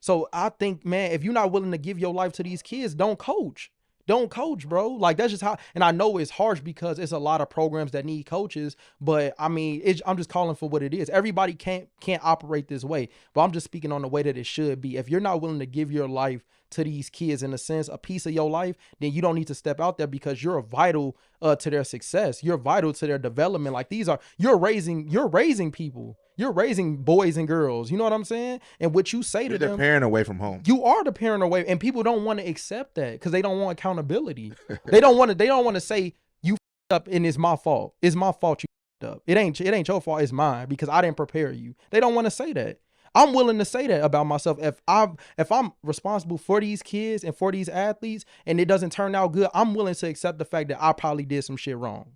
So I think, man, if you're not willing to give your life to these kids, don't coach. Don't coach, bro. Like, that's just how, and I know it's harsh because it's a lot of programs that need coaches, but I mean, I'm just calling for what it is. Everybody can't operate this way, but I'm just speaking on the way that it should be. If you're not willing to give your life to these kids, in a sense, a piece of your life, then you don't need to step out there, because you're vital to their success. You're vital to their development. Like, you're raising people. You're raising boys and girls. You know what I'm saying? And what you say to them, the parent away from home. You are the parent away, and people don't want to accept that because they don't want accountability. They don't want to say you up and it's my fault. It's my fault you up. It ain't your fault. It's mine because I didn't prepare you. They don't want to say that. I'm willing to say that about myself. If I'm responsible for these kids and for these athletes and it doesn't turn out good, I'm willing to accept the fact that I probably did some shit wrong.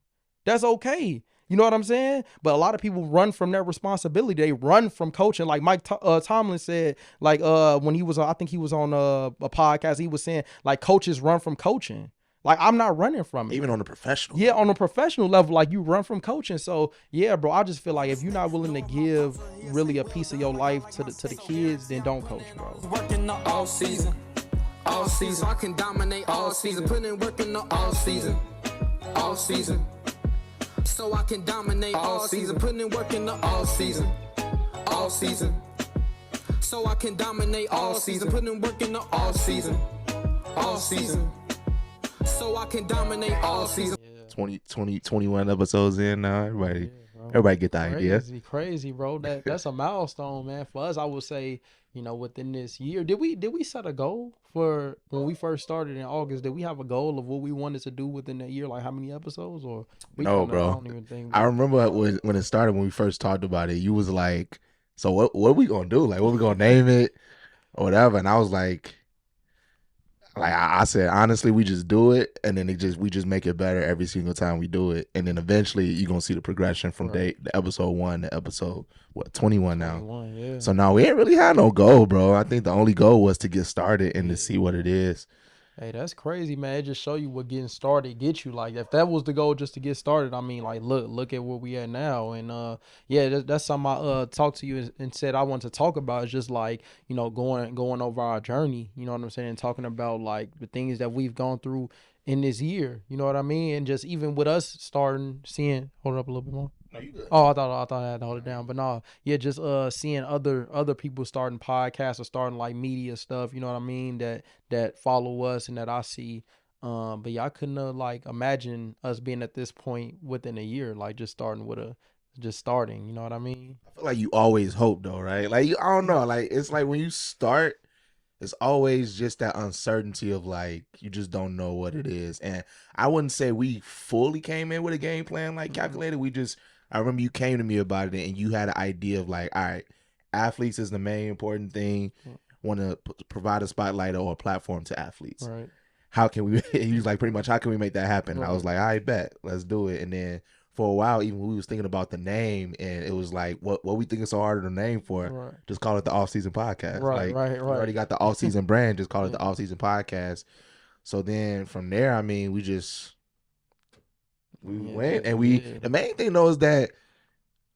That's okay. You know what I'm saying? But a lot of people run from their responsibility. They run from coaching. Like Mike Tomlin said, like when he was, I think he was on a podcast, he was saying like coaches run from coaching. Like, I'm not running from it. Even on the professional. Yeah, on a professional level, like you run from coaching. So yeah, bro, I just feel like if you're not willing to give really a piece of your life to the kids, then don't coach, bro. Working all season, so I can dominate all season. Putting in work in the all season, so I can dominate all season. Putting in work in the all season, so I can dominate all season. Putting in work in the all season, so I can dominate all season. 21 episodes in now. Everybody get the idea. Crazy, bro. That's a milestone, man. For us, I would say, within this year, did we set a goal for when we first started in August? Did we have a goal of what we wanted to do within that year? Like how many episodes? Or no, bro. I don't even think. I remember when it started, when we first talked about it, you was like, so what are we gonna do? Like, what we gonna name it or whatever? And I was like I said, honestly, we just do it, and then we just make it better every single time we do it, and then eventually you're gonna see the progression from the episode 1 to episode 21 now. 21, yeah. So now we ain't really had no goal, bro. I think the only goal was to get started and to see what it is. Hey, that's crazy, man. It just show you what getting started gets you. Like, if that was the goal, just to get started, I mean, like, look at where we at now. And yeah, that's something I talked to you and said I want to talk about. It's just like, going over our journey. You know what I'm saying? And talking about like the things that we've gone through in this year. You know what I mean? And just even with us starting seeing, hold it up a little bit more. No, you good. Oh, I thought I had to hold it down, but no, yeah, just seeing other people starting podcasts or starting like media stuff, you know what I mean, that follow us and that I see. But yeah, I couldn't like imagine us being at this point within a year, like just starting, you know what I mean? I feel like you always hope though, right? Like I don't know, like it's like when you start, it's always just that uncertainty of like you just don't know what it is. And I wouldn't say we fully came in with a game plan like calculated. I remember you came to me about it and you had an idea of like, all right, athletes is the main important thing. Want to provide a spotlight or a platform to athletes. Right. How can we, he was like, pretty much, how can we make that happen? Right. I was like, I bet, let's do it. And then for a while, even we was thinking about the name and it was like, what we think is so hard to name for, Right. just call it the Off-Season Podcast. Right. We already got the Off-Season brand, just call it the Off-Season Podcast. So then from there, I mean, we went and the main thing though is that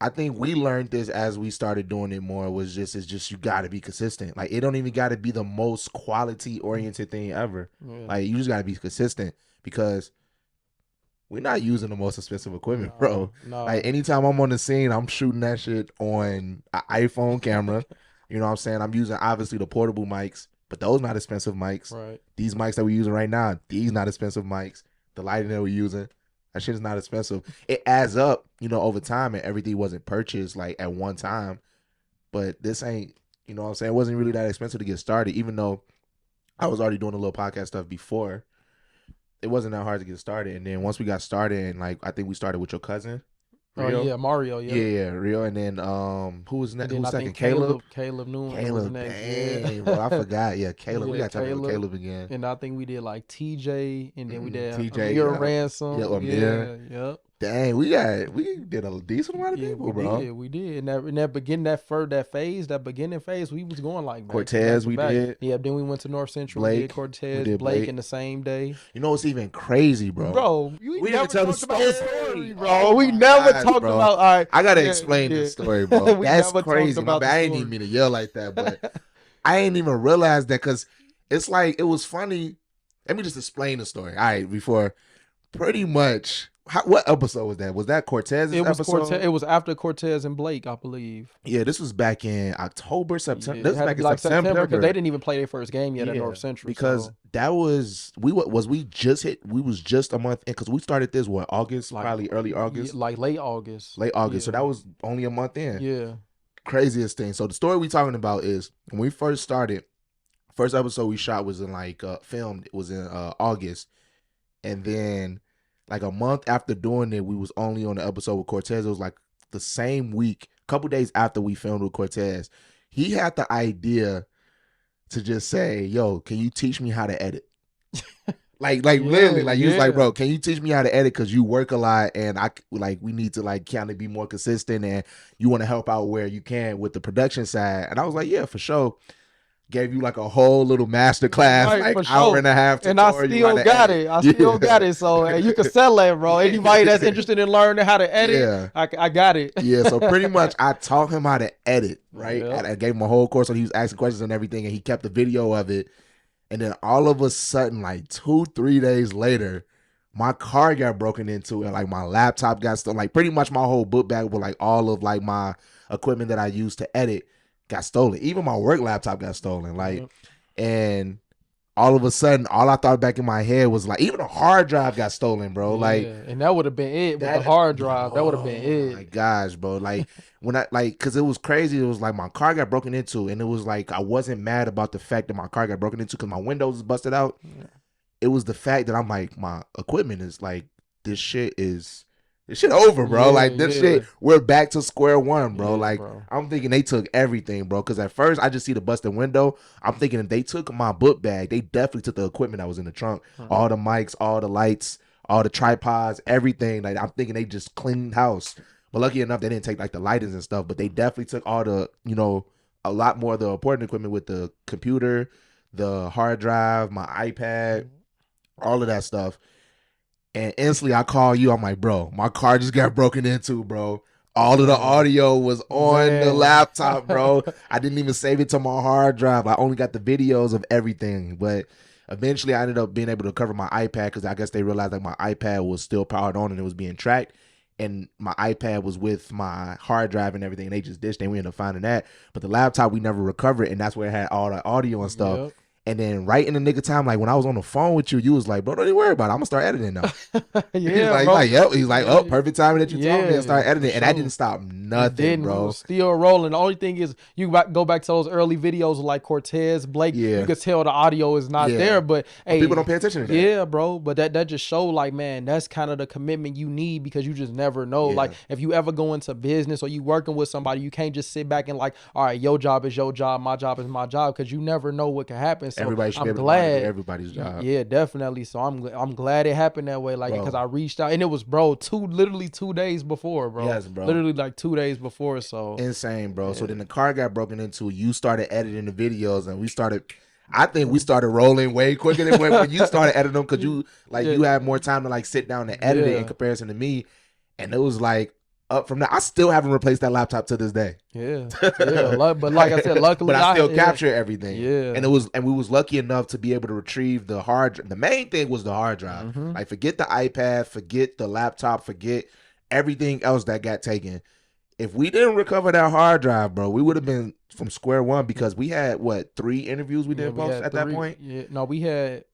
I think we learned this as we started doing it more was just you got to be consistent. Like it don't even got to be the most quality oriented thing ever. Yeah. Like you just got to be consistent because we're not using the most expensive equipment, bro. No. Like anytime I'm on the scene, I'm shooting that shit on an iPhone camera. You know what I'm saying? I'm using obviously the portable mics, but those not expensive mics. Right. These mics that we're using right now, these not expensive mics. The lighting that we're using, that shit is not expensive. It adds up, over time, and everything wasn't purchased like at one time. But this ain't, you know what I'm saying? It wasn't really that expensive to get started, even though I was already doing a little podcast stuff before. It wasn't that hard to get started. And then once we got started, and like I think we started with your cousin. Rio. Oh yeah, Mario. Yeah, Rio. And then who was next? Who was second? Caleb Newman. Caleb, dang, bro, I forgot. Yeah, Caleb. Yeah, we got to talk about Caleb again. And I think we did like TJ, and then we did TJ, Amir Ransom. Yeah, Amir. Yep. Dang, we did a decent amount of people, bro. We did. In that beginning phase, we was going like Cortez. We did. Yeah. Then we went to North Central. Blake. We did Cortez, Blake in the same day. You know what's even crazy, bro? Bro, we never tell the story, bro. We never talked about. All right, I gotta explain this story, bro. That's crazy. I didn't even mean to yell like that, but I ain't even realize that because it's like it was funny. Let me just explain the story. All right, before pretty much. What episode was that? Was that Cortez's episode? It was after Cortez and Blake, I believe. Yeah, this was back in October, September. Yeah, This was back in September because they didn't even play their first game yet at North Central. Because that was we just a month in because we started this August, like, probably early August, like late August. Late August. So that was only a month in. Yeah. Craziest thing. So the story we talking about is when we first started. First episode we shot was in filmed. It was in August, and then. Like a month after doing it, we was only on the episode with Cortez. It was like the same week, a couple days after we filmed with Cortez. He had the idea to just say, "Yo, can you teach me how to edit?" Literally, he was like, "Bro, can you teach me how to edit? Because you work a lot, and we need to kind of be more consistent, and you want to help out where you can with the production side." And I was like, "Yeah, for sure." Gave you like a whole little master class, hour and a half. And I still got it. I still got it. So you can sell it, bro. Anybody that's interested in learning how to edit, I got it. Yeah, so pretty much I taught him how to edit, right? Yep. I gave him a whole course, so he was asking questions and everything, and he kept the video of it. And then all of a sudden, like 2-3 days later, my car got broken into and like my laptop got stolen. Like pretty much my whole book bag with like all of like my equipment that I used to edit got stolen. Even my work laptop got stolen. And all of a sudden, all I thought back in my head was like, even a hard drive got stolen, bro. And that would have been it with the hard drive. That would have been it. Oh my gosh, bro. Like because it was crazy. It was like my car got broken into, and it was like I wasn't mad about the fact that my car got broken into because my windows was busted out. Yeah. It was the fact that I'm like, my equipment is like, this shit over, bro. Shit, we're back to square one, bro. Bro. I'm thinking they took everything, bro. Because at first, I just see the busted window. I'm thinking if they took my book bag, they definitely took the equipment that was in the trunk. All the mics, all the lights, all the tripods, everything. Like I'm thinking they just cleaned house. But lucky enough, they didn't take like the lightings and stuff. But they definitely took all the, a lot more of the important equipment with the computer, the hard drive, my iPad, all of that stuff. And instantly I call you. I'm like, bro, my car just got broken into, bro. All of the audio was on the laptop, bro. I didn't even save it to my hard drive. I only got the videos of everything. But eventually I ended up being able to cover my iPad because I guess they realized like my iPad was still powered on and it was being tracked. And my iPad was with my hard drive and everything. And they just dished and we ended up finding that. But the laptop, we never recovered. And that's where it had all the audio and stuff. Yep. And then right in the nick of time, like when I was on the phone with you, you was like, bro, don't even worry about it. I'm going to start editing now. He's like, oh, perfect timing that you told me and start editing. And that didn't stop nothing, bro. Still rolling. The only thing is you go back to those early videos like Cortez, Blake. You could tell the audio is not there. But hey, people don't pay attention to that. Yeah, bro. But that just showed like, man, that's kind of the commitment you need because you just never know. Yeah. Like if you ever go into business or you working with somebody, you can't just sit back and like, all right, your job is your job, my job is my job, because you never know what can happen. So everybody should be able to do everybody's job. Yeah, definitely. So I'm glad it happened that way. Like because I reached out and it was literally 2 days before, bro. Yes, bro. Literally like 2 days before. So insane, bro. Yeah. So then the car got broken into. You started editing the videos, and I think we started rolling way quicker than when you started editing them because you you had more time to like sit down and edit it in comparison to me. And it was like up from that. I still haven't replaced that laptop to this day. Yeah. But like I said, luckily, but I still capture everything. Yeah. And we was lucky enough to be able to retrieve the hard drive. The main thing was the hard drive. Mm-hmm. Like forget the iPad, forget the laptop, forget everything else that got taken. If we didn't recover that hard drive, bro, we would have been from square one because we had 3 interviews we didn't post at that point. Yeah, no, we had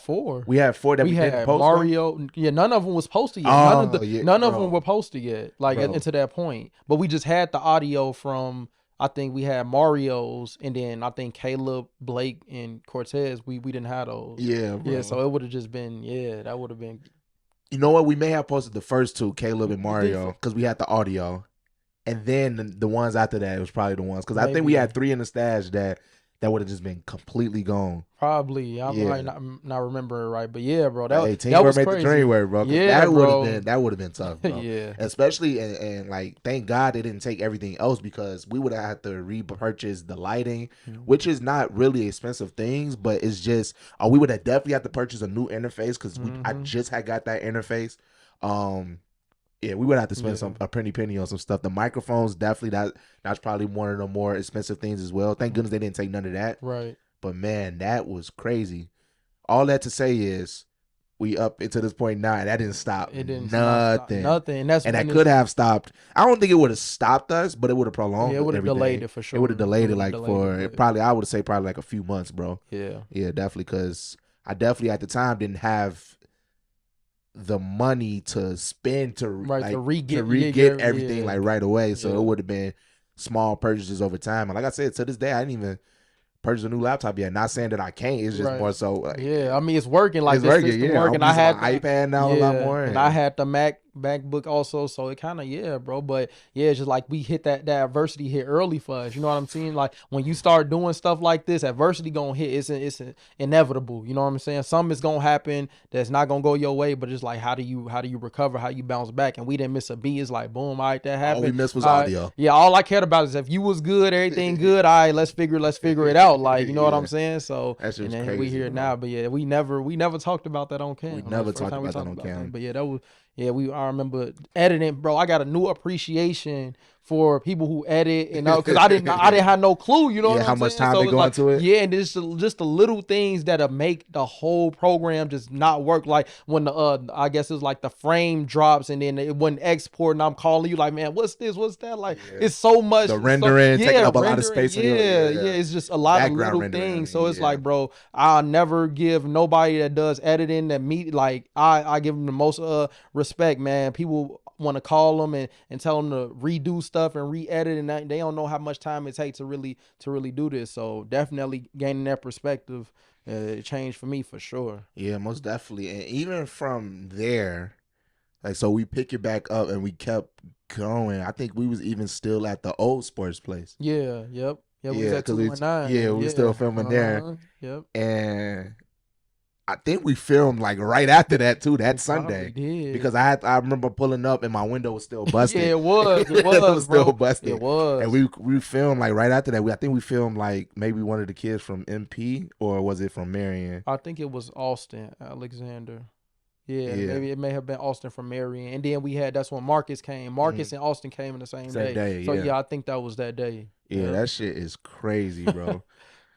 4. We had 4 that we didn't post. Mario, none of them was posted yet. None of them were posted yet, into that point. But we just had the audio from. I think we had Mario's, and then I think Caleb, Blake, and Cortez. We didn't have those. Yeah, bro. Yeah. So it would have just been that would have been. You know what? We may have posted the first 2, Caleb and Mario, because we had the audio. And then the ones after that, it was probably the ones. Because I think we had 3 in the stash that would have just been completely gone. Probably. I might not remember it right. But yeah, bro. That was made crazy. The dream work, bro. Yeah, that would have been tough, bro. Yeah. Especially, and like, thank God they didn't take everything else because we would have had to repurchase the lighting, which is not really expensive things, but it's just, we would have definitely had to purchase a new interface because I just had got that interface. Yeah, we would have to spend Yeah. a pretty penny on some stuff. The microphones, definitely, that's probably one of the more expensive things as well. Thank goodness they didn't take none of that. Right. But man, that was crazy. All that to say is, we up into this point now, and that didn't stop It didn't nothing. stop nothing. And that's And when that could have stopped. I don't think it would have stopped us, but it would have prolonged. Yeah, it would have everything. delayed it for sure. It would have delayed it would've like delayed it, but- probably. I would say probably like a few months, bro. Yeah. Yeah, definitely, because I definitely at the time didn't have the money to spend to re-get everything like right away. So it would have been small purchases over time. And like I said, to this day, I didn't even purchase a new laptop yet. Not saying that I can't. It's just more so. Like, I mean, it's working. Like it's this working. system Yeah, working. I'm I had using my iPad now a lot more, and I had the MacBook also. So it kind of bro. But yeah, it's just like we hit that adversity hit early for us. You know what I'm saying? Like when you start doing stuff like this, adversity gonna hit. It's inevitable. You know what I'm saying? Something is gonna happen that's not gonna go your way. But it's like how do you recover? How you bounce back? And we didn't miss a beat. It's like boom, all right, that happened. All we missed was audio. Yeah, all I cared about is if you was good, everything good. All right, let's figure it out. Like you know what I'm saying? So that's just and then crazy, we here now. But yeah, we never talked about that on cam. We never talked about that on cam. But yeah, that was I remember editing, bro. I got a new appreciation for people who edit, and because I didn't have no clue, you know what I'm how much saying? time they go into it. Yeah, and it's just the little things that make the whole program just not work. Like when the I guess it's like the frame drops and then it wouldn't export, and I'm calling you like, man, what's this? What's that? Like it's so much. The rendering taking up a lot of space. Yeah, it's just a lot of little things. So it's like, bro, I'll never give nobody that does editing that like I give them the most respect, man. People want to call them and tell them to redo stuff and re-edit, and they don't know how much time it takes to really do this. So definitely gaining that perspective, it changed for me for sure. Yeah, most definitely. And even from there, like, so we pick it back up and we kept going. I think we was even still at the old sports place. Yeah, yep. Yeah, we was at 219. Yeah, we still filming there. Yep. And I think we filmed like right after that too, that Sunday. Did. Because I remember pulling up and my window was still busted. Yeah, it was. It was still busted. It was. And we filmed like right after that. I think we filmed like maybe one of the kids from MP, or was it from Marion? I think it was Austin Alexander. Yeah, maybe it may have been Austin from Marion. And then that's when Marcus came. Marcus and Austin came in the same day. So I think that was that day. Yeah, that shit is crazy, bro.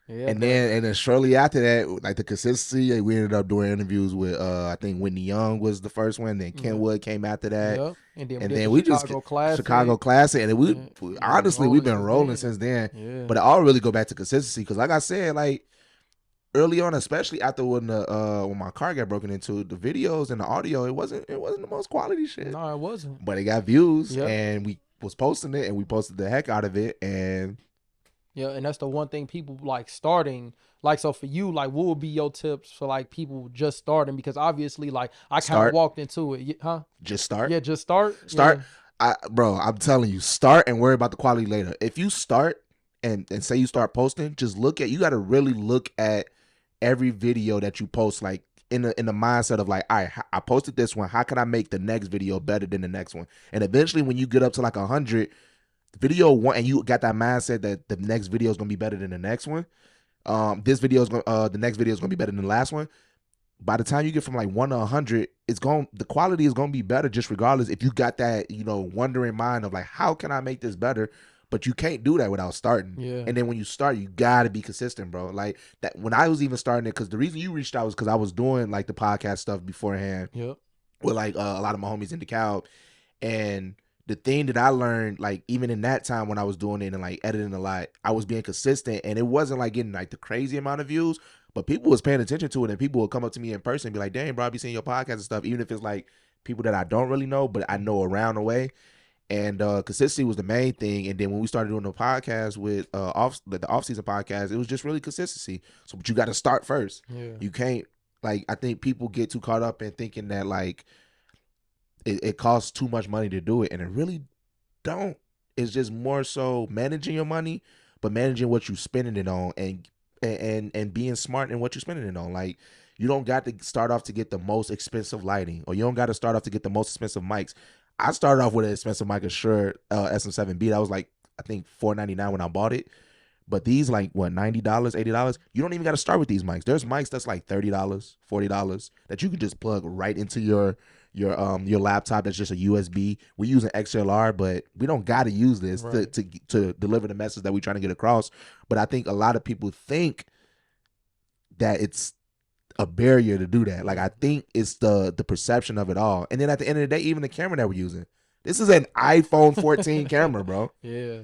Yeah, and then shortly after that, like the consistency, we ended up doing interviews with I think Whitney Young was the first one, then Kenwood came after that. Yep. And then we just Chicago Classic, and we honestly we've been rolling since then. Yeah. But it all really go back to consistency, because like I said, like early on, especially after when my car got broken into, the videos and the audio, it wasn't the most quality shit. No, it wasn't. But it got views, and we was posting it, and we posted the heck out of it, and yeah, and that's the one thing people like starting. Like, so for you, like, what would be your tips for like people just starting? Because obviously, like, I kind of walked into it, huh? Just start. Yeah, just start. Start. Yeah. Bro, I'm telling you, start and worry about the quality later. If you start and say you start posting, just you got to really look at every video that you post, like in the mindset of like, all right, I posted this one. How can I make the next video better than the next one? And eventually, when you get up to like 100. Video one, and you got that mindset that the next video is gonna be better than the next one. This video is gonna, the next video is gonna be better than the last one. By the time you get from like 1 to 100, the quality is gonna be better just regardless. If you got that, wondering mind of like, how can I make this better? But you can't do that without starting. Yeah. And then when you start, you gotta be consistent, bro. Like that. When I was even starting it, because the reason you reached out was because I was doing like the podcast stuff beforehand. Yep. With like a lot of my homies in DeKalb, and the thing that I learned, like even in that time when I was doing it and like editing a lot, I was being consistent, and it wasn't like getting like the crazy amount of views, but people was paying attention to it, and people would come up to me in person and be like, dang, bro, I be seeing your podcast and stuff, even if it's like people that I don't really know, but I know around the way. And consistency was the main thing. And then when we started doing the podcast with the off-season podcast, it was just really consistency. So, but you got to start first. Yeah. You can't, like, I think people get too caught up in thinking that like it costs too much money to do it, and it really don't. It's just more so managing your money, but managing what you're spending it on, and being smart in what you're spending it on. Like, you don't got to start off to get the most expensive lighting, or you don't got to start off to get the most expensive mics. I started off with an expensive mic, a Shure SM7B. That was like, I think $499 when I bought it. But these like what, $90, $80? You don't even got to start with these mics. There's mics that's like $30, $40 that you can just plug right into your your laptop that's just a USB. We're using XLR, but we don't got to use this to deliver the message that we're trying to get across. But I think a lot of people think that it's a barrier to do that. Like, I think it's the perception of it all. And then at the end of the day, even the camera that we're using, this is an iPhone 14 camera, bro. Yeah.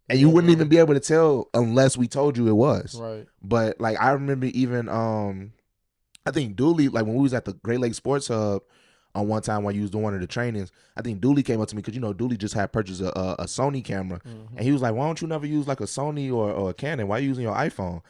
And you wouldn't even be able to tell unless we told you it was. Right. But like, I remember even I think Dooley, like when we was at the Great Lakes Sports Hub on one time while you was doing one of the trainings, I think Dooley came up to me because, you know, Dooley just had purchased a Sony camera. And he was like, why don't you never use like a Sony or a Canon? Why are you using your iPhone?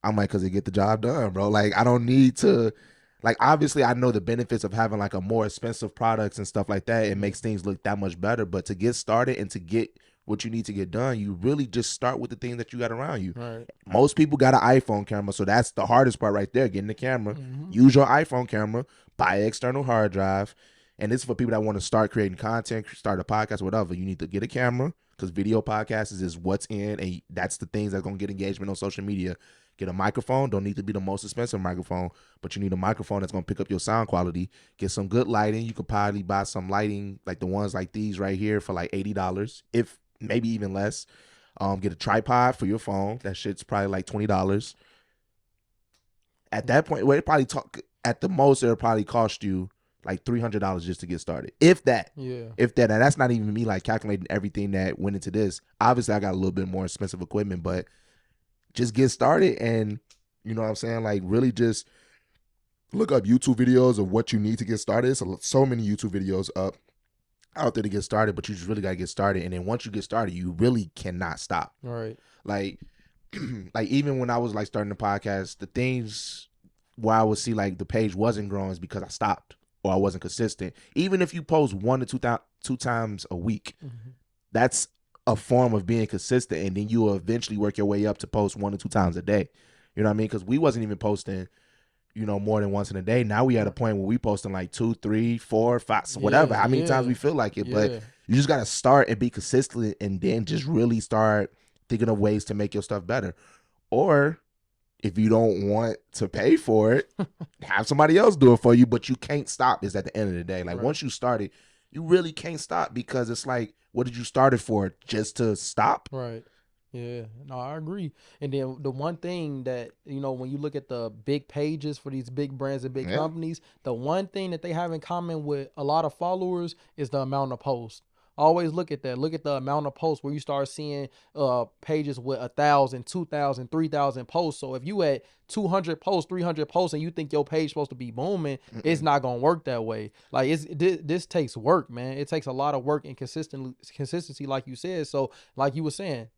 I'm like, because it get the job done, bro. Like, I don't need to, like, obviously I know the benefits of having like a more expensive products and stuff like that. It makes things look that much better. But to get started and to get what you need to get done, you really just start with the things that you got around you. Right. Most people got an iPhone camera, so that's the hardest part right there, getting the camera. Use your iPhone camera, buy an external hard drive, and this is for people that want to start creating content, start a podcast, whatever. You need to get a camera, because video podcasts is what's in, and that's the things that's going to get engagement on social media. Get a microphone. Don't need to be the most expensive microphone, but you need a microphone that's going to pick up your sound quality. Get some good lighting. You could probably buy some lighting, like the ones like these right here, for like $80, if maybe even less. Get a tripod for your phone. That shit's probably like $20. At that point, well, it probably at the most, it'll probably cost you like $300 just to get started. If that. Yeah. If that. And that's not even me like calculating everything that went into this. Obviously, I got a little bit more expensive equipment, but just get started, and you know what I'm saying? Like, really just look up YouTube videos of what you need to get started. So many YouTube videos up out there to get started, but you just really got to get started. And then once you get started, you really cannot stop. Right. Like, like even when I was like starting the podcast, the things where I would see like the page wasn't growing is because I stopped or I wasn't consistent. Even if you post 1 to 2 times a week, that's a form of being consistent, and then you will eventually work your way up to post 1 to 2 times a day. You know what I mean? Because we wasn't even posting, you know, more than once in a day. Now we at a point where we posting like 2, 3, 4, 5, whatever, how many times we feel like it. But you just got to start and be consistent, and then just really start thinking of ways to make your stuff better. Or if you don't want to pay for it, have somebody else do it for you, but you can't stop. Is at the end of the day. Like, once you started, you really can't stop, because it's like, what did you start it for? Just to stop? Right. Yeah. No, I agree. And then the one thing that, you know, when you look at the big pages for these big brands and big companies, the one thing that they have in common with a lot of followers is the amount of posts. Always look at that. Look at the amount of posts, where you start seeing pages with 1,000, 2,000, 3,000 posts. So if you at 200 posts, 300 posts, and you think your page supposed to be booming, it's not gonna work that way. Like, this takes work, man. It takes a lot of work and consistency, like you said. So like you were saying,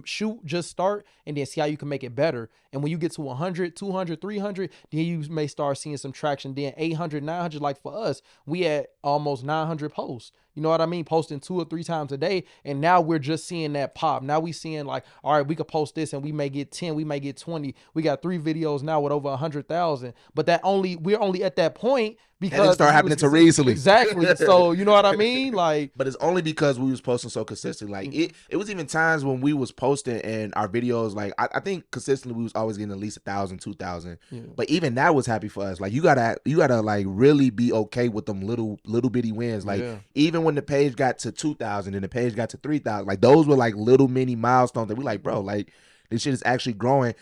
just start, and then see how you can make it better. And when you get to 100, 200, 300, then you may start seeing some traction. Then 800, 900, like for us, we at almost 900 posts. You know what I mean? Posting 2 or 3 times a day. And now we're just seeing that pop. Now we seeing like, all right, we could post this and we may get 10, we may get 20. We got 3 videos now with over 100,000. But we're only at that point because it started happening too recently. Exactly. So you know what I mean? Like, but it's only because we was posting so consistently. Like, it was even times when we was posting and our videos, like I think consistently we was always getting at least 1,000, 2,000. But even that was happy for us. Like, you gotta like really be okay with them little bitty wins. Like, even when the page got to 2,000 and the page got to 3,000, like those were like little mini milestones that we like, bro, like this shit is actually growing.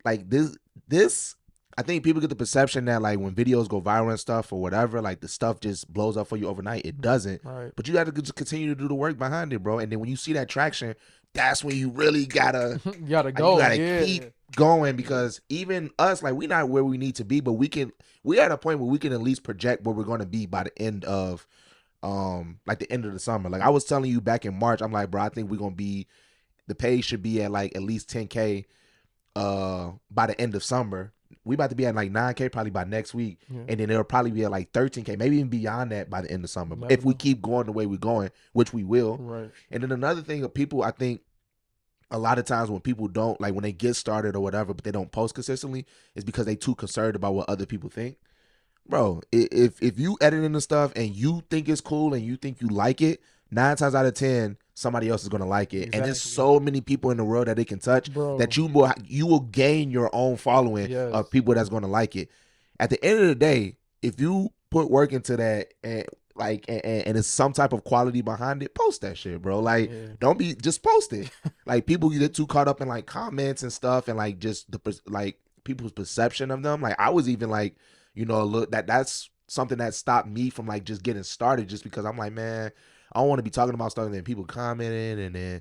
Like this I think people get the perception that like when videos go viral and stuff or whatever, like the stuff just blows up for you overnight. It doesn't. Right. But you got to just continue to do the work behind it, bro. And then when you see that traction, that's when you really gotta go. You gotta keep going, because even us, like, we're not where we need to be, but we're at a point where we can at least project where we're going to be by the end of like the end of the summer. Like I was telling you back in March, I'm like, bro, I think we're gonna be, the page should be at like at least 10K by the end of summer. We about to be at like 9K probably by next week, and then it'll probably be at like 13K, maybe even beyond that by the end of summer. If we keep going the way we're going, which we will. Right. And then another thing of people, I think a lot of times when people don't, like when they get started or whatever, but they don't post consistently, is because they too concerned about what other people think. Bro, if you editing the stuff and you think it's cool and you think you like it, 9 times out of 10, somebody else is gonna like it. Exactly. And there's so many people in the world that they can touch, bro, that you will gain your own following of people that's gonna like it. At the end of the day, if you put work into that, and like, and it's some type of quality behind it, post that shit, bro. Like, just post it. Like, people get too caught up in like comments and stuff, and like just like people's perception of them. Like, I was even like, look, that's something that stopped me from like just getting started, just because I'm like, man, I don't want to be talking about stuff and then people commenting, and then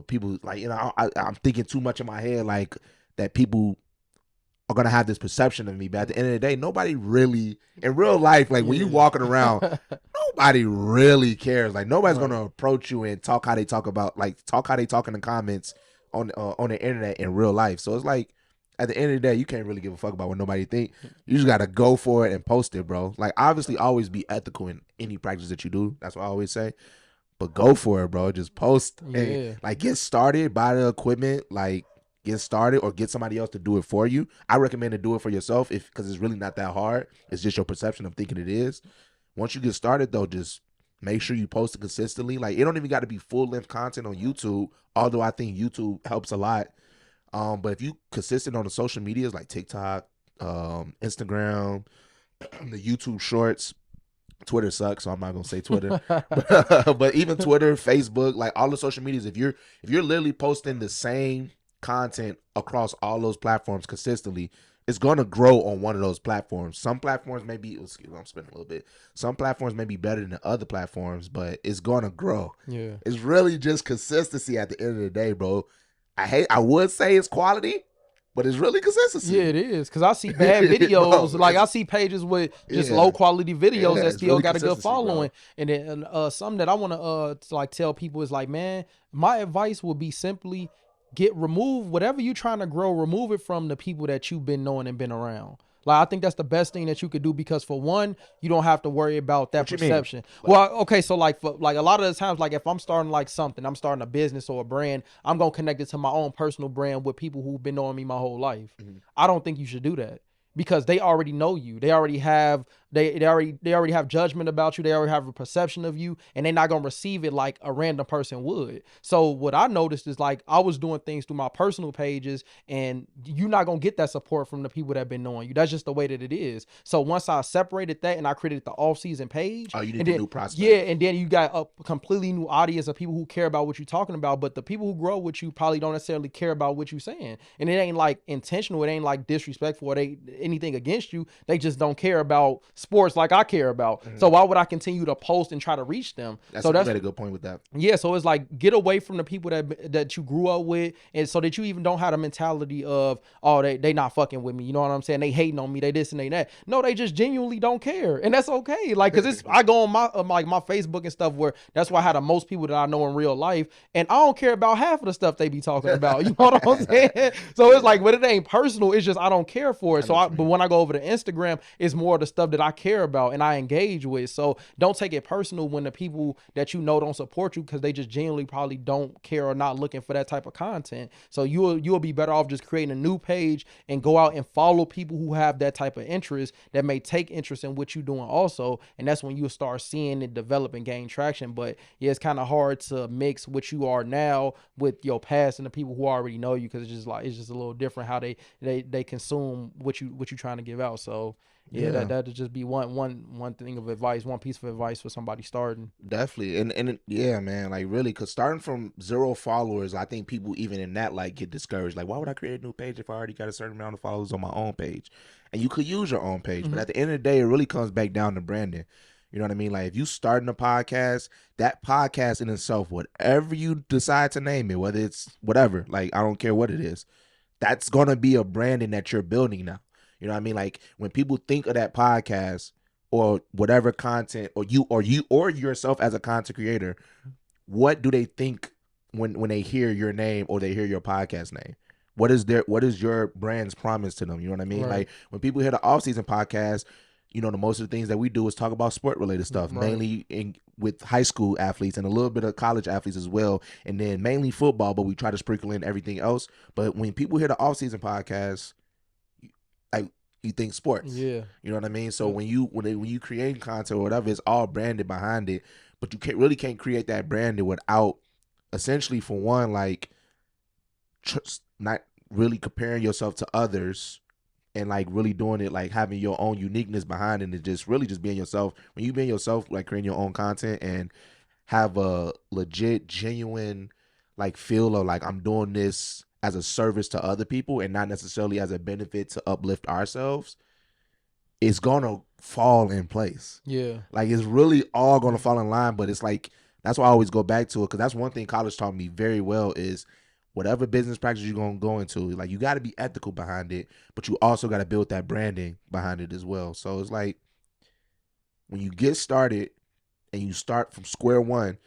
people like, I'm thinking too much in my head, like that people are gonna have this perception of me. But at the end of the day, nobody really in real life, like when you walking around, nobody really cares. Like, nobody's gonna approach you and talk how they talk in the comments on the internet in real life. So it's like, at the end of the day, you can't really give a fuck about what nobody think. You just gotta go for it and post it, bro. Like, obviously, always be ethical in any practice that you do. That's what I always say. But go for it, bro. Just post and like get started, buy the equipment, like get started, or get somebody else to do it for you. I recommend to do it for yourself because it's really not that hard. It's just your perception of thinking it is. Once you get started, though, just make sure you post it consistently. Like, it don't even got to be full-length content on YouTube, although I think YouTube helps a lot. But if you consistent on the social medias like TikTok, Instagram, the YouTube Shorts, Twitter sucks, so I'm not gonna say Twitter, but even Twitter, Facebook, like all the social medias, if you're literally posting the same content across all those platforms consistently, it's gonna grow on one of those platforms. Some platforms may be, I'm spinning a little bit. Some platforms may be better than the other platforms, but it's gonna grow. Yeah, it's really just consistency at the end of the day, bro. I would say it's quality, but it's really consistency. Yeah, it is. Because I see bad videos. Like, I see pages with just low quality videos that still really got a good following. Bro. And then something that I want to like tell people is like, man, my advice would be simply remove whatever you're trying to grow, remove it from the people that you've been knowing and been around. Like, I think that's the best thing that you could do, because for one, you don't have to worry about that perception. Well, okay, so like a lot of the times, like if I'm starting like something, I'm starting a business or a brand, I'm gonna connect it to my own personal brand with people who've been knowing me my whole life. Mm-hmm. I don't think you should do that, because they already know you. They already have they already have judgment about you. They already have a perception of you, and they're not gonna receive it like a random person would. So what I noticed is, like, I was doing things through my personal pages, and you're not gonna get that support from the people that have been knowing you. That's just the way that it is. So once I separated that and I created the off-season page, you did the new prospect. Yeah, and then you got a completely new audience of people who care about what you're talking about. But the people who grow with you probably don't necessarily care about what you're saying, and it ain't like intentional. It ain't like disrespectful or anything against you. They just don't care about sports like I care about. Mm-hmm. So why would I continue to post and try to reach them? That's a good point with that. Yeah, so it's like, get away from the people that you grew up with, and so that you even don't have the mentality of, oh, they not fucking with me. You know what I'm saying? They hating on me. They this and they that. No, they just genuinely don't care, and that's okay. Like, cause I go on my like my Facebook and stuff, where that's where I had the most people that I know in real life, and I don't care about half of the stuff they be talking about. You know what I'm saying? So it's like, but it ain't personal. It's just I don't care for it. But when I go over to Instagram, it's more of the stuff that I care about and I engage with. So don't take it personal when the people that you know don't support you, because they just genuinely probably don't care or not looking for that type of content. So you'll be better off just creating a new page and go out and follow people who have that type of interest, that may take interest in what you're doing also, and that's when you'll start seeing it develop and gain traction. But yeah, it's kind of hard to mix what you are now with your past and the people who already know you, because it's just a little different how they consume what you're trying to give out. So yeah, that'd just be one thing of advice, one piece of advice for somebody starting. Definitely. And yeah, man, like really, because starting from 0 followers, I think people even in that like get discouraged. Like, why would I create a new page if I already got a certain amount of followers on my own page? And you could use your own page, but at the end of the day, it really comes back down to branding. You know what I mean? Like, if you starting a podcast, that podcast in itself, whatever you decide to name it, whether it's whatever, like, I don't care what it is, that's gonna be a branding that you're building now. You know what I mean? Like, when people think of that podcast or whatever content, or yourself as a content creator, what do they think when they hear your name or they hear your podcast name? What is your brand's promise to them? You know what I mean? Right. Like, when people hear the off-season podcast, you know, the most of the things that we do is talk about sport-related stuff, right, mainly with high school athletes and a little bit of college athletes as well, and then mainly football, but we try to sprinkle in everything else. But when people hear the off-season podcast, you think sports. Yeah. You know what I mean? So when you create content or whatever, it's all branded behind it, but you can't create that branding without, essentially, for one, like, not really comparing yourself to others and like really doing it, like having your own uniqueness behind it, and just really just being yourself. When you being yourself, like creating your own content and have a legit, genuine like feel of like I'm doing this as a service to other people and not necessarily as a benefit to uplift ourselves, it's gonna fall in place. Yeah. Like it's really all gonna fall in line. But it's like that's why I always go back to it, because that's one thing college taught me very well is whatever business practice you're gonna go into, like you got to be ethical behind it, but you also got to build that branding behind it as well. So it's like when you get started and you start from square one,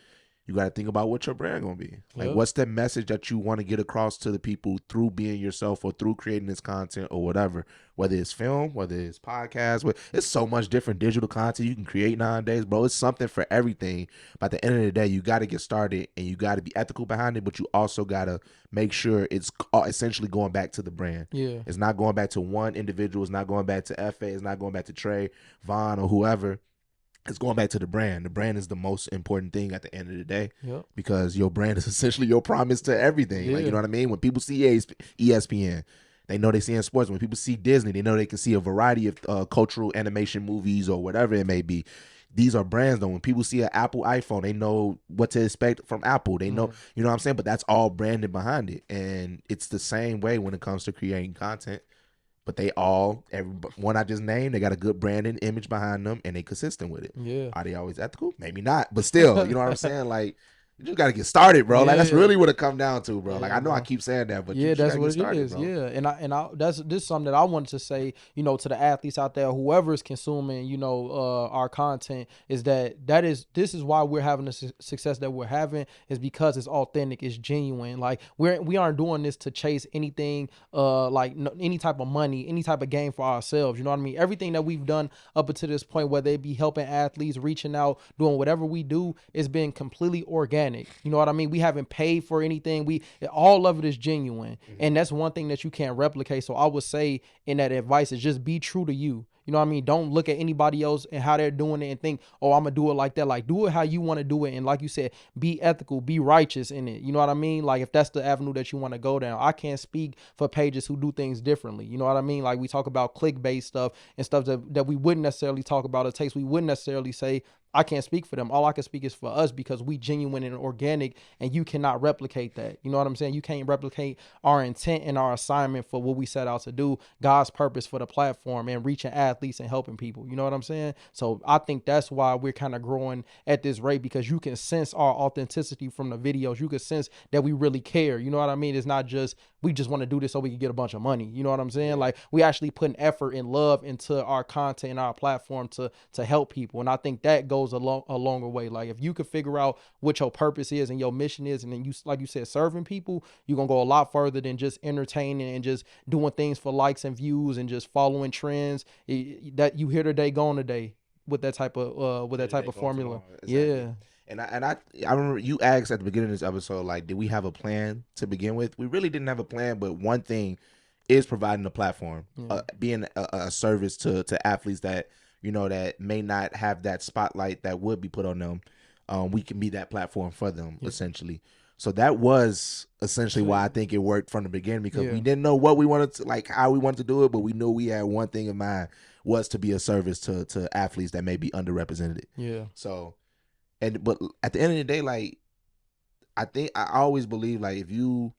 you got to think about what your brand gonna be. Like, Yep. what's the message that you want to get across to the people through being yourself or through creating this content or whatever. Whether it's film, whether it's podcast, it's so much different digital content you can create nowadays, bro. It's something for everything. But at the end of the day, you got to get started and you got to be ethical behind it. But you also got to make sure it's essentially going back to the brand. Yeah. It's not going back to one individual. It's not going back to FA. It's not going back to Trey, Vaughn, or whoever. It's going back to the brand. The brand is the most important thing at the end of the day, Yep. because your brand is essentially your promise to everything. Like, Yeah. you know what I mean? When people see ESPN, they know they see in sports. When people see Disney, they know they can see a variety of cultural animation movies or whatever it may be. These are brands, though. When people see an Apple iPhone, they know what to expect from Apple. They know, you know what I'm saying? But that's all branded behind it. And it's the same way when it comes to creating content. But they all, every one I just named, they got a good branding image behind them, and they consistent with it. Yeah. Are they always ethical? Maybe not, but still, you know what I'm saying? Like, you just got to get started, bro. Like, that's Yeah. really what it come down to, bro. Yeah, like, I know I bro. keep saying that, but Yeah, you just that's gotta what get started, it is. bro. Yeah, and this is something that I wanted to say, to the athletes out there, whoever is consuming, our content, is this is why we're having the success that we're having, is because it's authentic, it's genuine. Like we aren't doing this to chase anything, any type of money, any type of gain for ourselves. You know what I mean? Everything that we've done up until this point, whether it be helping athletes, reaching out, doing whatever we do, it's been completely organic. You know what I mean? We haven't paid for anything. All of it is genuine, and that's one thing that you can't replicate. So I would say in that advice is just be true to you. You know what I mean? Don't look at anybody else and how they're doing it and think, oh, I'm gonna do it like that. Like, do it how you want to do it, and like you said, be ethical, be righteous in it. You know what I mean? Like, if that's the avenue that you want to go down. I can't speak for pages who do things differently. You know what I mean? Like, we talk about clickbait stuff and stuff that we wouldn't necessarily talk about, or takes we wouldn't necessarily say. I can't speak for them. All I can speak is for us, because we genuine and organic, and you cannot replicate that. You know what I'm saying? You can't replicate our intent and our assignment for what we set out to do, God's purpose for the platform and reaching athletes and helping people. You know what I'm saying? So I think that's why we're kind of growing at this rate, because you can sense our authenticity from the videos. You can sense that we really care. You know what I mean? It's not just, we just want to do this so we can get a bunch of money. You know what I'm saying? Like, we actually put an effort and love into our content and our platform to help people. And I think that goes a longer way. Like, if you could figure out what your purpose is and your mission is, and then you, like you said, serving people, you're gonna go a lot further than just entertaining and just doing things for likes and views and just following trends. That you here today, gone today, with that type of formula. Exactly. Yeah. And I remember you asked at the beginning of this episode, like, did we have a plan to begin with? We really didn't have a plan, but one thing is providing a platform, being a service to athletes that, that may not have that spotlight that would be put on them. We can be that platform for them, essentially. So that was essentially why I think it worked from the beginning, because we didn't know what we wanted to, like, how we wanted to do it, but we knew we had one thing in mind, was to be a service to athletes that may be underrepresented. Yeah. So, but at the end of the day, like, I always believe, like, if you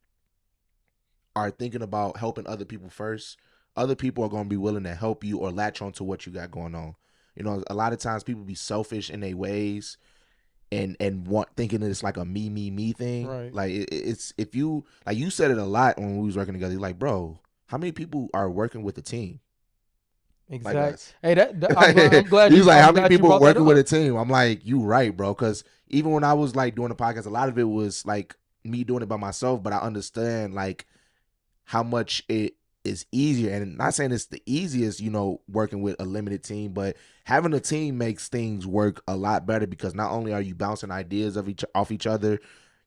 are thinking about helping other people first, other people are going to be willing to help you or latch on to what you got going on. A lot of times people be selfish in their ways and thinking that it's like a me thing. Right. Like, it's, if you, like, you said it a lot when we was working together. You're like, bro, how many people are working with a team? Exactly. Like us? Hey, I'm glad. He's like, how many people brought working that with up. a team? I'm like, you right, bro. Because even when I was like doing the podcast, a lot of it was like me doing it by myself. But I understand like how much it is easier, and not saying it's the easiest, working with a limited team, but having a team makes things work a lot better, because not only are you bouncing ideas off each other,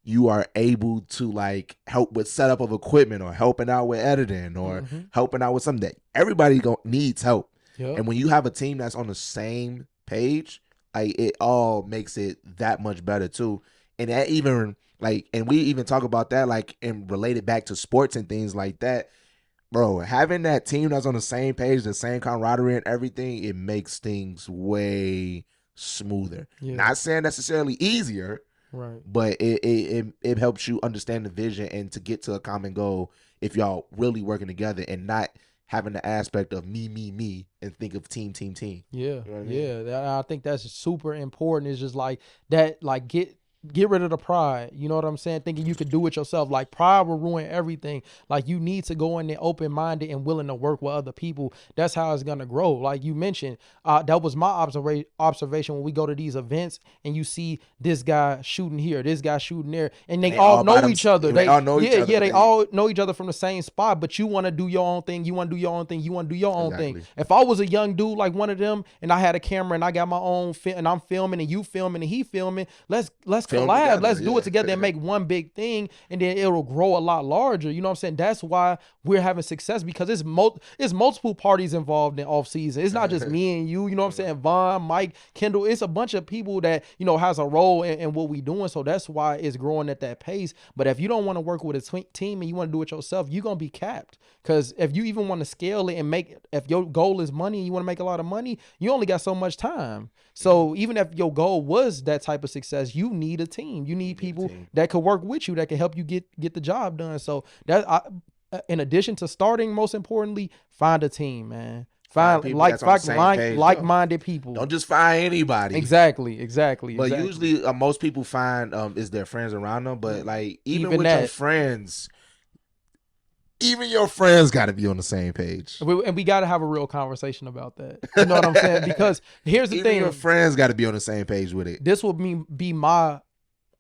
you are able to like help with setup of equipment, or helping out with editing, or helping out with something that everybody needs help. Yep. And when you have a team that's on the same page, like, it all makes it that much better too. And that even like, and we even talk about that, like, and relate it back to sports and things like that. bro, having that team that's on the same page, the same camaraderie and everything, it makes things way smoother. Yeah. Not saying necessarily easier, Right. but it helps you understand the vision and to get to a common goal if y'all really working together and not having the aspect of me, and think of team. Yeah. You know what I mean? Yeah. I think that's super important. It's just like that, like get rid of the pride. You know what I'm saying? Thinking you could do it yourself. Like pride will ruin everything. Like you need to go in there open-minded and willing to work with other people. That's how it's going to grow. Like you mentioned, that was my observation when we go to these events and you see this guy shooting here, this guy shooting there, and they all know each other. They all know each other. Yeah, they all know each other from the same spot, but you want to do your own thing. You want to do your own thing. You want to do your own thing. If I was a young dude like one of them and I had a camera and I got my own and I'm filming and you filming and he filming, let's collab. Together, let's do it together and make one big thing, and then it'll grow a lot larger. You know what I'm saying? That's why we're having success, because it's multiple parties involved in off season. It's not just me and you. You know what I'm saying? Vaughn, Mike, Kendall. It's a bunch of people that has a role in what we doing. So that's why it's growing at that pace. But if you don't want to work with a team and you want to do it yourself, you're gonna be capped. Because if you even want to scale it and if your goal is money and you want to make a lot of money, you only got so much time. So even if your goal was that type of success, you need a team. You need people that could work with you, that can help you get the job done. So in addition to starting, most importantly, find a team, man. Find like-minded people. Don't just find anybody. Exactly. But usually most people find is their friends around them. But like even with your friends, even your friends got to be on the same page. And we got to have a real conversation about that. You know what I'm saying? Because here's the thing. Your friends got to be on the same page with it. This will be my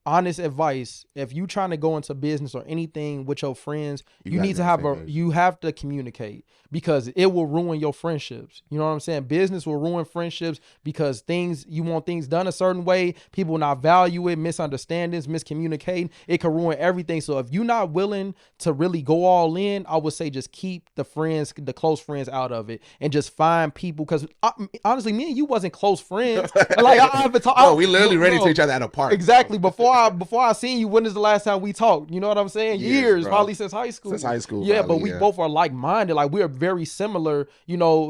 honest advice. If you trying to go into business or anything with your friends, you need to have to communicate, because it will ruin your friendships. You know what I'm saying? Business will ruin friendships because you want things done a certain way. People will not value it, misunderstandings, miscommunicating. It can ruin everything. So if you're not willing to really go all in, I would say just keep the close friends out of it and just find people. Because honestly, me and you wasn't close friends. Like I haven't talked. No, we literally ran into each other at a park. Exactly. Before I seen you, when is the last time we talked? You know what I'm saying? Years, probably since high school. Yeah, but we both are like-minded. Like we're very similar,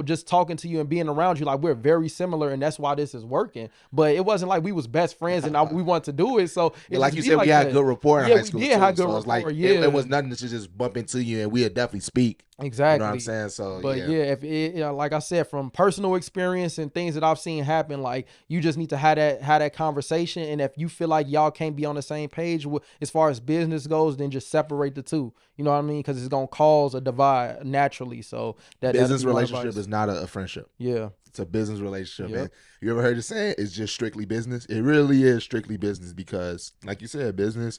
just talking to you and being around you. Like we're very similar, and that's why this is working. But it wasn't like we was best friends and we want to do it. So like you said, we had good rapport in high school. Yeah, we did have good rapport. It was nothing to just bump into you, and we'd definitely speak. Exactly. You know what I'm saying? So, but like I said, from personal experience and things that I've seen happen, like you just need to have that conversation. And if you feel like y'all can't be on the same page as far as business goes, then just separate the two. You know what I mean? Because it's gonna cause a divide naturally. So that business relationship is not a friendship. Yeah, it's a business relationship. Yep. Man. You ever heard it say it's just strictly business? It really is strictly business, because, like you said, business.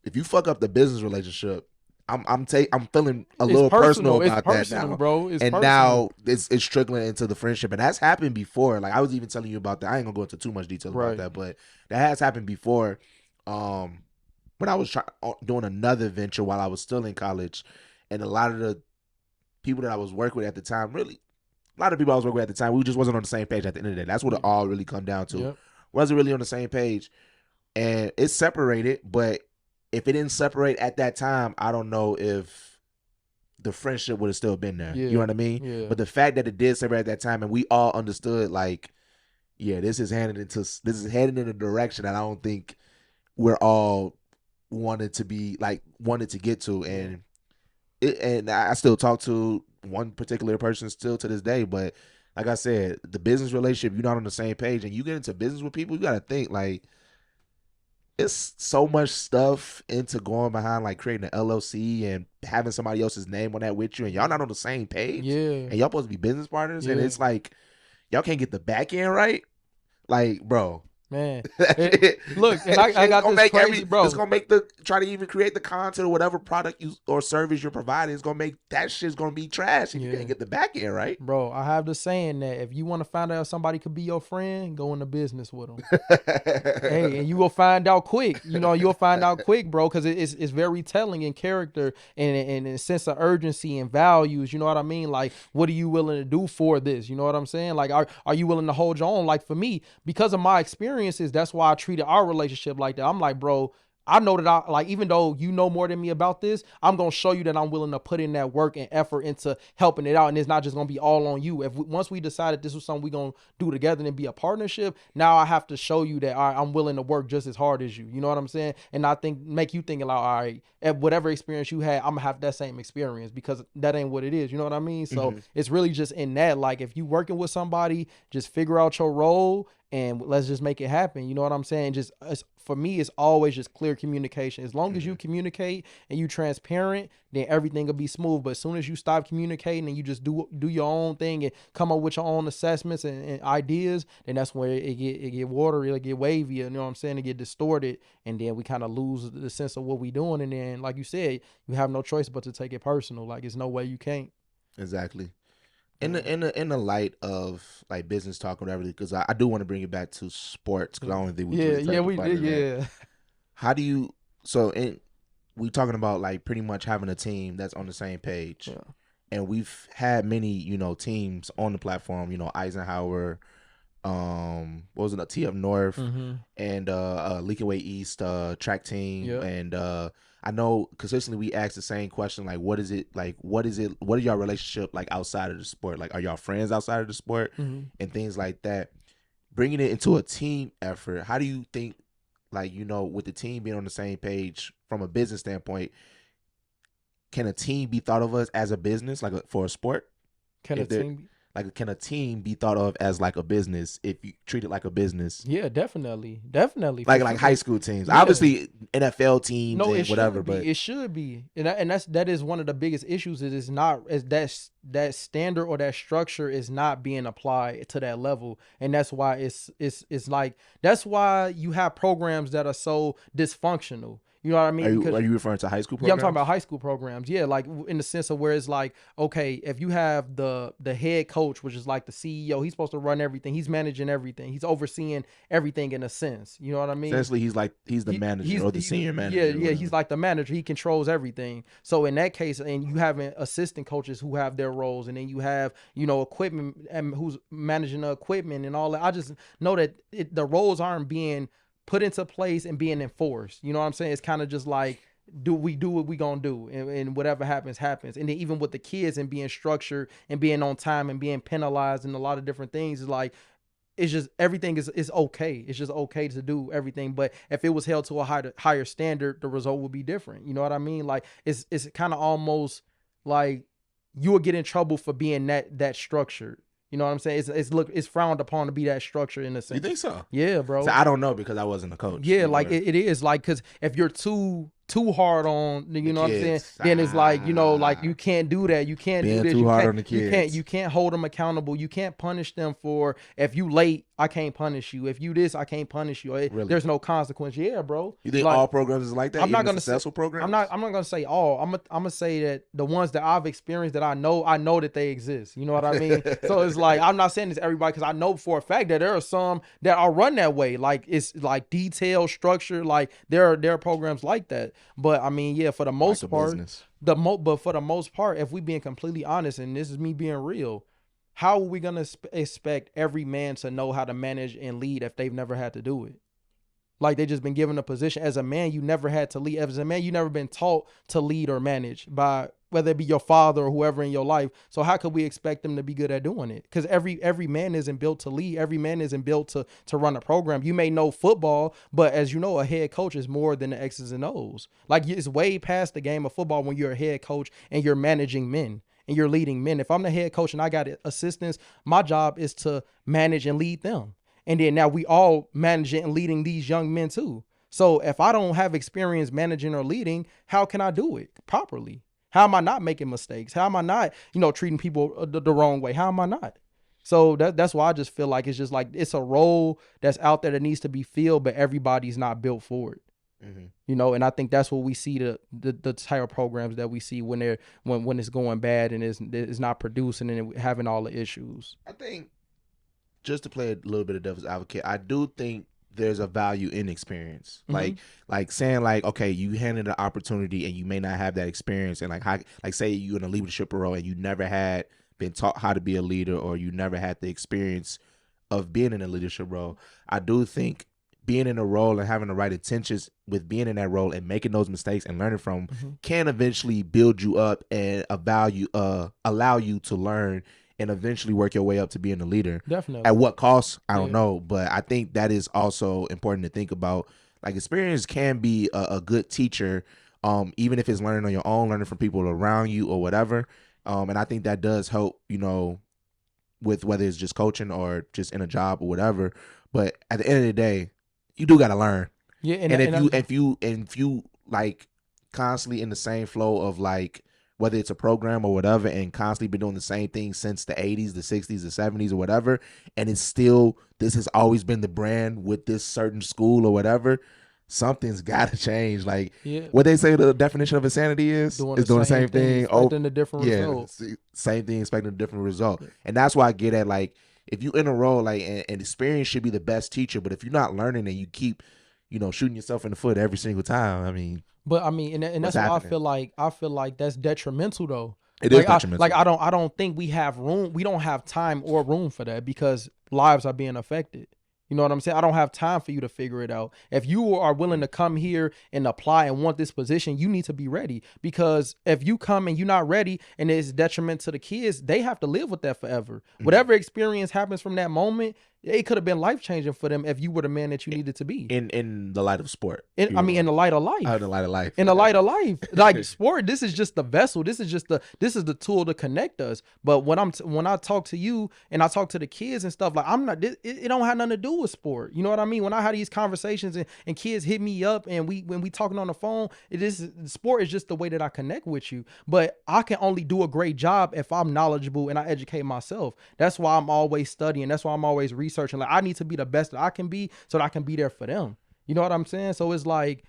If you fuck up the business relationship, I'm feeling a little personal about that now, bro. Now it's trickling into the friendship, and that's happened before. Like I was even telling you about that. I ain't gonna go into too much detail about that, but that has happened before. When I was doing another venture while I was still in college, and a lot of the people that I was working with at the time, we just wasn't on the same page at the end of the day. That's what it all really come down to. Yep. Wasn't really on the same page, and it separated, but if it didn't separate at that time, I don't know if the friendship would have still been there. Yeah. You know what I mean? Yeah. But the fact that it did separate at that time, and we all understood, like, yeah, this is heading in a direction that I don't think we're all wanted to get to. And I still talk to one particular person still to this day. But like I said, the business relationship, you're not on the same page, and you get into business with people, you got to think like, it's so much stuff into going behind, like creating an LLC and having somebody else's name on that with you, and y'all not on the same page. Yeah. And y'all supposed to be business partners, and it's like y'all can't get the back end right. Like, bro. Man, look, and I got this crazy, bro. It's gonna make try to even create the content or whatever product or service you're providing. It's gonna make that shit's gonna be trash if you can't get the back end right, bro. I have the saying that if you want to find out if somebody could be your friend, go into business with them. Hey, and you will find out quick. You'll find out quick, bro, because it's very telling in character and in sense of urgency and values. You know what I mean? Like, what are you willing to do for this? You know what I'm saying? Like, are you willing to hold your own? Like for me, because of my experiences, that's why I treated our relationship like that. I'm like, bro, I know that I like, even though you know more than me about this, I'm gonna show you that I'm willing to put in that work and effort into helping it out, and it's not just gonna be all on you. Once we decided this was something we gonna do together and be a partnership, now I have to show you that I'm willing to work just as hard as you. You know what I'm saying? And I think make you think like, all right, at whatever experience you had, I'm gonna have that same experience because that ain't what it is. You know what I mean? So it's really just in that, like, if you working with somebody, just figure out your role and let's just make it happen. You know what I'm saying? Just for me, it's always just clear communication. As long as you communicate and you transparent, then everything will be smooth. But as soon as you stop communicating and you just do your own thing and come up with your own assessments and ideas, then that's where it get watery, it'll get wavy. You know what I'm saying? It get distorted, and then we kind of lose the sense of what we doing. And then, like you said, you have no choice but to take it personal. Like, it's no way you can't. Exactly. In the light of like business talk or whatever, because I do want to bring it back to sports because I don't think we we did. Yeah. How do you we talking about like pretty much having a team that's on the same page, and we've had many teams on the platform. Eisenhower, what was it? TF North and Leakaway East track team, and I know consistently we ask the same question, like, what is your relationship like outside of the sport? Like, are y'all friends outside of the sport and things like that? Bringing it into a team effort, how do you think, like, with the team being on the same page from a business standpoint, can a team be thought of as a business, like for a sport? Can a team be thought of as like a business if you treat it like a business? Yeah, definitely. Like high school teams, obviously NFL teams, and whatever. But it should be, and that is one of the biggest issues. It is not as that standard or that structure is not being applied to that level, and that's why it's like, that's why you have programs that are so dysfunctional. You know what I mean? Are you referring to high school programs? Yeah, I'm talking about high school programs. Yeah, like in the sense of where it's like, okay, if you have the head coach, which is like the CEO, he's supposed to run everything. He's managing everything. He's overseeing everything in a sense. You know what I mean? Essentially, he's the manager or the senior manager. Yeah, he's like the manager. He controls everything. So in that case, and you have assistant coaches who have their roles, and then you have equipment and who's managing the equipment and all that. I just know that the roles aren't being put into place and being enforced. You know what I'm saying? It's kind of just like, we do what we gonna do, and whatever happens. And then even with the kids and being structured and being on time and being penalized and a lot of different things, is like, it's just everything is okay. It's just okay to do everything. But if it was held to a higher standard, the result would be different. You know what I mean? Like, it's kind of almost like you will get in trouble for being that structured. You know what I'm saying? It's frowned upon to be that structure in a sense. You think so? Yeah, bro. So I don't know because I wasn't a coach. Yeah, like it is, like, because if you're too hard on, what I'm saying, then it's like, like, you can't do that. You can't do this. Too hard on the kids. You can't hold them accountable. You can't punish them for, if you late, I can't punish you. If you this, I can't punish you. Really? There's no consequence. Yeah, bro. You think like, all programs is like that? I'm not gonna successful programs. I'm not gonna say all. I'm gonna say that the ones that I've experienced, that I know that they exist. You know what I mean? So it's like, I'm not saying this to everybody, because I know for a fact that there are some that are run that way. Like, it's like detailed structure. Like, there are programs like that. But I mean, yeah, for the most part, but for the most part, if we being completely honest, and this is me being real, how are we gonna expect every man to know how to manage and lead if they've never had to do it? Like, they just been given a position. As a man, you never had to lead. As a man, you never been taught to lead or manage by, whether it be your father or whoever in your life. So how could we expect them to be good at doing it? Because every man isn't built to lead. Every man isn't built to run a program. You may know football, but as you know, a head coach is more than the X's and O's. Like, it's way past the game of football when you're a head coach and you're managing men and you're leading men. If I'm the head coach and I got assistants, my job is to manage and lead them. And then now we all managing and leading these young men too. So if I don't have experience managing or leading, how can I do it properly? How am I not making mistakes? How am I not, treating people the wrong way? How am I not? So that's why I just feel like it's just like, it's a role that's out there that needs to be filled, but everybody's not built for it. And I think that's what we see, the type of programs that we see when it's going bad and it's not producing and having all the issues. I think, just to play a little bit of devil's advocate, I do think there's a value in experience. Like saying, like, okay, you handed an opportunity and you may not have that experience, and like say you're in a leadership role and you never had been taught how to be a leader, or you never had the experience of being in a leadership role. I do think being in a role and having the right intentions with being in that role and making those mistakes and learning from can eventually build you up and allow you to learn and eventually work your way up to being a leader. Definitely. At what cost? I don't know, but I think that is also important to think about. Like, experience can be a good teacher, even if it's learning on your own, learning from people around you or whatever. And I think that does help, you know, with whether it's just coaching or just in a job or whatever. But at the end of the day, you do got to learn. Yeah, And if you like constantly in the same flow of like whether it's a program or whatever, and constantly been doing the same thing since the 80s, the 60s, the 70s or whatever, and it's still, this has always been the brand with this certain school or whatever, something's got to change. Like what they say the definition of insanity is doing the same thing, expecting a different result. Same thing, expecting a different result. And that's why I get at, like, if you in a role, like, and experience should be the best teacher, but if you're not learning and you keep, you know, shooting yourself in the foot every single time, I mean. But I mean, and that's why I feel like that's detrimental though. It is detrimental. I don't think we have room. We don't have time or room for that because lives are being affected. You know what I'm saying? I don't have time for you to figure it out. If you are willing to come here and apply and want this position, you need to be ready. Because if you come and you're not ready and it's detriment to the kids, they have to live with that forever. Whatever experience happens from that moment, it could have been life-changing for them if you were the man that you needed to be. In the light of sport. In the light of life. In the light of life. In the light of life. Like, sport, this is just the vessel. This is the tool to connect us. But when I talk to you and I talk to the kids and stuff, like, it don't have nothing to do with sport. You know what I mean? When I have these conversations and kids hit me up and when we talking on the phone, sport is just the way that I connect with you. But I can only do a great job if I'm knowledgeable and I educate myself. That's why I'm always studying. That's why I'm always researching. Like, I need to be the best that I can be so that I can be there for them. You know what I'm saying? So it's like,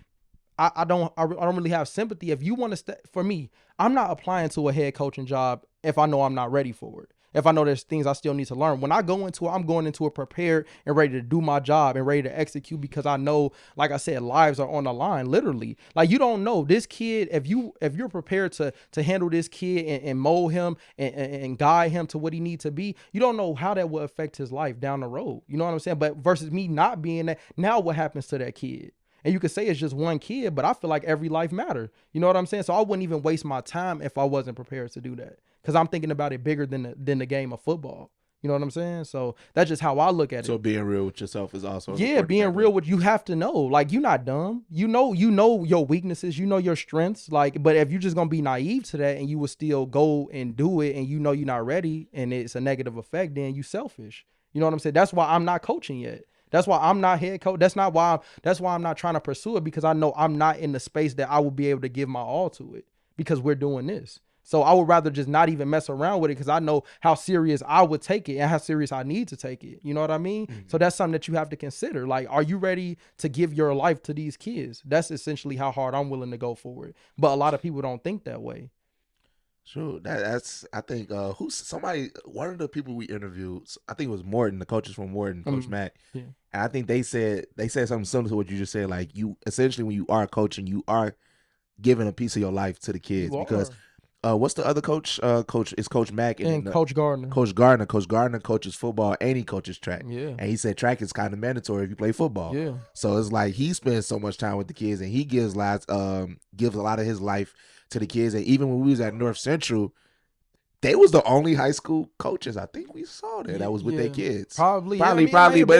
I don't really have sympathy. If you want to for me, I'm not applying to a head coaching job if I know I'm not ready for it. If I know there's things I still need to learn. When I go into it, I'm going into it prepared and ready to do my job and ready to execute, because I know, like I said, lives are on the line, literally. Like, you don't know this kid, if you're prepared to handle this kid and mold him and guide him to what he needs to be, you don't know how that will affect his life down the road. You know what I'm saying? But versus me not being that, now what happens to that kid? And you could say it's just one kid, but I feel like every life matter. You know what I'm saying? So I wouldn't even waste my time if I wasn't prepared to do that, because I'm thinking about it bigger than the game of football. You know what I'm saying? So that's just how I look at it. So being real with yourself is also being real with you have to know. Like, you're not dumb. You know your weaknesses. You know your strengths. Like, but if you're just gonna be naive to that and you will still go and do it, and you know you're not ready and it's a negative effect, then you selfish. You know what I'm saying? That's why I'm not coaching yet. That's why I'm not head coach. That's why I'm not trying to pursue it, because I know I'm not in the space that I will be able to give my all to it, because we're doing this. So I would rather just not even mess around with it, because I know how serious I would take it and how serious I need to take it. You know what I mean? Mm-hmm. So that's something that you have to consider. Like, are you ready to give your life to these kids? That's essentially how hard I'm willing to go for it. But a lot of people don't think that way. Sure, that's I think one of the people we interviewed, I think it was Morton, the coaches from Morton, Coach Mack. Yeah. And I think they said something similar to what you just said. Like, you essentially, when you are coaching, you are giving a piece of your life to the kids, because what's the other coach? It's Coach Mack and Coach Gardner. Coach Gardner coaches football and he coaches track. Yeah. And he said track is kind of mandatory if you play football. Yeah. So it's like he spends so much time with the kids, and he gives a lot of his life to the kids. And even when we was at North Central, they was the only high school coaches I think we saw there that was with their kids. Probably, but it's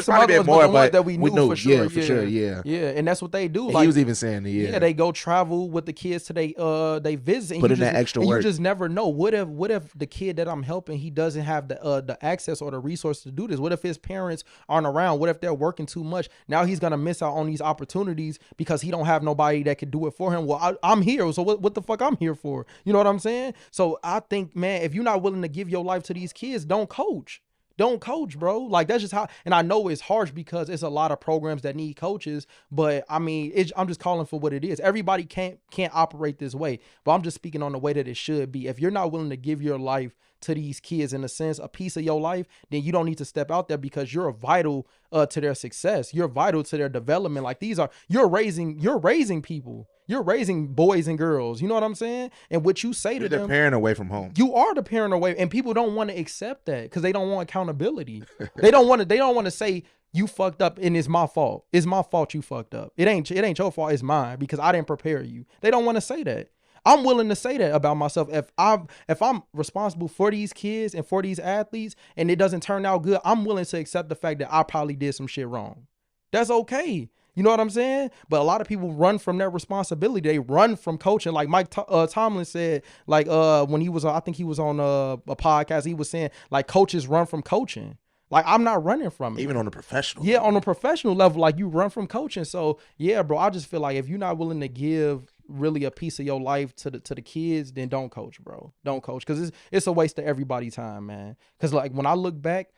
probably been more. But that we knew for sure. For sure, yeah. And that's what they do. And like, he was even saying, they go travel with the kids to they visit. And put in that extra work. You just never know. What if the kid that I'm helping, he doesn't have the access or the resources to do this? What if his parents aren't around? What if they're working too much? Now he's gonna miss out on these opportunities because he don't have nobody that could do it for him. Well, I'm here, so what the fuck I'm here for? You know what I'm saying? So I think, man, if you're not willing to give your life to these kids, don't coach. Don't coach, bro. Like, that's just how, and I know it's harsh because it's a lot of programs that need coaches, but I mean, I'm just calling for what it is. Everybody can't operate this way, but I'm just speaking on the way that it should be. If you're not willing to give your life to these kids in a sense, a piece of your life, then you don't need to step out there because you're vital to their success. You're vital to their development. Like you're raising people. You're raising boys and girls. You know what I'm saying? And what you say You're to the them, parent away from home. you are the parent away, and people don't want to accept that because they don't want accountability. They don't want to say you fucked up and it's my fault. It's my fault you fucked up. It ain't your fault. It's mine because I didn't prepare you. They don't want to say that. I'm willing to say that about myself. If I'm responsible for these kids and for these athletes and it doesn't turn out good, I'm willing to accept the fact that I probably did some shit wrong. That's okay. You know what I'm saying? But a lot of people run from their responsibility. They run from coaching. Like Mike Tomlin said, like when he was, I think he was on a podcast, he was saying like coaches run from coaching. Like I'm not running from it. Even on a professional level. On a professional level, like you run from coaching. So yeah, bro, I just feel like if you're not willing to give really a piece of your life to the kids, then don't coach, bro. Don't coach. Cause it's a waste of everybody's time, man. Cause like when I look back,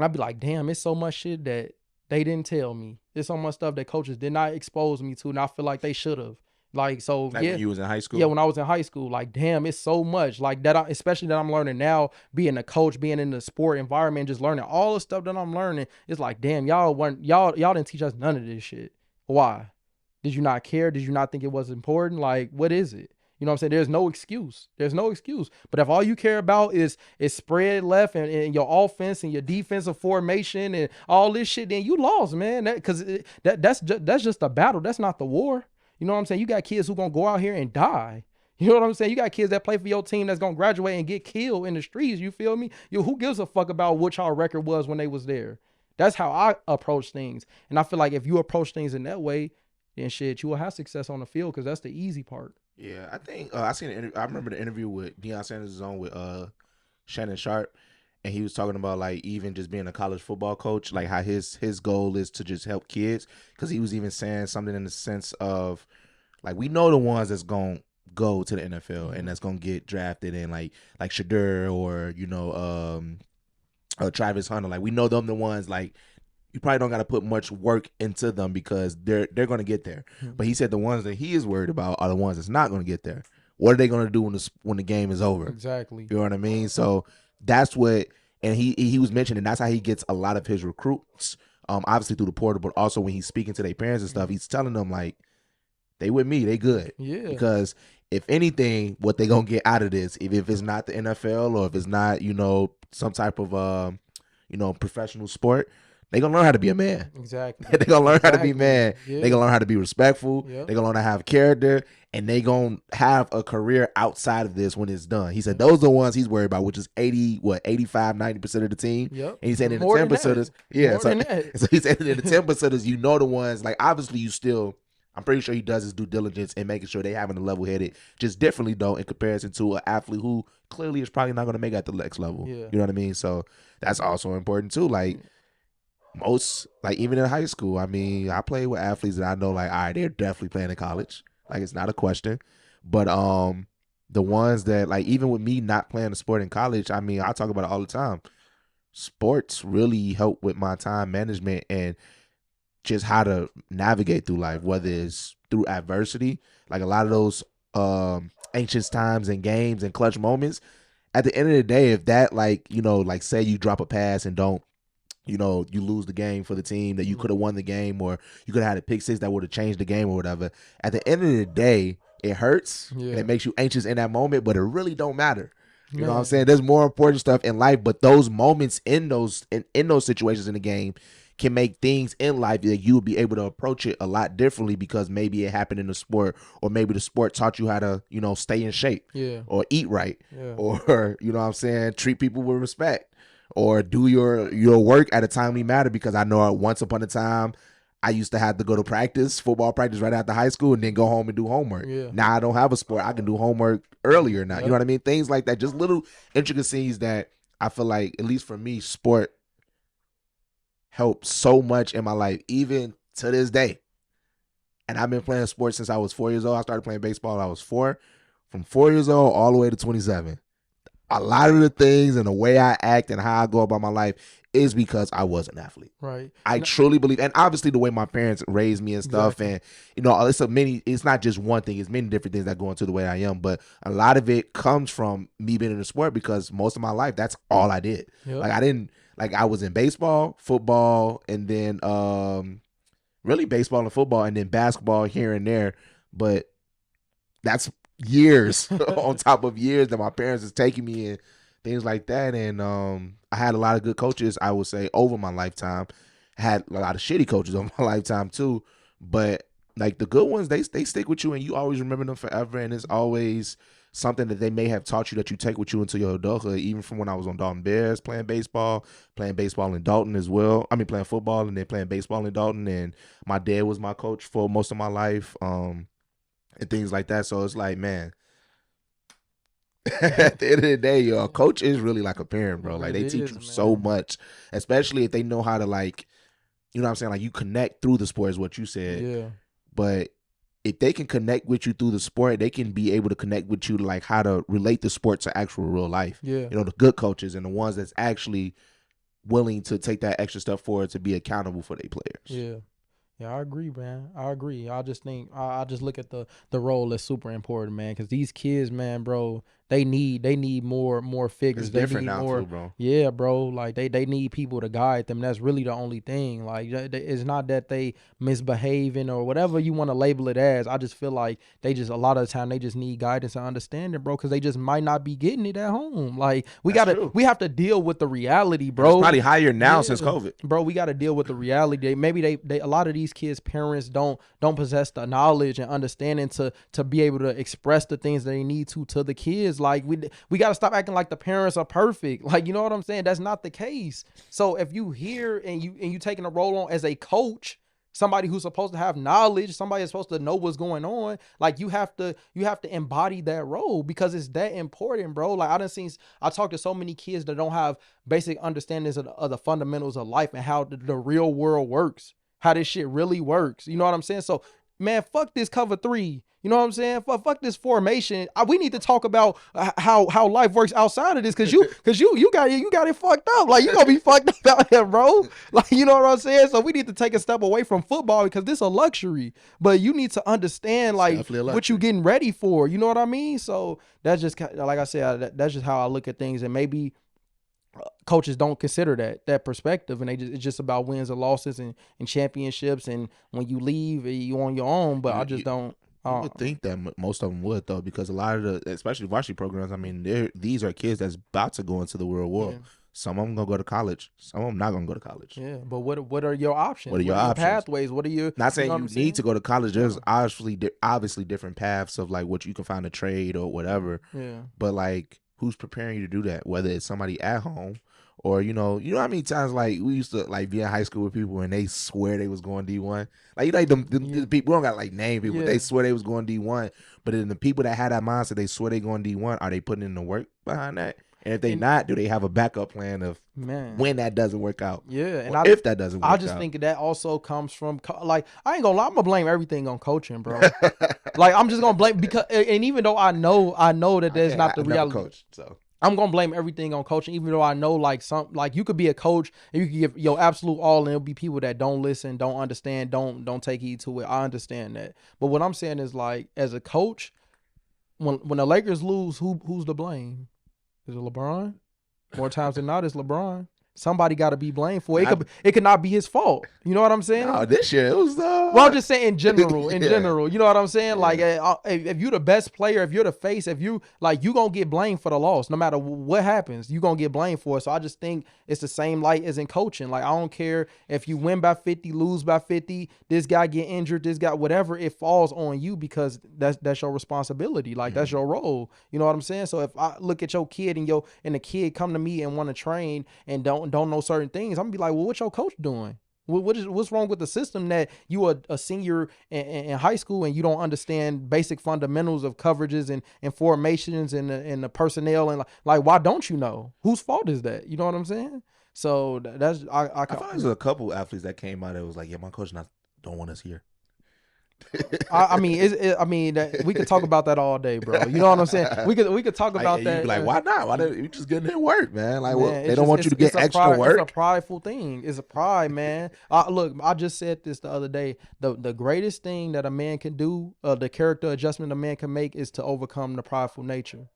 I'd be like, damn, it's so much shit that they didn't tell me. There's so much stuff that coaches did not expose me to, and I feel like they should have. Like, so like when you was in high school? Yeah, when I was in high school. Like, damn, it's so much. Like that, especially that I'm learning now, being a coach, being in the sport environment, just learning all the stuff that I'm learning. It's like, damn, y'all didn't teach us none of this shit. Why? Did you not care? Did you not think it was important? Like, what is it? You know what I'm saying? There's no excuse. There's no excuse. But if all you care about is spread left and your offense and your defensive formation and all this shit, then you lost, man. That's just a battle. That's not the war. You know what I'm saying? You got kids who gonna go out here and die. You know what I'm saying? You got kids that play for your team that's gonna graduate and get killed in the streets. You feel me? Who gives a fuck about what y'all record was when they was there? That's how I approach things. And I feel like if you approach things in that way, then shit, you will have success on the field because that's the easy part. Yeah, I think I remember the interview with Deion Sanders on with Shannon Sharp, and he was talking about like even just being a college football coach, like how his goal is to just help kids. Because he was even saying something in the sense of like we know the ones that's gonna go to the NFL and that's gonna get drafted in like Shadur or Travis Hunter. Like we know them the ones like. You probably don't got to put much work into them because they're going to get there. But he said the ones that he is worried about are the ones that's not going to get there. What are they going to do when the game is over? Exactly. You know what I mean? So that's what, and he was mentioning that's how he gets a lot of his recruits. Obviously through the portal, but also when he's speaking to their parents and stuff, he's telling them like, they with me, they good. Yeah. Because if anything, what they gonna get out of this, if it's not the NFL or if it's not some type of professional sport. They're going to learn how to be a man. Exactly. They're going to learn how to be man. Yeah. They're going to learn how to be respectful. Yep. They're going to learn how to have character. And they're going to have a career outside of this when it's done. He said those are the ones he's worried about, which is 85, 90% of the team. Yep. And he said in the More 10%ers. Yeah. So he said in the 10%ers, the ones, like obviously you still, I'm pretty sure he does his due diligence and making sure they having a level-headed, just differently though in comparison to an athlete who clearly is probably not going to make it at the next level. Yeah. You know what I mean? So that's also important too. Like, most, like even in high school, I mean, I played with athletes that I know, like, all right, they're definitely playing in college. Like, it's not a question. But the ones that, like, even with me not playing a sport in college, I mean, I talk about it all the time. Sports really help with my time management and just how to navigate through life, whether it's through adversity, like a lot of those anxious times and games and clutch moments. At the end of the day, if that, like, like say you drop a pass and don't, you lose the game for the team that you could have won the game, or you could have had a pick six that would have changed the game or whatever. At the end of the day, it hurts and it makes you anxious in that moment, but it really don't matter. You know what I'm saying? There's more important stuff in life, but those moments in those situations in the game can make things in life that you will be able to approach it a lot differently because maybe it happened in the sport, or maybe the sport taught you how to, stay in shape, or eat right, or treat people with respect. Or do your work at a timely manner, because I know once upon a time I used to have to go to football practice right after high school and then go home and do homework. Yeah. Now I don't have a sport. I can do homework earlier now. You know what I mean? Things like that, just little intricacies that I feel like, at least for me, sport helped so much in my life, even to this day. And I've been playing sports since I was 4 years old. I started playing baseball when I was 4. From 4 years old all the way to 27. a lot of the things and the way I act and how I go about my life is because I was an athlete. Right. I truly believe, and obviously the way my parents raised me and stuff, Exactly. and it's not just one thing, it's many different things that go into the way I am, but a lot of it comes from me being in the sport because most of my life, that's all I did. Yep. I was in baseball, football, and then really baseball and football, and then basketball here and there, but that's years on top of years that my parents is taking me and things like that. And I had a lot of good coaches, I would say, over my lifetime. Had a lot of shitty coaches over my lifetime too. But like the good ones, they stick with you and you always remember them forever. And it's always something that they may have taught you that you take with you into your adulthood. Even from when I was on Dalton Bears playing baseball in Dalton as well. I mean, playing football and then playing baseball in Dalton. And my dad was my coach for most of my life. And things like that. So it's like, man, at the end of the day, a coach is really like a parent, bro. Like, they teach you so much, especially if they know how to, like, you know what I'm saying? Like, you connect through the sport is what you said. Yeah. But if they can connect with you through the sport, they can be able to connect with you to, like, how to relate the sport to actual real life. Yeah. You know, the good coaches and the ones that's actually willing to take that extra step forward to be accountable for their players. Yeah. Yeah, I agree, man. I agree. I just think I just look at the role as super important, man, because these kids, man, bro, they need more figures. It's They different need now more, too, bro. yeah, bro. Like they need people to guide them. That's really the only thing. Like it's not that they misbehaving or whatever you want to label it as. I just feel like they just a lot of the time they just need guidance and understanding, bro, because they just might not be getting it at home. Like we have to deal with the reality, bro. It's probably higher now since COVID, bro. We got to deal with the reality. Maybe they a lot of these kids' parents don't possess the knowledge and understanding to be able to express the things that they need to the kids. Like we got to stop acting like the parents are perfect. Like, you know what I'm saying? That's not the case. So if you hear and you taking a role on as a coach, somebody who's supposed to have knowledge, somebody that's supposed to know what's going on, like you have to embody that role because it's that important, bro. Like I talked to so many kids that don't have basic understandings of the fundamentals of life and how the real world works, how this shit really works. You know what I'm saying? So, man, fuck this cover three. You know what I'm saying? Fuck this formation. We need to talk about how life works outside of this, cause you got it fucked up. Like, you gonna be fucked up out here, bro. Like, you know what I'm saying? So we need to take a step away from football because this is a luxury. But you need to understand like what you getting ready for. You know what I mean? So that's just like I said, that's just how I look at things. And maybe coaches don't consider that perspective, and it's just about wins and losses and championships. And when you leave, you on your own. But I just don't. I would think that most of them would, though, because a lot of the, especially varsity programs, I mean, these are kids that's about to go into the real world. Yeah. Some of them gonna go to college. Some of them not gonna go to college. Yeah, but what are your options? What are your options? Pathways? What are your? Not saying you need to go to college. There's obviously different paths of like what you can find a trade or whatever. Yeah. But like, who's preparing you to do that? Whether it's somebody at home. Or, you know how many times, like, we used to, like, be in high school with people and they swear they was going D1. Like, you know, the people, we don't got, like, name people. They swear they was going D1. But then the people that had that mindset, they swear they going D1, are they putting in the work behind that? And if they not, do they have a backup plan of when that doesn't work out? Yeah. And if that doesn't work out. I just think that also comes from, like, I ain't gonna lie, I'm gonna blame everything on coaching, bro. Like, I'm just gonna blame, because, and even though I know that there's not the reality. Coach, so. I'm gonna blame everything on coaching, even though I know like you could be a coach and you can give your absolute all, and there'll be people that don't listen, don't understand, don't take heed to it. I understand that, but what I'm saying is, like, as a coach, when the Lakers lose, who's to blame? Is it LeBron? More times than not, it's LeBron. Somebody got to be blamed for it. It could not be his fault. You know what I'm saying? No, this year it was. Well, I'm just saying in general. In general, you know what I'm saying? Yeah. Like, if you're the best player, if you're the face, if you like, you gonna get blamed for the loss, no matter what happens. You gonna get blamed for it. So I just think it's the same light as in coaching. Like, I don't care if you win by 50, lose by 50. This guy get injured. This guy, whatever. It falls on you because that's your responsibility. Like, that's your role. You know what I'm saying? So if I look at your kid and the kid come to me and want to train and don't know certain things, I'm gonna be like, well, what's your coach doing? What's wrong with the system that you are a senior in high school and you don't understand basic fundamentals of coverages and formations and the personnel, and like why don't you know? Whose fault is that? You know what I'm saying? So that's I thought there was a couple athletes that came out that was like, yeah, my coach don't want us here. I mean, we could talk about that all day, bro. You know what I'm saying? We could talk about You'd that. be like, why not? Why don't you just getting in work, man? Like, well, Man, they don't want you to get extra work. It's a prideful thing. It's a pride, man. Look, I just said this the other day. The greatest thing that a man can do, the character adjustment a man can make, is to overcome the prideful nature.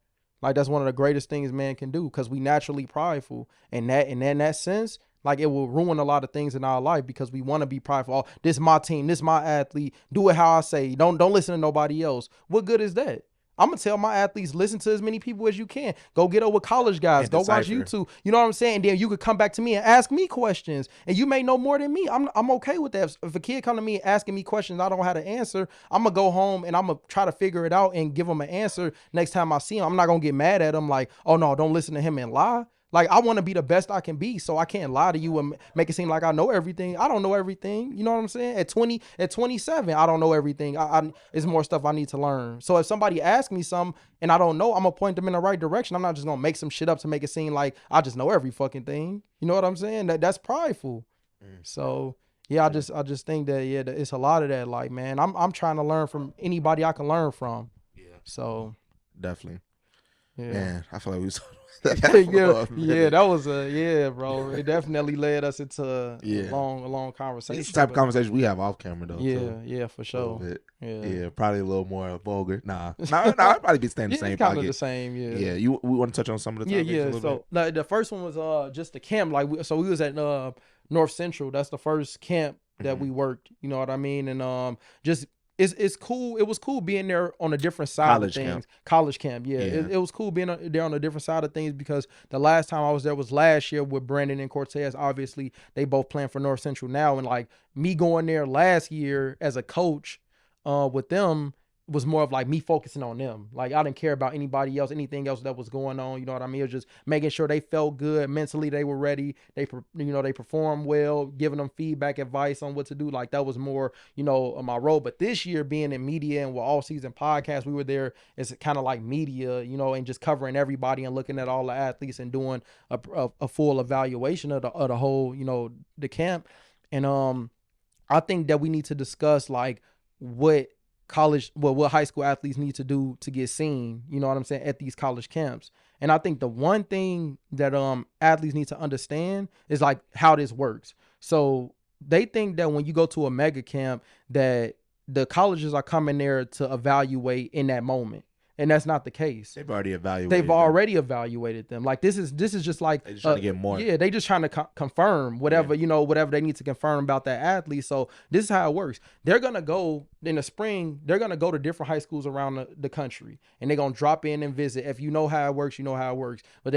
Like, that's one of the greatest things man can do, because we naturally prideful, and in that sense, like, it will ruin a lot of things in our life because we want to be prideful. Oh, this is my team, this is my athlete. Do it how I say. Don't listen to nobody else. What good is that? I'm gonna tell my athletes, listen to as many people as you can. Go get up with college guys. And go watch decipher. YouTube. You know what I'm saying? And then you could come back to me and ask me questions, and you may know more than me. I'm okay with that. If a kid come to me asking me questions I don't know how to answer, I'm gonna go home and I'm gonna try to figure it out and give them an answer next time I see him. I'm not gonna get mad at him like, oh no, don't listen to him and lie. Like, I want to be the best I can be, so I can't lie to you and make it seem like I know everything. I don't know everything. You know what I'm saying? At 27, I don't know everything. It's more stuff I need to learn. So if somebody asks me something and I don't know, I'm gonna point them in the right direction. I'm not just gonna make some shit up to make it seem like I just know every fucking thing. You know what I'm saying? That's prideful. So yeah, I just think that it's a lot of that. Like, man, I'm trying to learn from anybody I can learn from. Yeah. So Definitely. yeah. Man, I feel like we was that was bro. It definitely led us into a long conversation. It's the type of conversation we have off camera though. Yeah, for sure. Yeah, probably a little more vulgar. Nah, I'd probably be staying the same. Kind of the same. Yeah. We want to touch on some of the topics. So the first one was just the camp. Like, we was at North Central. That's the first camp that we worked. You know what I mean? And just. It's cool. It was cool being there on a different side of things. College camp, yeah. It was cool being there on a different side of things, because the last time I was there was last year with Brandon and Cortez. Obviously, they both playing for North Central now, and like me going there last year as a coach with them was more of like me focusing on them. Like, I didn't care about anybody else, anything else that was going on. You know what I mean? It was just making sure they felt good mentally. They were ready. They performed well, giving them feedback, advice on what to do. Like, that was more, my role. But this year, being in media and with All Season Podcast, we were there as kind of like media, and just covering everybody and looking at all the athletes and doing a full evaluation of the whole, the camp. And I think that we need to discuss like what high school athletes need to do to get seen, you know what I'm saying, at these college camps. And I think the one thing that athletes need to understand is like how this works. So they think that when you go to a mega camp that the colleges are coming there to evaluate in that moment. And that's not the case. They've already evaluated them. Like, this is just like they're just trying to get more. Yeah, they just trying to confirm whatever whatever they need to confirm about that athlete. So this is how it works. They're gonna go in the spring. They're gonna go to different high schools around the country, and they're gonna drop in and visit. If you know how it works, you know how it works. But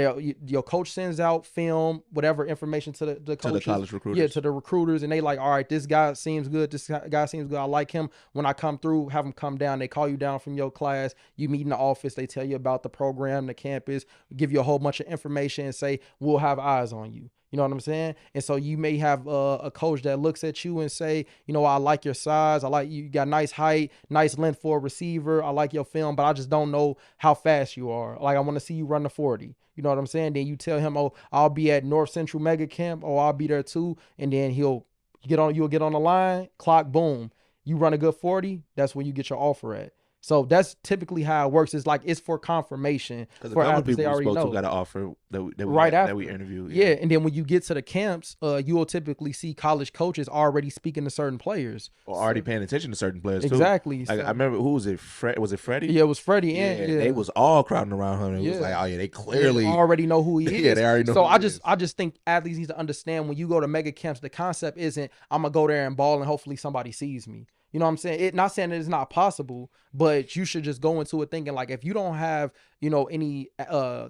your coach sends out film, whatever information to the coaches, to the college recruiters. Yeah, to the recruiters, and they like, all right, this guy seems good. This guy seems good. I like him. When I come through, have him come down. They call you down from your class. You meet in the office. They tell you about the program, the campus, give you a whole bunch of information, and say, we'll have eyes on you. You know what I'm saying? And so you may have a coach that looks at you and say, I like your size. I like you got nice height, nice length for a receiver. I like your film, but I just don't know how fast you are. Like, I want to see you run the 40. You know what I'm saying? Then you tell him, oh, I'll be at North Central Mega Camp, or I'll be there too. And then you'll get on the line, clock, boom. You run a good 40, that's where you get your offer at. So that's typically how it works. It's like, it's for confirmation. For athletes they already know. Got an offer that we interview. Yeah, and then when you get to the camps, you will typically see college coaches already speaking to certain players. Or already paying attention to certain players, too. Exactly. Like, I remember, who was it? Was it Freddie? Yeah, it was Freddie. Yeah, they was all crowding around him. It was like, oh yeah, they clearly already know who he is. Yeah, they already know. So I just think athletes need to understand, when you go to mega camps, the concept isn't, I'm going to go there and ball and hopefully somebody sees me. You know what I'm saying? Not saying that it's not possible, but you should just go into it thinking, like, if you don't have, any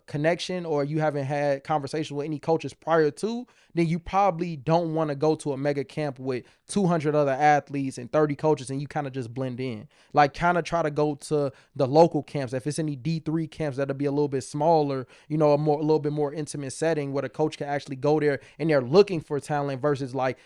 connection, or you haven't had conversation with any coaches prior to, then you probably don't want to go to a mega camp with 200 other athletes and 30 coaches, and you kind of just blend in. Like, kind of try to go to the local camps. If it's any D3 camps, that'll be a little bit smaller, a little bit more intimate setting where the coach can actually go there and they're looking for talent, versus like,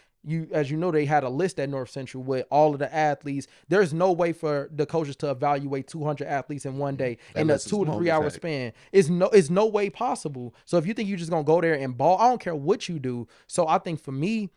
as you know, they had a list at North Central with all of the athletes. There's no way for the coaches to evaluate 200 athletes in one day in a 2 to 3 hour span. It's no way possible. So if you think you're just gonna go there and ball, I don't care what you do. So I think for me,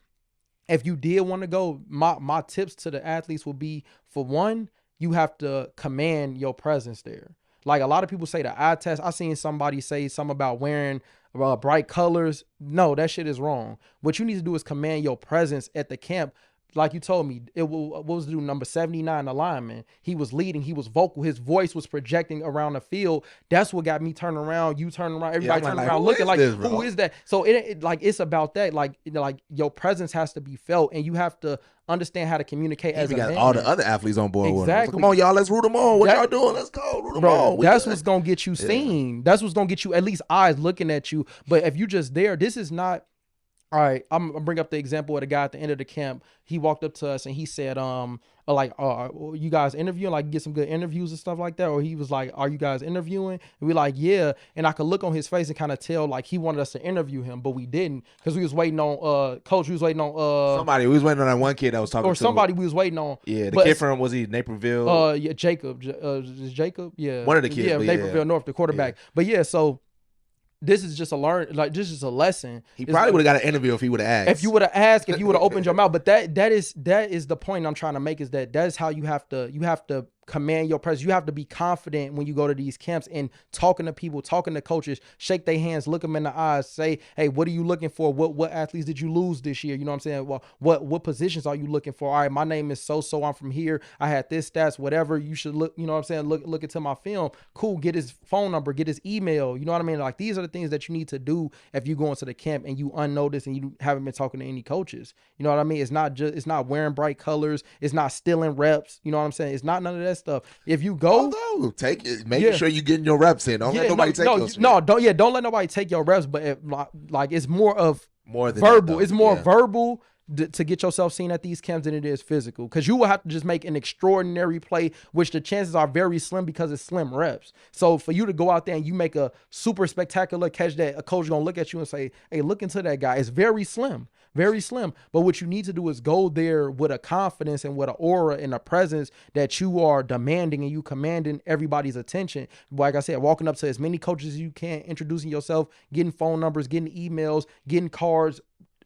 if you did want to go, my tips to the athletes will be, for one, you have to command your presence there. Like a lot of people say the eye test. I seen somebody say something about wearing bright colors. No, that shit is wrong. What you need to do is command your presence at the camp. Like you told me, what was the dude, number 79, the lineman? He was leading. He was vocal. His voice was projecting around the field. That's what got me turning around. You turning around. Everybody turning around, looking like, who is that? So it like it's about that. Like your presence has to be felt, and you have to understand how to communicate as a man. All the other athletes on board. Exactly. Come on, y'all. Let's root them on. What y'all doing? Let's go. Root them on. That's what's gonna get you seen. That's what's gonna get you at least eyes looking at you. But if you just there, this is not. All right, I'm gonna bring up the example of the guy at the end of the camp. He walked up to us and he said, you guys interviewing, like get some good interviews and stuff like that? Or he was like, are you guys interviewing? And we like, yeah. And I could look on his face and kind of tell like he wanted us to interview him, but we didn't because we was waiting on coach. We was waiting on somebody. We was waiting on that one kid that was talking or somebody we was waiting on. Yeah, the kid from, was he Naperville? Yeah, Jacob. Is Jacob? Yeah, one of the kids. Yeah, Naperville North, the quarterback. Yeah. But yeah, so. This is just this is a lesson. He probably would have got an interview if he would have asked. If you would have asked, if you would have opened your mouth. But that is the point I'm trying to make, is that is how you have to command your presence. You have to be confident when you go to these camps and talking to people, talking to coaches, shake their hands, look them in the eyes, say, hey, what are you looking for? What athletes did you lose this year? You know what I'm saying? Well, what positions are you looking for? All right, my name is so I'm from here. I had this stats, whatever. You should look, you know what I'm saying? Look into my film. Cool. Get his phone number, get his email. You know what I mean? Like, these are the things that you need to do if you go into the camp and you unnoticed and you haven't been talking to any coaches. You know what I mean? It's not wearing bright colors. It's not stealing reps. You know what I'm saying? It's not none of that stuff. If you go, take it, making sure you're getting your reps in. Don't let nobody take your don't let nobody take your reps. But it's more than that, verbal. It's more verbal to get yourself seen at these camps than it is physical. Because you will have to just make an extraordinary play, which the chances are very slim because it's slim reps. So for you to go out there and you make a super spectacular catch that a coach gonna look at you and say, hey, look into that guy. It's very slim. Very slim. But what you need to do is go there with a confidence and with an aura and a presence that you are demanding and you commanding everybody's attention. Like I said, walking up to as many coaches as you can, introducing yourself, getting phone numbers, getting emails, getting cards,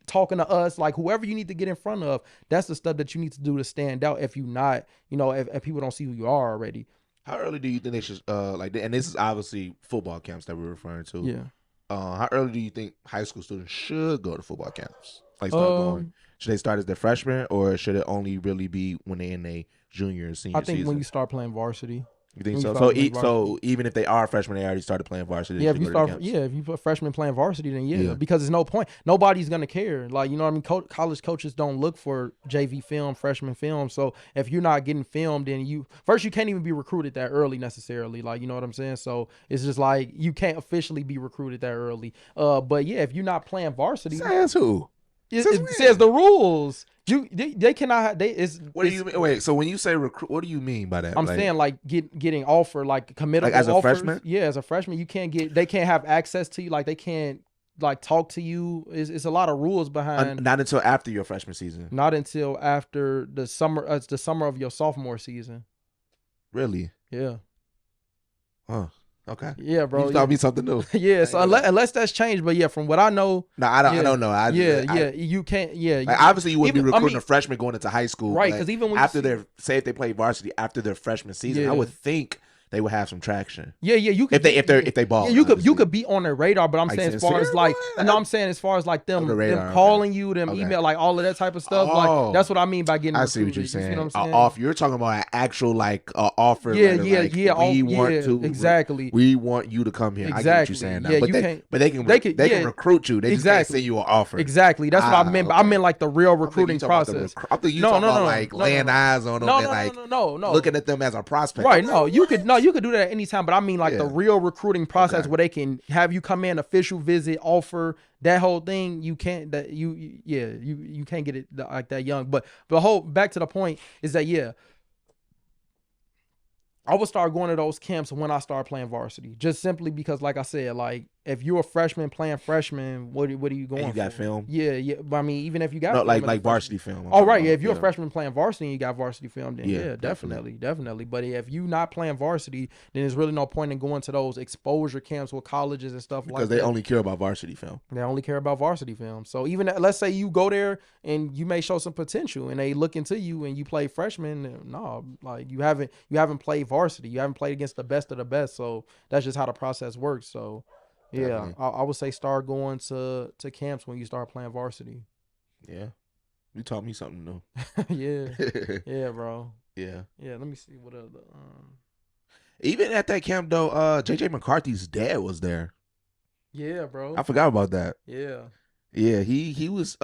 talking to us, like whoever you need to get in front of. That's the stuff that you need to do to stand out if you not, if people don't see who you are already. How early do you think they should, and this is obviously football camps that we're referring to. Yeah. How early do you think high school students should go to football camps? Like start going. Should they start as their freshman, or should it only really be when they're in their junior or senior season? I think when you start playing varsity. You think so? So even if they are freshmen, they already started playing varsity. Yeah, if you put freshmen playing varsity, then because there's no point. Nobody's gonna care. Like, you know what I mean? College coaches don't look for JV film, freshman film. So if you're not getting filmed, then you can't even be recruited that early necessarily. Like, you know what I'm saying? So it's just like you can't officially be recruited that early. But yeah, if you're not playing varsity, says who? It says the rules. They cannot. What do you mean? Wait. So when you say recruit, what do you mean by that? I'm saying like getting offered, like committal as a freshman. Yeah, as a freshman, you can't get. They can't have access to you. Like they can't like talk to you. It's a lot of rules behind. Not until after your freshman season. Not until after the summer. It's the summer of your sophomore season. Really? Yeah. Huh. Okay. Yeah, bro. You taught me something new. Yeah, so unless that's changed, but yeah, from what I know. No, I don't know. You can't. Yeah. Like, obviously, you wouldn't be recruiting a freshman going into high school, right? Because even when if they play varsity after their freshman season, I would think they would have some traction. Yeah, you could. If they ball. Yeah, you could be on their radar, but I'm saying as far as like, them calling you, them email, like all of that type of stuff. Like that's what I mean by getting. I see what you're saying. You know what I'm saying? You're talking about an actual like offer. Yeah. Exactly. We want you to come here. Exactly. I get what you're saying now. Yeah, but they can recruit you. They just can't send you an offer. Exactly. That's what I meant. I meant like the real recruiting process. I think you talking about like laying eyes on them and like looking at them as a prospect. Right. No, you could do that at any time. But I mean like the real recruiting process where they can have you come in, official visit, offer, that whole thing. You can't you can't get it like that young. But back to the point is that I would start going to those camps when I start playing varsity, just simply because, like I said, like if you're a freshman playing freshman, what are you going And you got for? film? Yeah. But I mean, even if you got No, film like as a like freshman- varsity film. I'm Oh talking right, yeah. about, If you're a freshman playing varsity and you got varsity film, then Yeah, yeah, definitely. But if you not playing varsity, then there's really no point in going to those exposure camps with colleges and stuff because like they that. only care about varsity film. They only care about varsity film. So even let's say you go there and you may show some potential, and they look into you and you play freshman. No, like you haven't played varsity. You haven't played against the best of the best. So that's just how the process works. So yeah, Definitely. I would say start going to camps when you start playing varsity. Yeah, you taught me something new. yeah, bro. Yeah. Yeah, let me see what other. Even at that camp though, JJ McCarthy's dad was there. Yeah, bro. I forgot about that. Yeah. Yeah, he was.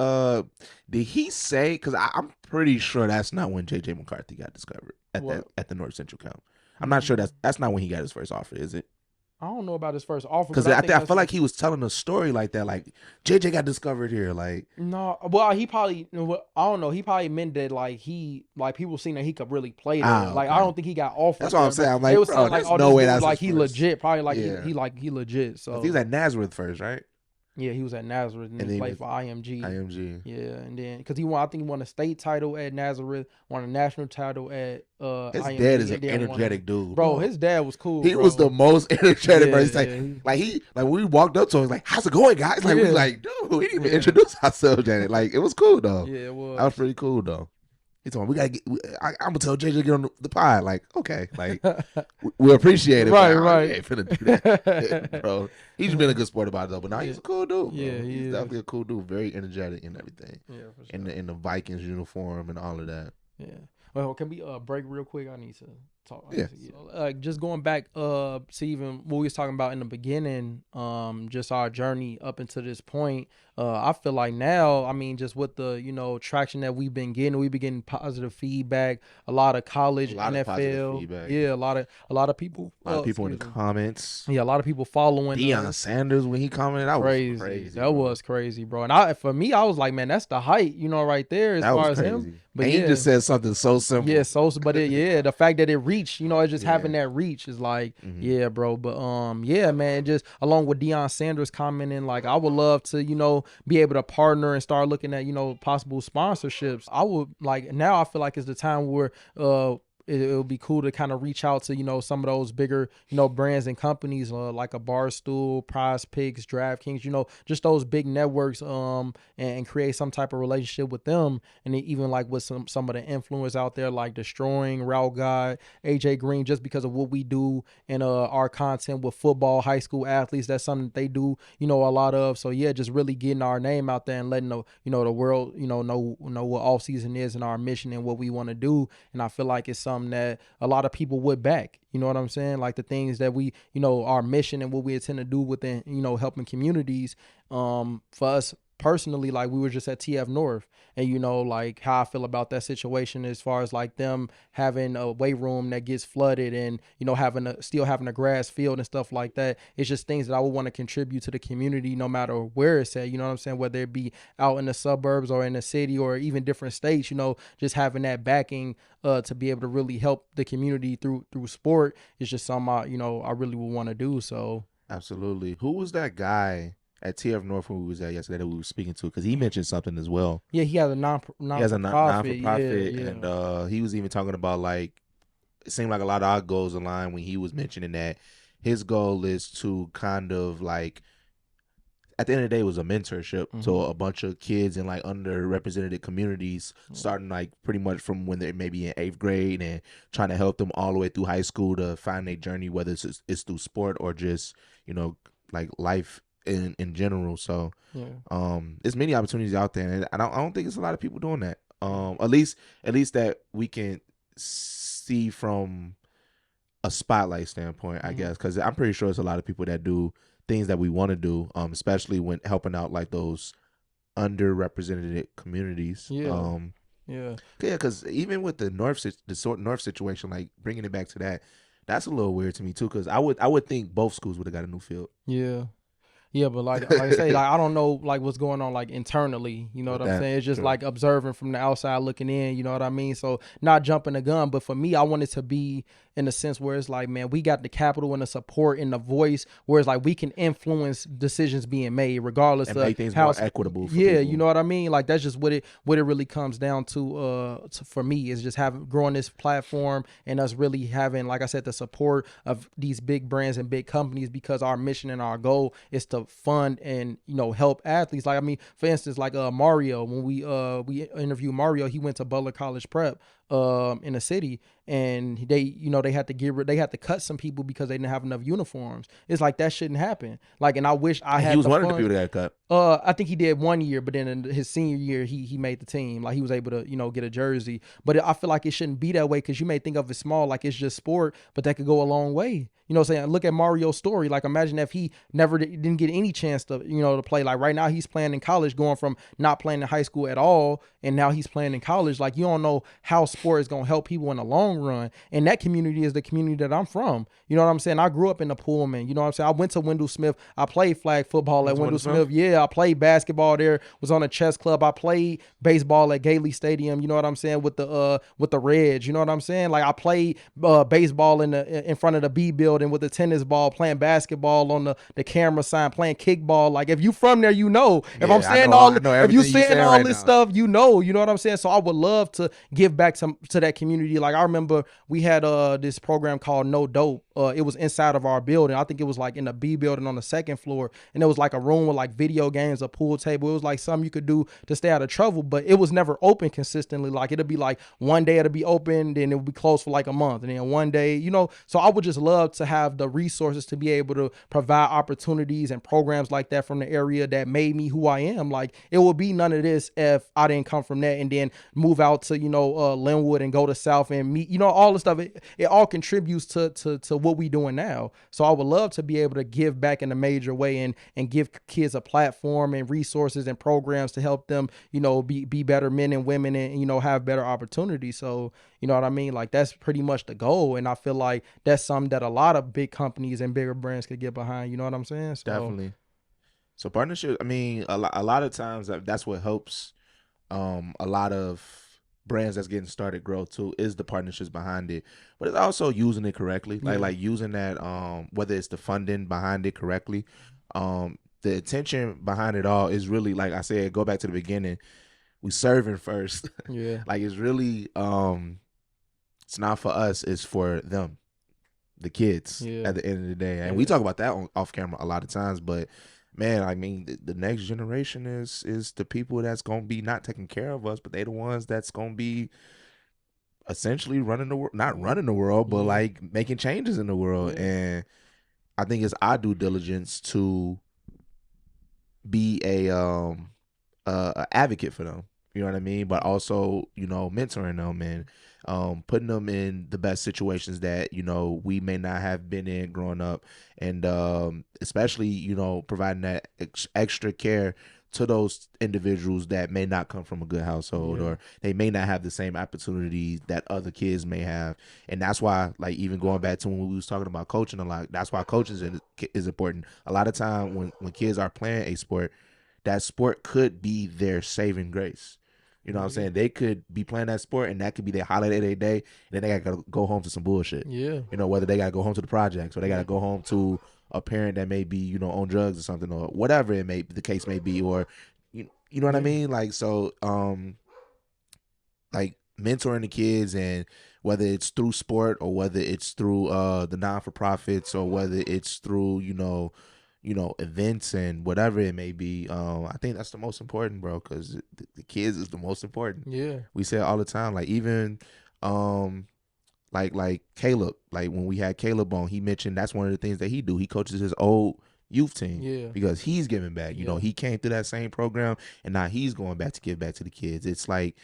Did he say? Because I'm pretty sure that's not when JJ McCarthy got discovered at the North Central camp. I'm not sure that's not when he got his first offer, is it? I don't know about his first offer Because I feel like he was telling a story like that, like JJ got discovered here, like. No, well, he probably, I don't know. He probably meant that like people seen that he could really play there. Like I Okay. don't think he got offered. That's what I'm saying. I'm like, they was bro, saying, there's like, oh, no this way dude, that's like his he first. legit. Probably like Yeah. he legit. So He was at Nazareth first, right? yeah, he was at Nazareth and And he then played for IMG. IMG. Yeah, and then because I think he won a state title at Nazareth, won a national title at His IMG, dad is an and then won energetic dude, bro. His dad was cool. He bro. was the most energetic Yeah, person. yeah, Like when we walked up to him, like, "How's it going, guys?" Like we Yeah. like, dude, we didn't even introduce ourselves, Janet. Like it was cool though. Yeah, it was. That was pretty cool though. He told me we gotta get. I'm gonna tell JJ to get on the pod. Like okay, like we appreciate it. Right, but right. I ain't finna do that, bro. He's been a good sport about it though. But now he's a cool dude. Bro. Yeah, he he's is. definitely a cool dude. Very energetic and everything. Yeah, for sure. In the Vikings uniform and all of that. Yeah. Well, can we break real quick? I need to talk. Yeah. Just going back to even what we was talking about in the beginning, just our journey up into this point. I feel like now, I mean, just with the traction that we've been getting positive feedback. A lot of college, Of positive NFL, feedback. yeah, a lot of people. A lot of people in the comments. Yeah, a lot of people following. Deion Sanders when he commented, that was crazy. That bro. was crazy, bro. And for me, I was like, man, that's the height, right there as That far was as crazy. him. But and yeah. he just said something so simple. Yeah, but the fact that it reached, it's just having that reach is like, Mhm. yeah, bro. But yeah, man, just along with Deion Sanders commenting, like, I would love to, be able to partner and start looking at, possible sponsorships. I would like now. I feel like it's the time where it would be cool to kind of reach out to some of those bigger brands and companies like a Barstool, Prize Picks, DraftKings, just those big networks and create some type of relationship with them, and then even like with some of the influencers out there like Destroying, Route Guy, AJ Green, just because of what we do and our content with football, high school athletes. That's something that they do a lot of. So yeah, just really getting our name out there and letting the world know what off season is and our mission and what we want to do. And I feel like it's something that a lot of people would back. You know what I'm saying? Like the things that we, our mission and what we intend to do within, helping communities. For us personally, like we were just at TF North, and like how I feel about that situation as far as like them having a weight room that gets flooded and still having a grass field and stuff like that. It's just things that I would want to contribute to the community no matter where it's at. You know what I'm saying? Whether it be out in the suburbs or in the city or even different states, just having that backing to be able to really help the community through sport is just something I really would want to do. So Absolutely. Who was that guy at TF North who was at yesterday that we were speaking to? Because he mentioned something as well. yeah, he has a He has a non-for-profit, yeah. and he was even talking about like it seemed like a lot of our goals align when he was mentioning that his goal is to kind of like at the end of the day it was a mentorship to a bunch of kids in like underrepresented communities, starting like pretty much from when they're maybe in 8th grade and trying to help them all the way through high school to find their journey, whether it's through sport or just like life in general. So there's many opportunities out there, and I don't think it's a lot of people doing that. At least that we can see from a spotlight standpoint, I guess, because I'm pretty sure it's a lot of people that do things that we want to do, especially when helping out like those underrepresented communities. Yeah. Because even with the North situation, like bringing it back to that, that's a little weird to me too. Because I would think both schools would have got a new field. Yeah. Yeah, but like I say, like I don't know like what's going on like internally. You know With what I'm that, saying? It's just true. like observing from the outside looking in. You know what I mean? So not jumping the gun, but for me, I want it to be in a sense where it's like, man, we got the capital and the support and the voice, where it's like we can influence decisions being made, regardless And of make things how. more equitable for Yeah, people. you know what I mean? Like that's just what it really comes down to for me is just having growing this platform and us really having, like I said, the support of these big brands and big companies, because our mission and our goal is to fund and help athletes. Like I mean, for instance, like Mario, when we interviewed Mario, he went to Butler College Prep in the city, and they had to cut some people because they didn't have enough uniforms. It's like that shouldn't happen. Like, and I wish I And had he was the one of the funds. people that got cut. I think he did 1 year, but then in his senior year, he made the team. Like he was able to get a jersey. But I feel like it shouldn't be that way, because you may think of it small, like it's just sport, but that could go a long way. You know what I'm saying? Look at Mario's story. Like imagine if he never didn't get any chance to play. Like right now he's playing in college, going from not playing in high school at all, and now he's playing in college. Like you don't know how sport is gonna help people in the long run. And that community is the community that I'm from. You know what I'm saying? I grew up in the Pullman. You know what I'm saying? I went to Wendell Smith. I played flag football at Wendell Smith. Yeah, I played basketball there. Was on a chess club. I played baseball at Gailey Stadium. You know what I'm saying? With the Reds. You know what I'm saying? Like I played baseball in front of the B building with the tennis ball, playing basketball on the camera sign, playing kickball. Like if you from there, you know. If Yeah, I'm saying if you saying all this stuff, you know what I'm saying? So I would love to give back to that community. Like I remember we had this program called No Dope. It was inside of our building. I think it was like in the B building on the second floor, and it was like a room with like video games, a pool table. It was like something you could do to stay out of trouble, but it was never open consistently. Like it'll be like one day it'll be open, then it would be closed for like a month, and then one day, so I would just love to have the resources to be able to provide opportunities and programs like that from the area that made me who I am. Like it would be none of this if I didn't come from that and then move out to Linwood and go to South and meet all the stuff. It all contributes to what we doing now. So I would love to be able to give back in a major way and give kids a platform and resources and programs to help them be better men and women and have better opportunities. So you know what I mean? Like that's pretty much the goal. And I feel like that's something that a lot of big companies and bigger brands could get behind. You know what I'm saying? So, Definitely. So partnership, I mean, a lot of times that's what helps a lot of brands that's getting started grow too, is the partnerships behind it. But it's also using it correctly. Like using that whether it's the funding behind it correctly. The intention behind it all is really, like I said, go back to the beginning. We serving first. Yeah. Like it's really it's not for us, it's for them, the kids, at the end of the day. And we talk about that off camera a lot of times, but man, I mean, the next generation is the people that's gonna be not taking care of us, but they the ones that's gonna be essentially running the world, not running the world, but like making changes in the world. And I think it's our due diligence to be a advocate for them. You know what I mean? But also, mentoring them and putting them in the best situations that, we may not have been in growing up. And especially, providing that extra care to those individuals that may not come from a good household, or they may not have the same opportunities that other kids may have. And that's why, like, even going back to when we was talking about coaching a lot, that's why coaching is important. A lot of time when kids are playing a sport, that sport could be their saving grace. You know what I'm saying? They could be playing that sport, and that could be their holiday of their day, and then they got to go home to some bullshit. Yeah. Whether they got to go home to the projects, or they got to go home to a parent that may be, on drugs or something, or whatever the case may be, or you know what I mean? Like, so like mentoring the kids, and whether it's through sport or whether it's through the non-for-profits, or whether it's through, events and whatever it may be. I think that's the most important, bro, because the kids is the most important. Yeah. We say it all the time. Like even like Caleb, like when we had Caleb on, he mentioned that's one of the things that he do. He coaches his old youth team because he's giving back. He came through that same program, and now he's going back to give back to the kids. It's like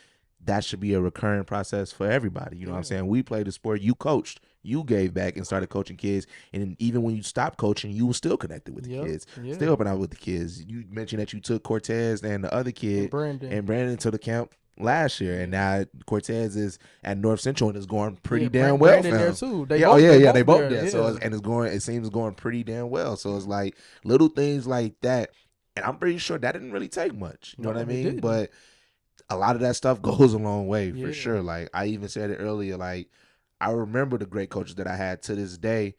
that should be a recurring process for everybody. You know what I'm saying? We played the sport, you coached, you gave back and started coaching kids. And even when you stopped coaching, you were still connected with the kids, still helping out with the kids. You mentioned that you took Cortez and the other kid and Brandon to the camp last year, and now Cortez is at North Central and is going pretty Yeah, damn well Brandon for there him. too. They both there. So it seems going pretty damn well. So it's like little things like that, and I'm pretty sure that didn't really take much. You know what I it mean? didn't. But a lot of that stuff goes a long way for Yeah. sure. Like I even said it earlier. Like I remember the great coaches that I had to this day.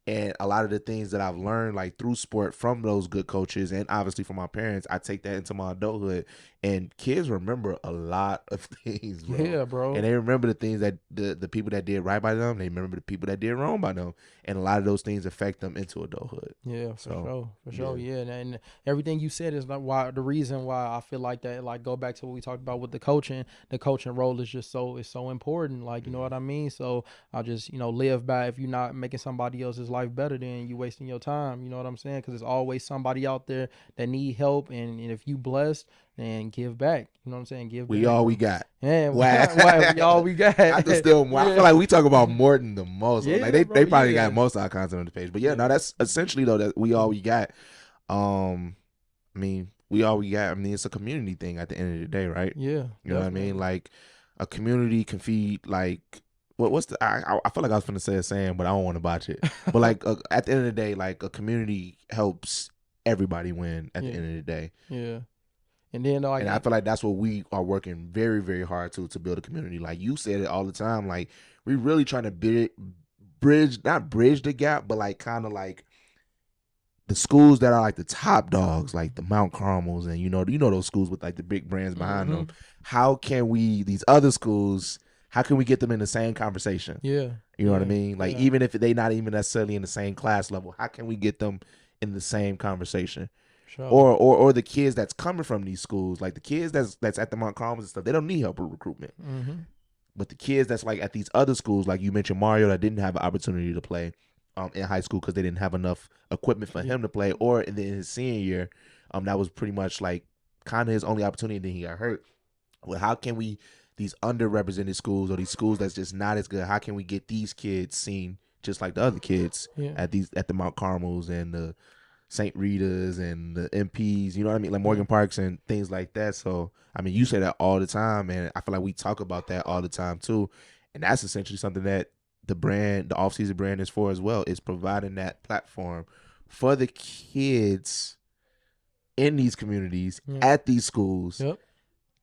And a lot of the things that I've learned, like through sport from those good coaches and obviously from my parents, I take that into my adulthood. And kids remember a lot of things, bro. Yeah, bro. And they remember the things that the people that did right by them. They remember the people that did wrong by them. And a lot of those things affect them into adulthood. Yeah, for sure. Yeah, and everything you said is like the reason why I feel like that. Like go back to what we talked about with the coaching. The coaching role is just so important. Like you know what I mean. So I just live by, if you're not making somebody else's life better, then you wasting your time. You know what I'm saying? Because there's always somebody out there that need help, and if you blessed, then give back. You know what I'm saying? Give. We back, all bro. we got. Yeah, we all we got. I feel like we talk about Morton the most. Yeah, like they probably yeah. got most of our content on the page. But yeah, no, that's essentially though that we all we got. I mean, we all we got. I mean, it's a community thing at the end of the day, right? Yeah. You know what I mean? Like a community can feed like what's the I feel like I was gonna say a saying, but I don't want to botch it. But like at the end of the day, like a community helps everybody win at the end of the day. Yeah. And then and I feel like that's what we are working very, very hard to build a community. Like you said it all the time. Like we're really trying to not bridge the gap, but like kind of like the schools that are like the top dogs, like the Mount Carmels, and you know those schools with like the big brands behind them. How can we these other schools? How can we get them in the same conversation? Yeah, you know what I mean. Like even if they not even necessarily in the same class level, how can we get them in the same conversation? Sure. Or the kids that's coming from these schools, like the kids that's at the Mount Carmels and stuff, they don't need help with recruitment. But the kids that's like at these other schools, like you mentioned Mario, that didn't have an opportunity to play in high school because they didn't have enough equipment for him to play, or in his senior year, that was pretty much like kind of his only opportunity, and then he got hurt. Well, how can we, these underrepresented schools or these schools that's just not as good, how can we get these kids seen just like the other kids at the Mount Carmels and the St. Rita's and the MPs, you know what I mean? Like Morgan Parks and things like that. So, I mean, you say that all the time, and I feel like we talk about that all the time too. And that's essentially something that the off-season brand is for as well, is providing that platform for the kids in these communities at these schools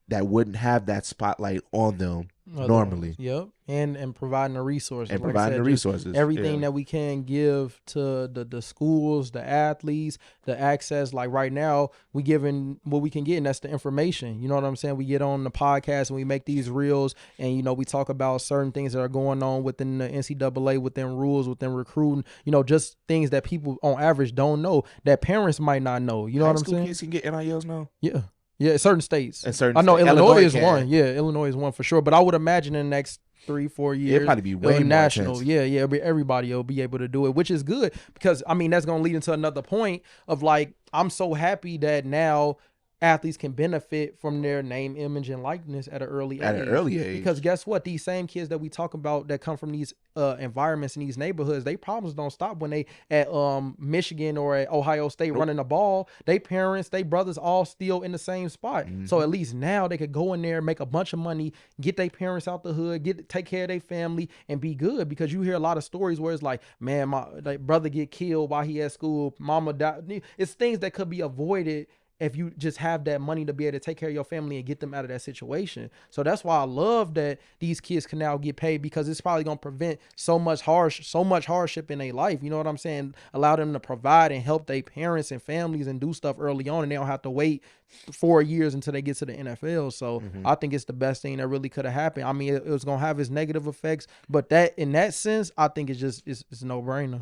that wouldn't have that spotlight on them normally. Yep. And providing the resources. And providing the resources. Everything that we can give to the schools, the athletes, the access. Like right now, we giving what we can get, and that's the information. You know what I'm saying? We get on the podcast and we make these reels, and we talk about certain things that are going on within the NCAA, within rules, within recruiting. Just things that people on average don't know, that parents might not know. You know what I'm saying? Kids can get NILs now? Yeah. Yeah, certain states. I know Illinois is one. Yeah, Illinois is one for sure. But I would imagine in the next 3-4 years, it'll probably be way national. More yeah, everybody will be able to do it, which is good, because I mean that's going to lead into another point of like, I'm so happy that now athletes can benefit from their name, image, and likeness at an early age. Because guess what? These same kids that we talk about that come from these environments in these neighborhoods, they problems don't stop when they at Michigan or at Ohio State running the ball. They parents, they brothers all still in the same spot. So at least now they could go in there, make a bunch of money, get their parents out the hood, take care of their family, and be good. Because you hear a lot of stories where it's like, man, my brother get killed while he at school, mama died. It's things that could be avoided if you just have that money to be able to take care of your family and get them out of that situation. So that's why I love that these kids can now get paid, because it's probably going to prevent so much hardship in their life. You know what I'm saying? Allow them to provide and help their parents and families and do stuff early on, and they don't have to wait 4 years until they get to the NFL. So I think it's the best thing that really could have happened. I mean, it was going to have its negative effects, but that in that sense, I think it's a no-brainer.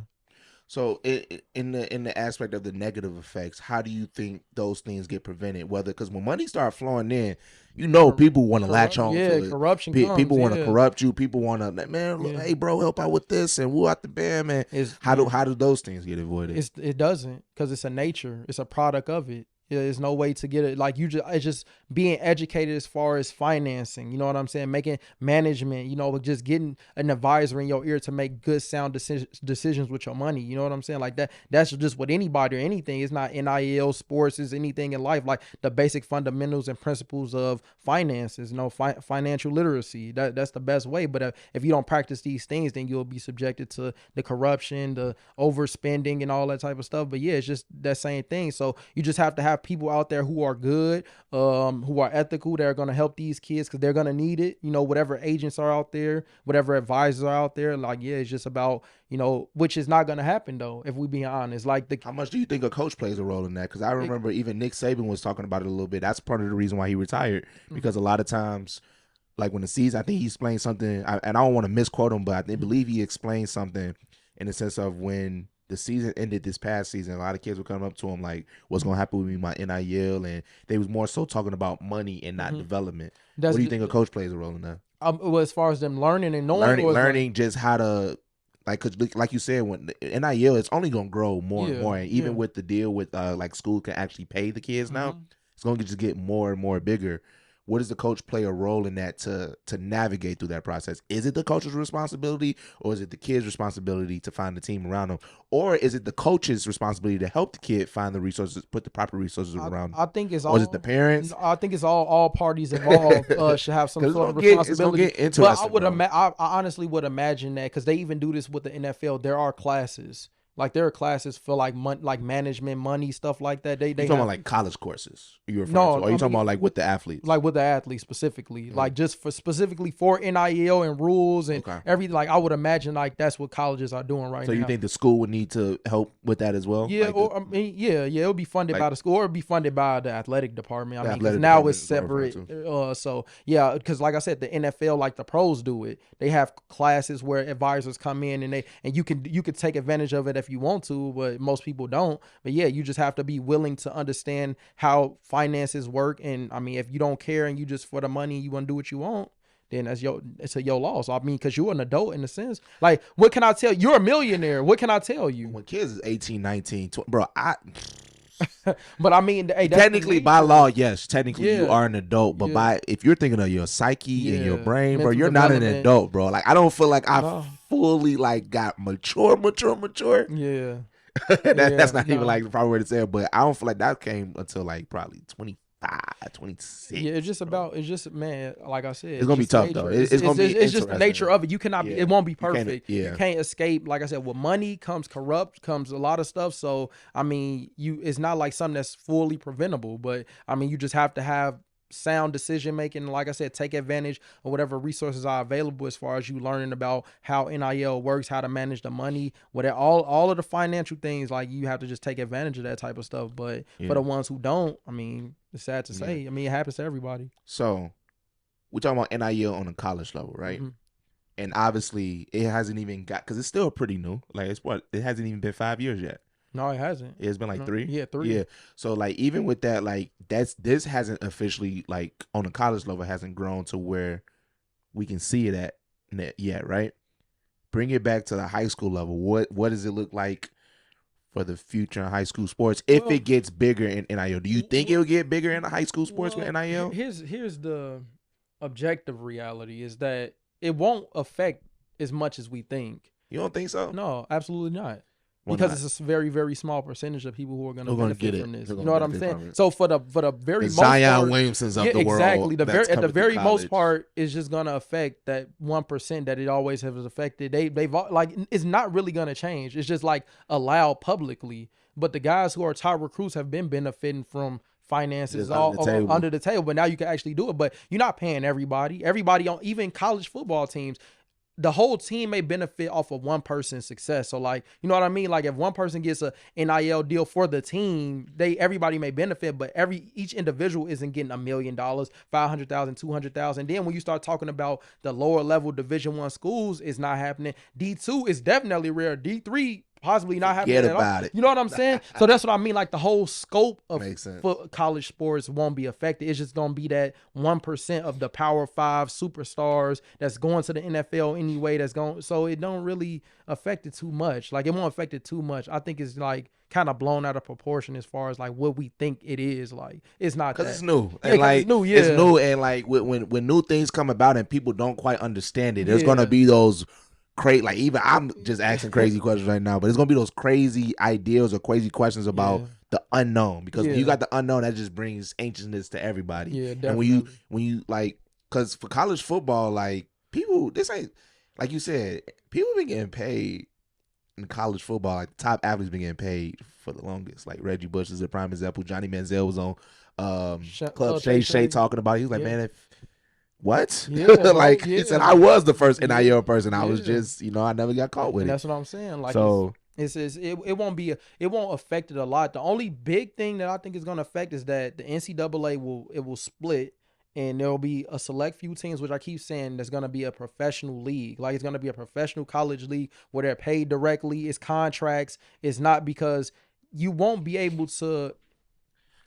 So in the aspect of the negative effects, how do you think those things get prevented? Whether, because when money start flowing in, people want to latch on to it. Corruption people want to corrupt you. People want to, man, look, hey, bro, help out with this, and woo out the band, man. How do those things get avoided? It doesn't, because it's a nature. It's a product of it. Yeah, there's no way to get it. Like it's just being educated as far as financing. You know what I'm saying? Making management. You know, just getting an advisor in your ear to make good, sound decisions with your money. You know what I'm saying? Like that. That's just with anybody or anything. It's not NIL, sports, is anything in life. Like the basic fundamentals and principles of finances. You know, financial literacy. That's the best way. But if you don't practice these things, then you'll be subjected to the corruption, the overspending, and all that type of stuff. But yeah, it's just that same thing. So you just have to have people out there who are good, who are ethical, that are going to help these kids because they're going to need it. You know, whatever agents are out there, whatever advisors are out there, like, yeah, it's just about, you know, which is not going to happen though, if we be honest. Like how much do you think a coach plays a role in that? Because I remember even Nick Saban was talking about it a little bit. That's part of the reason why he retired, because a lot of times, like when the season, I think he explained something, and I don't want to misquote him, but I believe he explained something in the sense of when the season ended this past season, a lot of kids were coming up to him like, what's going to happen with me, my NIL? And they was more so talking about money and not development. What do you think a coach plays a role in that? Well, as far as them learning and knowing, learning just how to, like, cause like you said, when NIL, it's only going to grow more and more. And even with the deal with like school can actually pay the kids now, it's going to just get more and more bigger. What does the coach play a role in that to navigate through that process? Is it the coach's responsibility, or is it the kid's responsibility to find the team around them? Or is it the coach's responsibility to help the kid find the resources, put the proper resources around them? I think it's all. Or is it the parents? I think it's all parties involved should have some sort of responsibility. It's gonna get interesting, but I honestly would imagine that, because they even do this with the NFL. There are classes. Like there are classes for like management, money, stuff like that. They talking about like college courses. Or are you talking about like with the athletes? Like with the athletes specifically, like just specifically for NIL and rules and everything. Like I would imagine like that's what colleges are doing right now. So you think the school would need to help with that as well? Yeah, like it'll be funded by the school, or it'll be funded by the athletic department. I mean, because now it's separate. So yeah, because like I said, the NFL, like the pros do it. They have classes where advisors come in and you can take advantage of it if you want to, but most people don't. But yeah, you just have to be willing to understand how finances work. And I mean, if you don't care and you just for the money, you want to do what you want, then it's your loss. I mean, because you're an adult in a sense. Like, what can I tell you? You're a millionaire. What can I tell you? When kids is 18, 19, 20, bro, but I mean, hey, technically by law, yes, technically you are an adult, but if you're thinking of your psyche and your brain, bro, you're not an adult, bro. Like, I don't feel like I fully like got mature. Yeah. That's not even like the proper way to say it, but I don't feel like that came until like probably 25, 26. Yeah, it's just man, like I said, it's gonna be tough though. It's gonna be it's just the nature of it. You cannot it won't be perfect. You can't escape. Like I said, with money comes comes a lot of stuff. So I mean, it's not like something that's fully preventable, but I mean, you just have to have sound decision making. Like I said, take advantage of whatever resources are available as far as you learning about how NIL works, how to manage the money, whatever, all of the financial things. Like, you have to just take advantage of that type of stuff. But for the ones who don't, I mean, it's sad to say. I mean, it happens to everybody. So we're talking about NIL on a college level, right? And obviously it hasn't even got, because it's still pretty new. Like, it hasn't even been 5 years yet. No, it hasn't. It's been like 3? Yeah, 3. Yeah. So like, even with that, like this hasn't officially, like on the college level, hasn't grown to where we can see it at yet, right? Bring it back to the high school level. What does it look like for the future in high school sports if it gets bigger in NIL? Do you think it'll get bigger in the high school sports with NIL? Here's the objective reality is that it won't affect as much as we think. You don't think so? No, absolutely not. Because it's a very, very small percentage of people who are going to benefit from this. You know what I'm saying? So for the very most part, Zion Williamsons of the world, exactly. At the very most part, it's just going to affect that 1% that it always has affected. They've like, it's not really going to change. It's just like allowed publicly. But the guys who are top recruits have been benefiting from finances under the table. But now you can actually do it. But you're not paying everybody. Everybody on even college football teams. The whole team may benefit off of one person's success. So, like, you know what I mean? Like, if one person gets a NIL deal for the team, everybody may benefit, but each individual isn't getting $1 million, $500,000, $200,000. Then when you start talking about the lower level Division I schools, it's not happening. D2 is definitely rare. D3 possibly not happen Forget at all. about it. You know what I'm saying? So that's what I mean. Like the whole scope of Makes sense. college sports won't be affected. It's just gonna be that 1% of the Power 5 superstars that's going to the NFL anyway. That's going, so it don't really affect it too much. Like it won't affect it too much. I think it's like kind of blown out of proportion as far as like what we think it is. Like it's not Because that. it's new. Yeah, And 'cause like it's new, yeah. it's new, and like when new things come about and people don't quite understand it, there's Yeah. gonna be those like even I'm just asking crazy questions right now, but it's gonna be those crazy ideas or crazy questions about the unknown, because when you got the unknown, that just brings anxiousness to everybody. Yeah, and definitely. when you like, because for college football, like people, this ain't, like you said, people been getting paid in college football. Like top athletes been getting paid for the longest. Like Reggie Bush is a prime example. Johnny Manziel was on Club Shay talking about it. He was like, man, if what? Yeah, bro, like he said, I was the first NIL person. I was just, I never got caught with and it. that's what I'm saying. Like So it won't affect it a lot. The only big thing that I think is going to affect is that the NCAA will split, and there'll be a select few teams, which I keep saying there's going to be a professional league. Like it's going to be a professional college league where they're paid directly. It's contracts. It's not, because you won't be able to.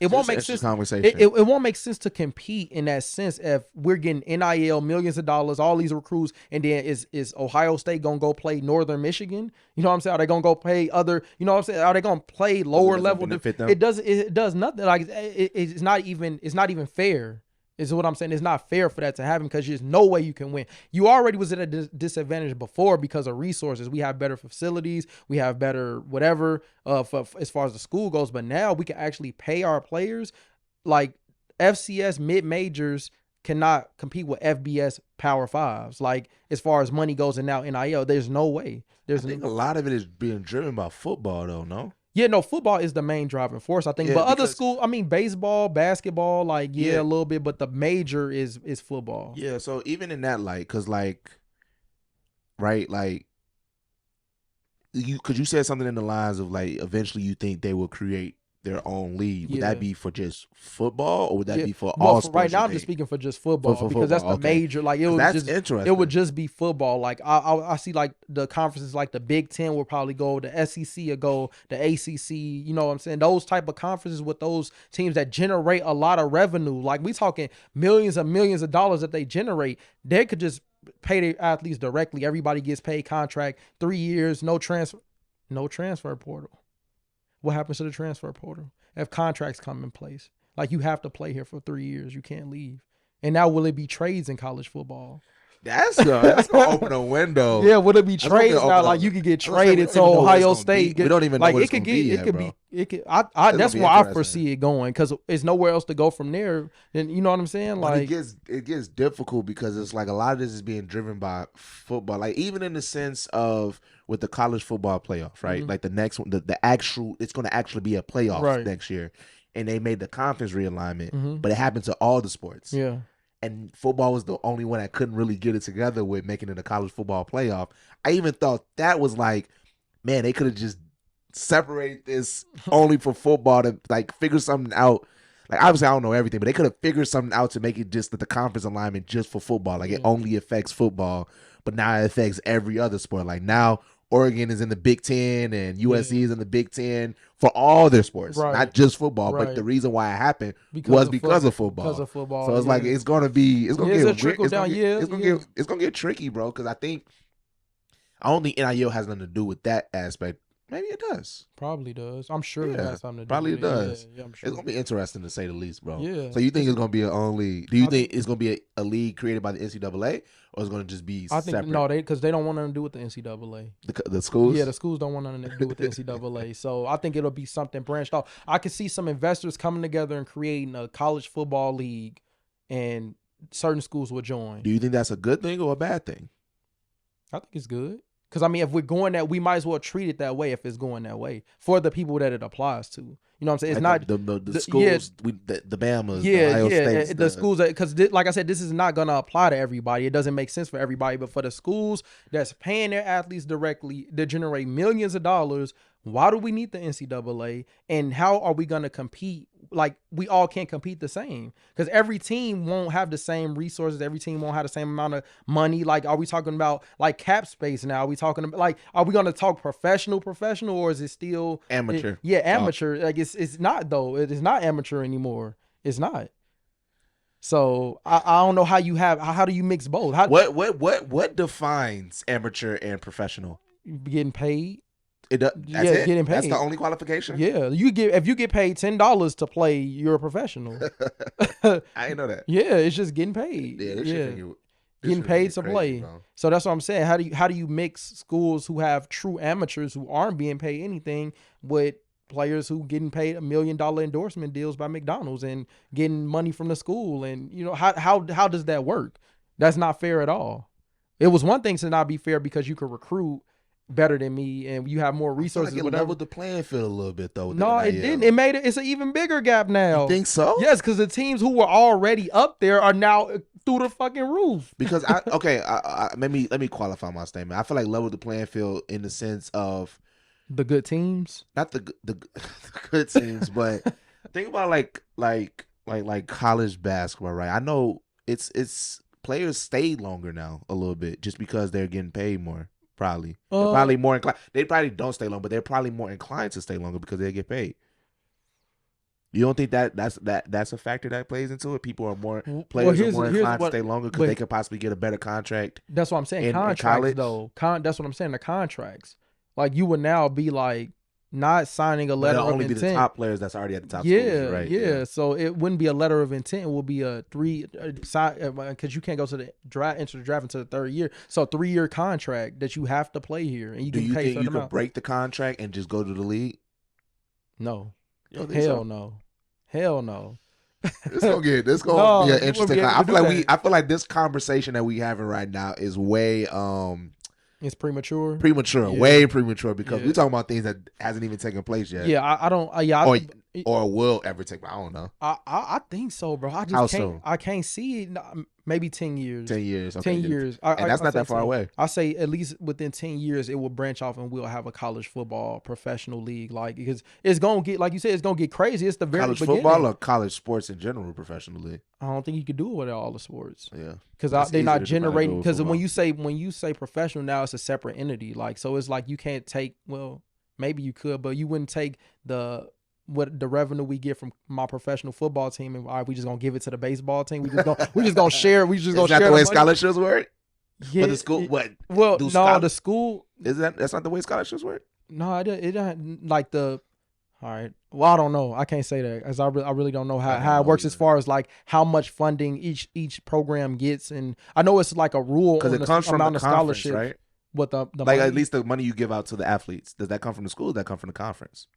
It won't make sense. It won't make sense to compete in that sense if we're getting NIL, millions of dollars, all these recruits, and then is Ohio State gonna go play Northern Michigan? You know what I'm saying? Are they gonna go play other? You know what I'm saying? Are they gonna play lower level? It does nothing. Like it's not even fair. Is what I'm saying. It's not fair for that to happen, because there's no way you can win. You already was at a disadvantage before because of resources. We have better facilities. We have better whatever as far as the school goes. But now we can actually pay our players. Like FCS mid-majors cannot compete with FBS Power Fives. Like as far as money goes, and now NIL, there's no way. I think a lot of it is being driven by football, though. No. Yeah, no, football is the main driving force, I think. Yeah, but other schools, I mean, baseball, basketball, like, a little bit, but the major is football. Yeah, so even in that light, because, like, right, like, because you said something in the lines of, like, eventually you think they will create their own league. Would that be for just football, or would that be for all sports? Right now, I'm just speaking for just football, because football, that's the major. Like interesting. It would just be football. Like I see like the conferences, like the Big Ten will probably go, the SEC will go, the ACC. You know what I'm saying? Those type of conferences with those teams that generate a lot of revenue. Like we talking millions and millions of dollars that they generate. They could just pay their athletes directly. Everybody gets paid contract, 3 years, no transfer portal. What happens to the transfer portal if contracts come in place? Like you have to play here for 3 years. You can't leave. And now will it be trades in college football? That's gonna open a window. Yeah, will it be trades now? Like you could get traded to Ohio State. We don't even know like what it could be. That's where I foresee it going, because there's nowhere else to go from there. And you know what I'm saying? Like it gets difficult, because it's like a lot of this is being driven by football. Like even in the sense of with the college football playoff, right? Mm-hmm. Like the next one, the actual, it's going to actually be a playoff next year, and they made the conference realignment, but it happened to all the sports. Yeah. And football was the only one that couldn't really get it together with making it a college football playoff. I even thought that was like, man, they could have just separated this only for football to like figure something out. Like obviously I don't know everything, but they could have figured something out to make it just that the conference alignment just for football. Like it only affects football, but now it affects every other sport. Like now Oregon is in the Big Ten and USC is in the Big Ten for all their sports, not just football. But the reason why it happened was because of football. Because of football. So it's like it's gonna get trickle down. It's gonna get tricky, bro. Because I don't think NIL has nothing to do with that aspect. Maybe it does. Probably does. I'm sure it has something to do probably with it does. Yeah, I'm sure. It's gonna be interesting to say the least, bro. Yeah. So you think it's gonna be do you think it's gonna be a league created by the NCAA, or it's gonna just be separate? I think no, because they don't want nothing to do with the NCAA. The schools? Yeah, the schools don't want nothing to do with the NCAA. So I think it'll be something branched off. I could see some investors coming together and creating a college football league, and certain schools will join. Do you think that's a good thing or a bad thing? I think it's good. Because, I mean, if we're going that, we might as well treat it that way if it's going that way for the people that it applies to. You know what I'm saying? It's like not the schools, the Bamas, the Ohio States. The schools, because like I said, this is not going to apply to everybody. It doesn't make sense for everybody. But for the schools that's paying their athletes directly, they generate millions of dollars, Why do we need the NCAA? And how are we going to compete? Like, we all can't compete the same because every team won't have the same resources. Every team won't have the same amount of money. Like, are we talking about like cap space now? Are we talking about like, are we going to talk professional, or is it still Amateur. amateur. Like, it's not though. It is not amateur anymore. It's not. So I don't know how you have, how do you mix both? What defines amateur and professional? Getting paid. That's it? Getting paid. That's the only qualification? Yeah, if you get paid $10 to play, you're a professional. I didn't know that. Yeah, it's just getting paid. Yeah, this shit think getting paid to crazy, play. bro. So that's what I'm saying. How do you mix schools who have true amateurs who aren't being paid anything with players who getting paid $1 million endorsement deals by McDonald's and getting money from the school? And how does that work? That's not fair at all. It was one thing to not be fair because you could recruit better than me and you have more resources. It leveled the playing field a little bit though. No, it didn't. It made it's an even bigger gap now. You think so? Yes, because the teams who were already up there are now through the fucking roof. Because let me qualify my statement. I feel like leveled the playing field in the sense of the good teams, not the good teams, but think about like college basketball, right? I know it's players stay longer now a little bit just because they're getting paid more. Probably. They're probably more inclined. They probably don't stay long, but they're probably more inclined to stay longer because they get paid. You don't think that's a factor that plays into it? People are more players are more inclined to stay longer because they could possibly get a better contract. That's what I'm saying. Contracts though. That's what I'm saying. The contracts. Like you would now be like not signing a letter of intent. Only be the top players that's already at the top. Schools, right? Yeah. So it wouldn't be a letter of intent. It will be a because you can't go to the draft, enter the draft into the 3rd year. So a 3-year contract that you have to play here, and you can pay. Do you think you could break the contract and just go to the league? No. Hell no. Hell no. This gonna be an interesting. I feel like this conversation that we having right now is way it's premature. Way premature because we're talking about things that hasn't even taken place yet. Yeah, I don't. Or will ever take. I don't know. I think so, bro. I just How can't. so? I can't see it. Maybe 10 years. 10 years. Okay. 10 years. And that's not that far away. I say at least within 10 years it will branch off and we'll have a college football professional league. Like because it's gonna get, like you said, it's gonna get crazy. It's the very college beginning. Football or college sports in general professionally. I don't think you could do it with all the sports. Yeah. Because they're not generating. Because when you say professional now, it's a separate entity. Like so, it's like you can't take. Well, maybe you could, but you wouldn't take the revenue we get from my professional football team and all right, we just gonna give it to the baseball team. We just gonna share. We just gonna share. Is that the way scholarships work? Yeah. For the school, what? Well, no, the school. That's not the way scholarships work? No, it doesn't like the. All right. Well, I don't know. I can't say that as I really don't know how it works as far as like how much funding each program gets, and I know it's like a rule because it comes from the conference, right? What the like money? At least the money you give out to the athletes, does that come from the school? Or does that come from the conference?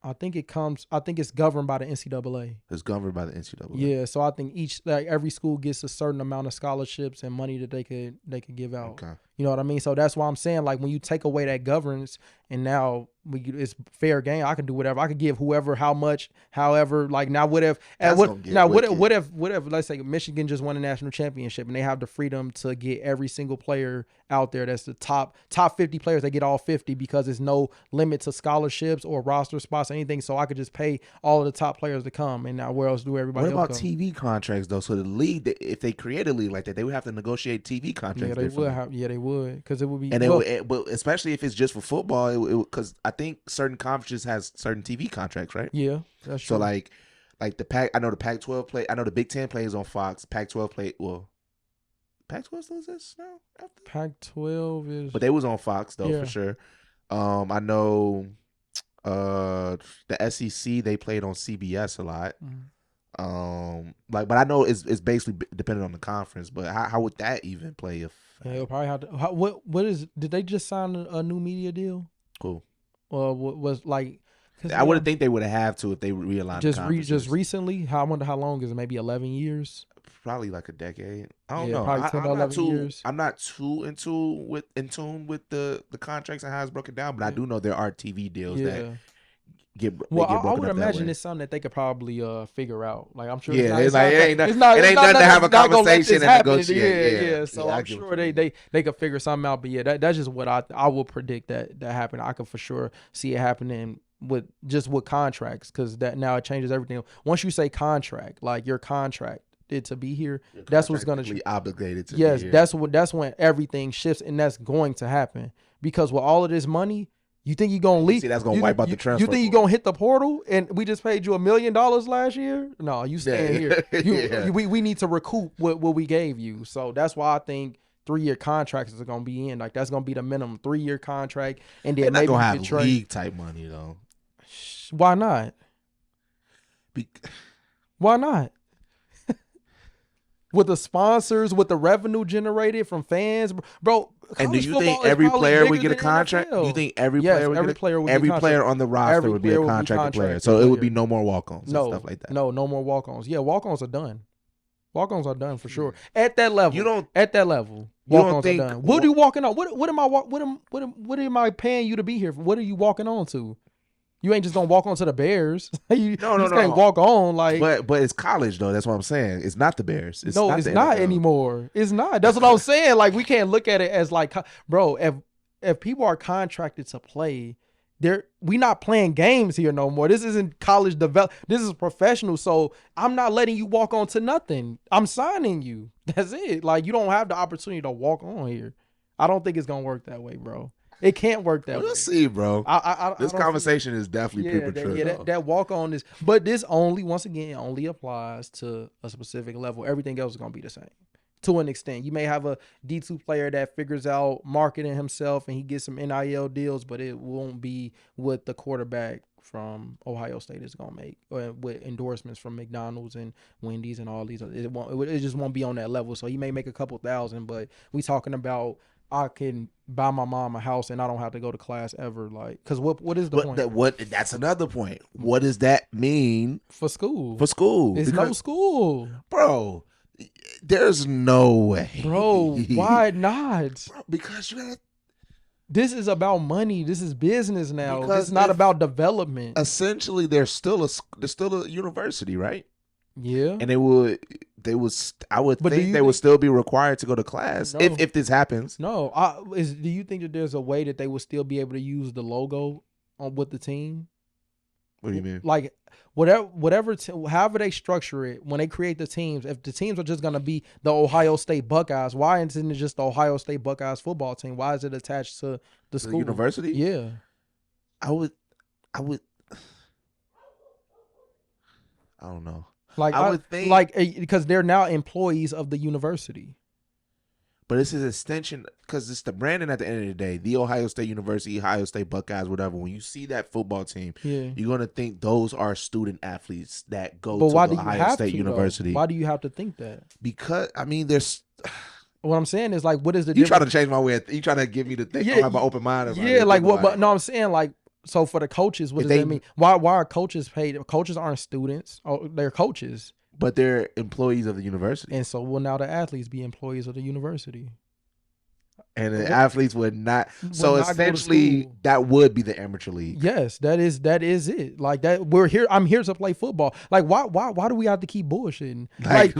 I think it's governed by the NCAA. It's governed by the NCAA. Yeah, so I think every school gets a certain amount of scholarships and money that they could give out. Okay. You know what I mean? So that's why I'm saying, like, when you take away that governance and now it's fair game, I can do whatever. I could give whoever how much, however. Like now, what if let's say Michigan just won a national championship and they have the freedom to get every single player out there that's the top 50 players. They get all 50 because there's no limit to scholarships or roster spots or anything. So I could just pay all of the top players to come. And now where else do everybody? What about else come? TV contracts though? So the league, if they create a league like that, they would have to negotiate TV contracts. Yeah, they would. Yeah, they would, because it would be. And but especially if it's just for football, because I think certain conferences has certain TV contracts, right? Yeah, that's true. So like the Pac, I know the Pac-12 play. I know the Big Ten plays on Fox. Pac-12 play. Well, Pac-12 still exists now. Pac-12 is, but they was on Fox though for sure. I know the SEC, they played on CBS a lot. Mm-hmm. But I know it's basically dependent on the conference. But how would that even play if? Yeah, it'll probably have to. What is? Did they just sign a new media deal? Cool. Or was like? I wouldn't think they would have to if they realigned. Just recently. I wonder how long is it? Maybe 11 years. Probably like a decade. I don't know. Probably 10 to 11 years. I'm not too in tune with the contracts and how it's broken down, but I do know there are TV deals that Well, get I broken would up that imagine way. it's something that they could probably figure out. Like I'm sure. Yeah, it's like, not, it ain't it's not, it it's ain't not, nothing to have a not gonna let this conversation and happen. negotiate. Yeah. So I I'm get what sure you mean. they could figure something out. But yeah, that's just what I will predict that happen. I could for sure see it happening with contracts, because that now it changes everything. Once you say contract, like your contract to be here, that's what's gonna Contractually obligated to yes, be here. that's when everything shifts, and that's going to happen because with all of this money, you think you're gonna leave? See, that's gonna wipe out the transfer. You think you're gonna hit the portal, and we just paid you $1 million last year? No, you staying here. We need to recoup what we gave you. So that's why I think 3-year contracts are gonna be in. Like that's gonna be the minimum 3-year contract, and then They're not maybe gonna you have get trade. league type money though. Why not? Why not? With the sponsors, with the revenue generated from fans, bro. And do you think every player would get a contract? Do you think every player would every player on the roster would be a contracted player? So it would be no more walk-ons and stuff like that. No more walk-ons. Yeah, walk-ons are done. Walk-ons are done for sure. At that level. At that level. Walk-ons are done. What are you walking on? What am I paying you to be here for? What are you walking on to? You ain't just gonna walk on to the Bears. you just can't walk on like. But it's college though. That's what I'm saying. It's not the Bears. It's not anymore. It's not. That's what I'm saying. Like we can't look at it as like, bro. If people are contracted to play, we not playing games here no more. This isn't college develop. This is professional. So I'm not letting you walk on to nothing. I'm signing you. That's it. Like you don't have the opportunity to walk on here. I don't think it's gonna work that way, bro. It can't work that way. We'll see, bro. This conversation is definitely premature. That walk on is, but this only applies to a specific level. Everything else is gonna be the same to an extent. You may have a D2 player that figures out marketing himself and he gets some NIL deals, but it won't be what the quarterback from Ohio State is gonna make, or with endorsements from McDonald's and Wendy's and all these. It just won't be on that level. So he may make a couple thousand, but we talking about. I can buy my mom a house and I don't have to go to class ever. Like, cause what is the point? That's another point. What does that mean for school? It's no school, bro. There's no way, bro. Why not? Bro, because you gotta. This is about money. This is business now. It's not about development. Essentially, there's still a university, right? Yeah, and I would think they would still be required to go to class if this happens. No, do you think that there's a way that they would still be able to use the logo with the team? What do you mean? Like however they structure it when they create the teams. If the teams are just gonna be the Ohio State Buckeyes, why isn't it just the Ohio State Buckeyes football team? Why is it attached to the school university? Yeah, I would. I don't know. Like I would think, because they're now employees of the university. But it's an extension because it's the branding at the end of the day. The Ohio State University, Ohio State Buckeyes, whatever. When you see that football team, you're gonna think those are student athletes that go to Ohio State University. Why do you have to think that? Because I mean, there's. What I'm saying is like, what is the? You trying to change my way? You trying to get me to think? I have an open mind. Like what? But no, I'm saying like. So for the coaches, what does that mean? Why are coaches paid? Coaches aren't students. Oh, they're coaches. But they're employees of the university. And so will now the athletes be employees of the university? And the athletes would not. So essentially, that would be the amateur league. Yes, that is it. Like that, we're here. I'm here to play football. Like why do we have to keep bullshitting? Like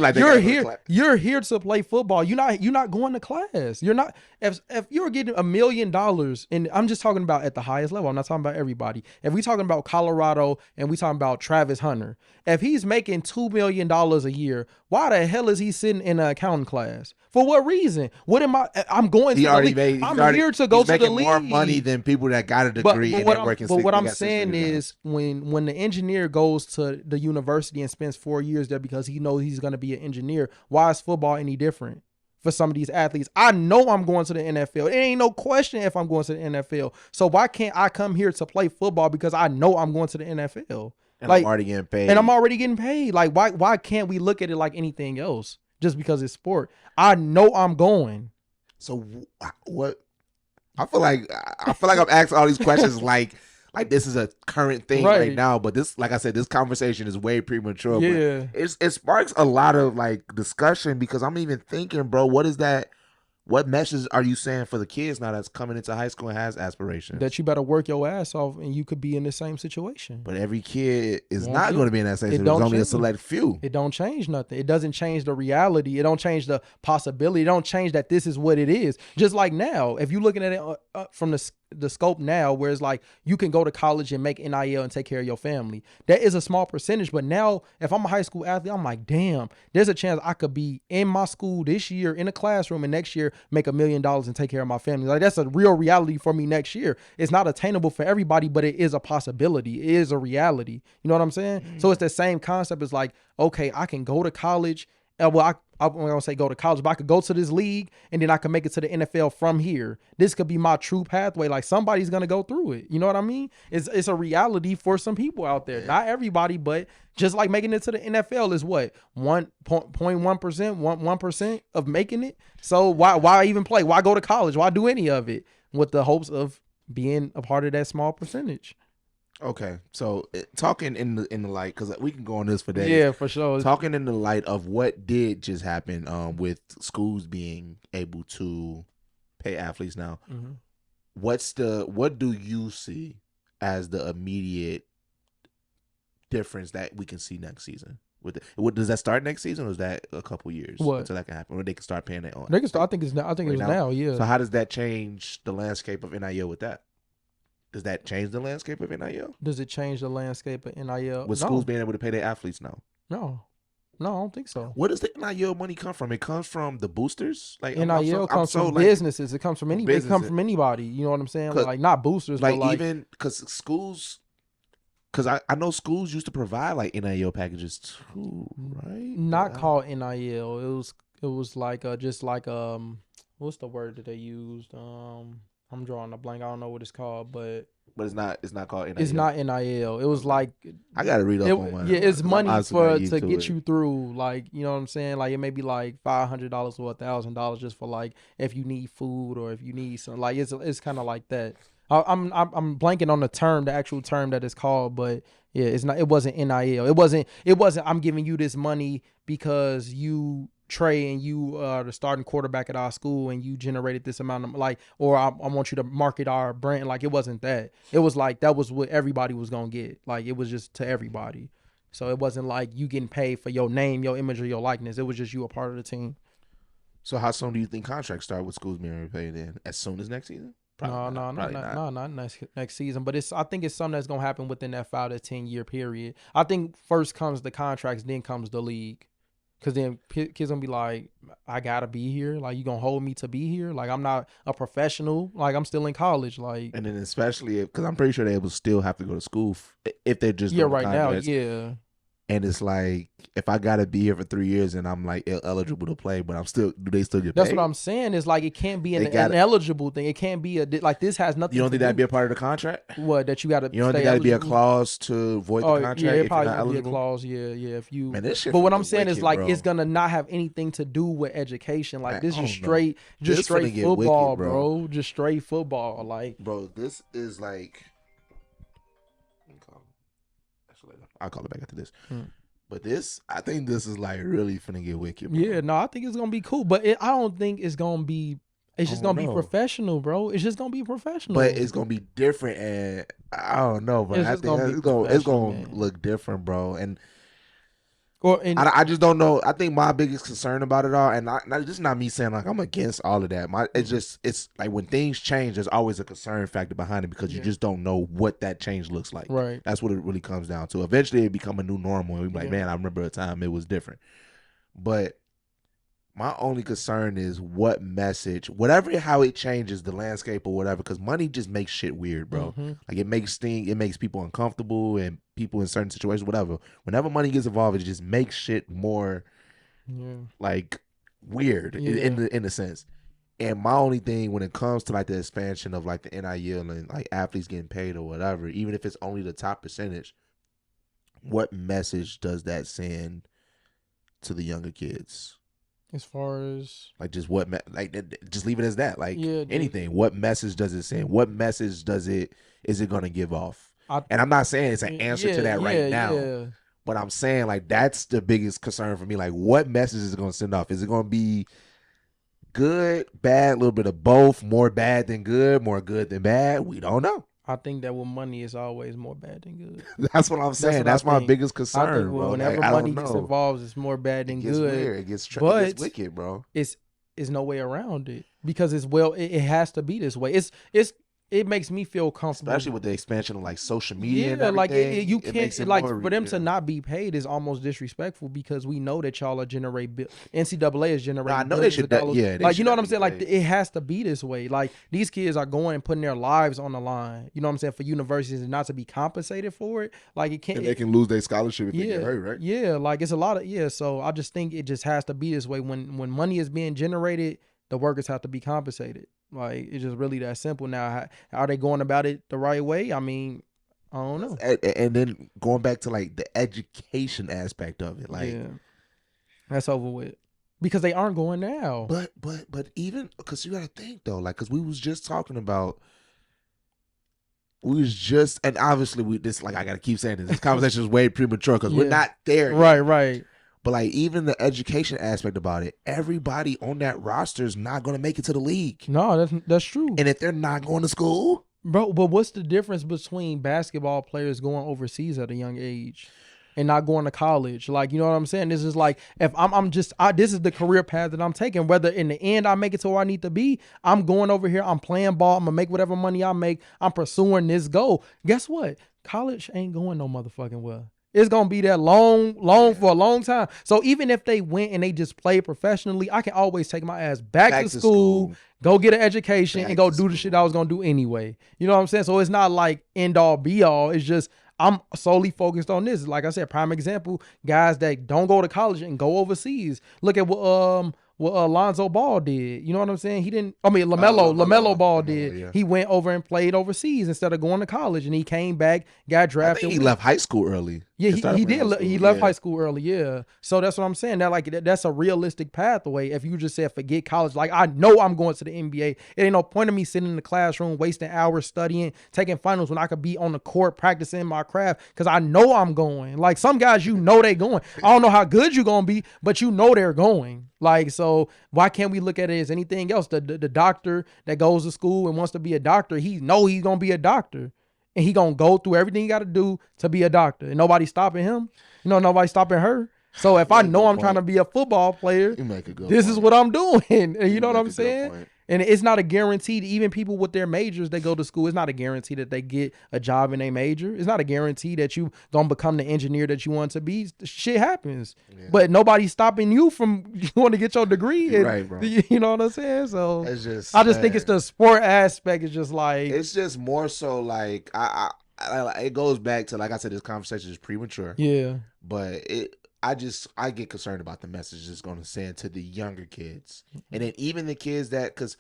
you're here to play football. You're not going to class. You're not. If you're getting $1 million, and I'm just talking about at the highest level. I'm not talking about everybody. If we talking about Colorado and we talking about Travis Hunter, if he's making $2 million a year, why the hell is he sitting in an accounting class? For what reason? What am I? I'm going to. I'm here to go to the league. More money than people that got a degree and they're working. But what I'm saying is, when the engineer goes to the university and spends 4 years there because he knows he's going to be an engineer, why is football any different for some of these athletes? I know I'm going to the NFL. It ain't no question if I'm going to the NFL. So why can't I come here to play football because I know I'm going to the NFL? And I'm already getting paid. And I'm already getting paid. Like why can't we look at it like anything else? Just because it's sport. I know I'm going. So what? I feel like I'm asking all these questions like this is a current thing right now. But this, like I said, this conversation is way premature. Yeah, but it sparks a lot of like discussion because I'm even thinking, bro, what is that What message are you saying for the kids now that's coming into high school and has aspirations? That you better work your ass off, and you could be in the same situation. But every kid is Won't not be. going to be in that same It situation. There's don't only a change. select few. It don't change nothing. It doesn't change the reality. It don't change the possibility. It don't change that this is what it is. Just like now, if you're looking at it from the scope now, where it's like you can go to college and make NIL and take care of your family. That is a small percentage. But now, if I'm a high school athlete, I'm like, damn, there's a chance I could be in my school this year in a classroom and next year make $1 million and take care of my family. Like, that's a real reality for me next year. It's not attainable for everybody, but it is a possibility. It is a reality. You know what I'm saying? So it's the same concept. It's like, okay, I can go to college. Well, I'm going to say go to college, but I could go to this league and then I can make it to the NFL from here. This could be my true pathway. Like, somebody's going to go through it. You know what I mean? It's a reality for some people out there. Not everybody, but just like making it to the NFL is what? 1.1%, 1% of making it. So why even play? Why go to college? Why do any of it with the hopes of being a part of that small percentage? Okay, so talking in the light, because we can go on this for days. Yeah, for sure. Talking in the light of what did just happen with schools being able to pay athletes now, what do you see as the immediate difference that we can see next season? Does that start next season, or is that a couple years until that can happen, or they can start paying their own? They can start. I think it's now. Yeah. So how does that change the landscape of NIL with that? Does that change the landscape of NIL? Does it change the landscape of NIL? With schools being able to pay their athletes now? No, I don't think so. Where does the NIL money come from? It comes from the boosters. Like NIL comes from businesses. It comes from anybody. It comes from anybody. You know what I'm saying? Like, not boosters, like, but like, even because schools. Because I know schools used to provide like NIL packages too, right? Not called NIL. It was like just like what's the word that they used? I'm drawing a blank. I don't know what it's called, but it's not called NIL. It's not NIL. It was like, I gotta read up on one. Yeah, it's money to get you through. Like, you know what I'm saying? Like, it may be like $500 or $1,000 just for like if you need food or if you need some. Like, it's kind of like that. I'm blanking on the actual term that it's called, but yeah, it's not. It wasn't NIL. It wasn't. I'm giving you this money because you Trey and you are the starting quarterback at our school and you generated this amount of or I want you to market our brand. Like, it wasn't that. It was like that was what everybody was gonna get. Like, it was just to everybody. So it wasn't like you getting paid for your name, your image, or your likeness. It was just you a part of the team. So how soon do you think contracts start with schools being paid in? As soon as next season? Not next season. But I think it's something that's gonna happen within that 5 to 10 year period. I think first comes the contracts, then comes the league. Cause then kids gonna be like, I gotta be here. Like, you gonna hold me to be here? Like, I'm not a professional. Like, I'm still in college. Like, and then especially because I'm pretty sure they will still have to go to school if they're just right now. Yeah. And it's like, if I gotta be here for 3 years and I'm like eligible to play, but do they still get paid? That's what I'm saying. Is like, it can't be an eligible thing. It can't be like this has nothing. You don't think that'd be a part of the contract? What, that you gotta? You don't think that'd be a clause to void the contract? Yeah, it probably if you're not be a eligible? clause. Yeah. If you. Man, this shit. But what I'm saying is like, bro. It's gonna not have anything to do with education. Like, this is straight wicked, football, bro. Just straight football. Like, bro, this is like. I'll call it back after this. But I think this is like really finna get wicked, bro. Yeah, no, I think it's gonna be cool, but I don't think it's gonna be. It's just gonna be professional, bro. It's just gonna be professional. But it's gonna be different, and I don't know, but I think it's gonna look different, bro. And I just don't know. I think my biggest concern about it all, and this is not me saying like I'm against all of that. It's like when things change, there's always a concern factor behind it because you just don't know what that change looks like. Right. That's what it really comes down to. Eventually, it become a new normal, and we're like, man, I remember a time it was different. But my only concern is what message, how it changes the landscape or whatever, because money just makes shit weird, bro. Like, it makes people uncomfortable and people in certain situations, whatever. Whenever money gets involved, it just makes shit more like weird in a sense. And my only thing when it comes to like the expansion of like the NIL and like athletes getting paid or whatever, even if it's only the top percentage, what message does that send to the younger kids? As far as like just just leave it as that. Like anything. What message does it send? What message is it gonna give off? And I'm not saying it's an answer to that right now. Yeah. But I'm saying like that's the biggest concern for me. Like, what message is it gonna send off? Is it gonna be good, bad, a little bit of both, more bad than good, more good than bad. We don't know. I think that with money is always more bad than good. That's what I'm saying. what That's I my think. biggest I concern, think bro. whenever Like, I money don't gets know. involved, it's more bad than It gets good. weird. It gets wicked, bro. It's no way around it because it has to be this way. It makes me feel comfortable, Especially with the expansion of like social media and yeah, like everything. you it can't makes it like more, for them to not be paid is almost disrespectful because we know that y'all are NCAA is generating. I know they billions should. of dollars. Yeah, they like you should know what I'm be saying. Like paid. it has to be this way. Like these kids are going and putting their lives on the line. You know what I'm saying, for universities and not to be compensated for it. Like it can't. And they can lose their scholarship if they Yeah, get hurt, right? yeah, like it's a lot of So I just think it just has to be this way. When money is being generated, the workers have to be compensated. Like it's just really that simple. Now, how are they going about it the right way? I mean, I don't know. And then going back to like the education aspect of it, like, yeah, that's over with because they aren't going now. but even because you got to think though, like, because we was just talking about. And obviously like I gotta keep saying this conversation is way premature because we're not there yet. Right. But like even the education aspect about it, everybody on that roster is not gonna make it to the league. No, that's true. And if they're not going to school, bro, but what's the difference between basketball players going overseas at a young age and not going to college? Like, you know what I'm saying? This is like, if this is the career path that I'm taking. Whether in the end I make it to where I need to be, I'm going over here, I'm playing ball, I'm gonna make whatever money I make, I'm pursuing this goal. Guess what? College ain't going no motherfucking well. It's gonna be that long for a long time. So even if they went and they just played professionally, I can always take my ass back to school, go get an education, and go do the shit I was gonna do anyway. You know what I'm saying? So it's not like end all be all. It's just I'm solely focused on this. Like I said, prime example, guys that don't go to college and go overseas. Look at what Lonzo Ball did. You know what I'm saying? LaMelo Ball did. Yeah. He went over and played overseas instead of going to college, and he came back, got drafted. I think he left high school early. Yeah, he did. He left high school early. Yeah, so that's what I'm saying. That's a realistic pathway. If you just said forget college, like I know I'm going to the NBA. It ain't no point of me sitting in the classroom wasting hours studying, taking finals when I could be on the court practicing my craft because I know I'm going. Like some guys, you know they going. I don't know how good you're gonna be, but you know they're going. Like so, why can't we look at it as anything else? The doctor that goes to school and wants to be a doctor, he know he's gonna be a doctor. And he gonna go through everything he got to do to be a doctor, and nobody's stopping him. You know, nobody's stopping her. So if I know I'm trying to be a football player, this is what I'm doing. And you know what I'm saying? And it's not a guarantee. Even people with their majors, they go to school. It's not a guarantee that they get a job in a major. It's not a guarantee that you gonna become the engineer that you want to be. Shit happens, but nobody's stopping you from going to get your degree. And, right, bro. You know what I'm saying? So it's just, I just think it's the sport aspect. It's just like it's just more so like I it goes back to, like I said, this conversation is premature. Yeah, but I get concerned about the message it's going to send to the younger kids. And then even the kids because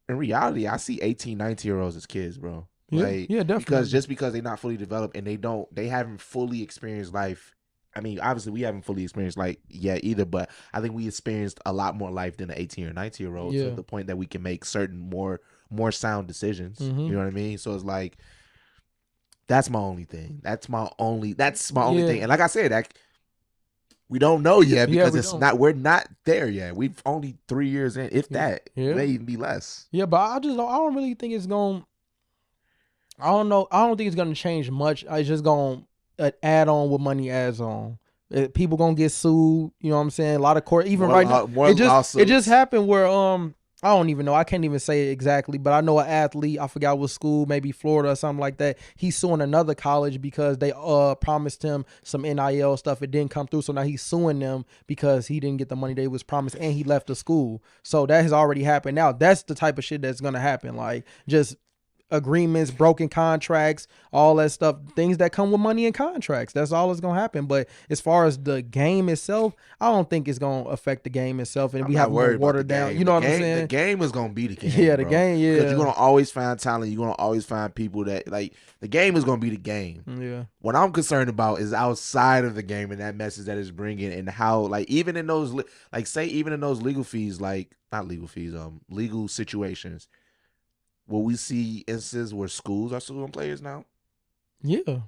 in reality, I see 18, 19-year-olds as kids, bro. Yeah, like, definitely. Because they're not fully developed and they haven't fully experienced life. I mean, obviously we haven't fully experienced life yet either, but I think we experienced a lot more life than an 18 or 19-year-old to the point that we can make certain more sound decisions. Mm-hmm. You know what I mean? So it's like, that's my only thing. That's my only thing. And like I said, we don't know yet because we're not there yet. We've only 3 years in, if that. It may even be less. Yeah, but I don't really think it's going. I don't know. I don't think it's going to change much. It's just going to add on what money adds on. People going to get sued. You know what I'm saying? A lot of court. Even right now, it just happened where I don't even know. I can't even say it exactly, but I know an athlete, I forgot what school, maybe Florida or something like that. He's suing another college because they promised him some NIL stuff. It didn't come through. So now he's suing them because he didn't get the money they was promised and he left the school. So that has already happened. Now that's the type of shit that's going to happen. Like just agreements, broken contracts, all that stuff, things that come with money and contracts. That's all that's going to happen. But as far as the game itself, I don't think it's going to affect the game itself. And we have more watered down. You know what I'm saying? The game is going to be the game. Yeah, the game, yeah. Because you're going to always find talent. You're going to always find people that, like, the game is going to be the game. Yeah. What I'm concerned about is outside of the game and that message that it's bringing and how, like, even in those, like, say, even in those legal fees, like, not legal fees, legal situations, will we see instances where schools are suing players now? Yeah.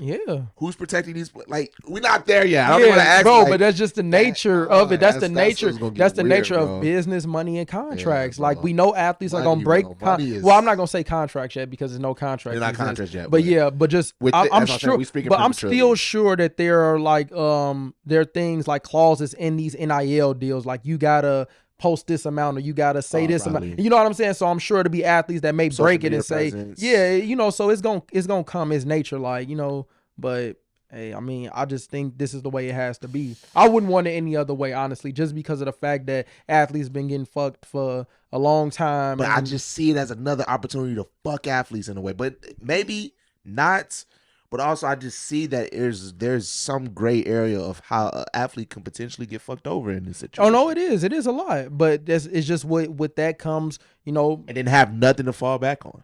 Yeah. Who's protecting these? Like, we're not there yet. I don't want to ask, bro, like, but that's just the nature of it. That's the nature. what's gonna get That's the weird, nature bro. of business, money, and contracts. Yeah, like bro. we know athletes are gonna Money, break. bro. Money is- Well, I'm not gonna say contracts yet because there's no contracts. They're not exist. contracts yet, But yeah, but just with I'm that's what I'm sure. saying, we speaking But I'm prematurely. still sure that there are like there are things like clauses in these NIL deals. Like you gotta post this amount or you gotta say this probably. amount. You know what I'm saying? So I'm sure to be athletes that may Social break it media and say, presence. yeah, you know. So it's gonna come as nature, like, you know. But hey, I mean, I just think this is the way it has to be. I wouldn't want it any other way, honestly, just because of the fact that athletes been getting fucked for a long time. But I and- just see it as another opportunity to fuck athletes in a way. But maybe not. But also, I just see that there's some gray area of how an athlete can potentially get fucked over in this situation. Oh no, it is a lot. But it's just with that comes, you know, And then have nothing to fall back on.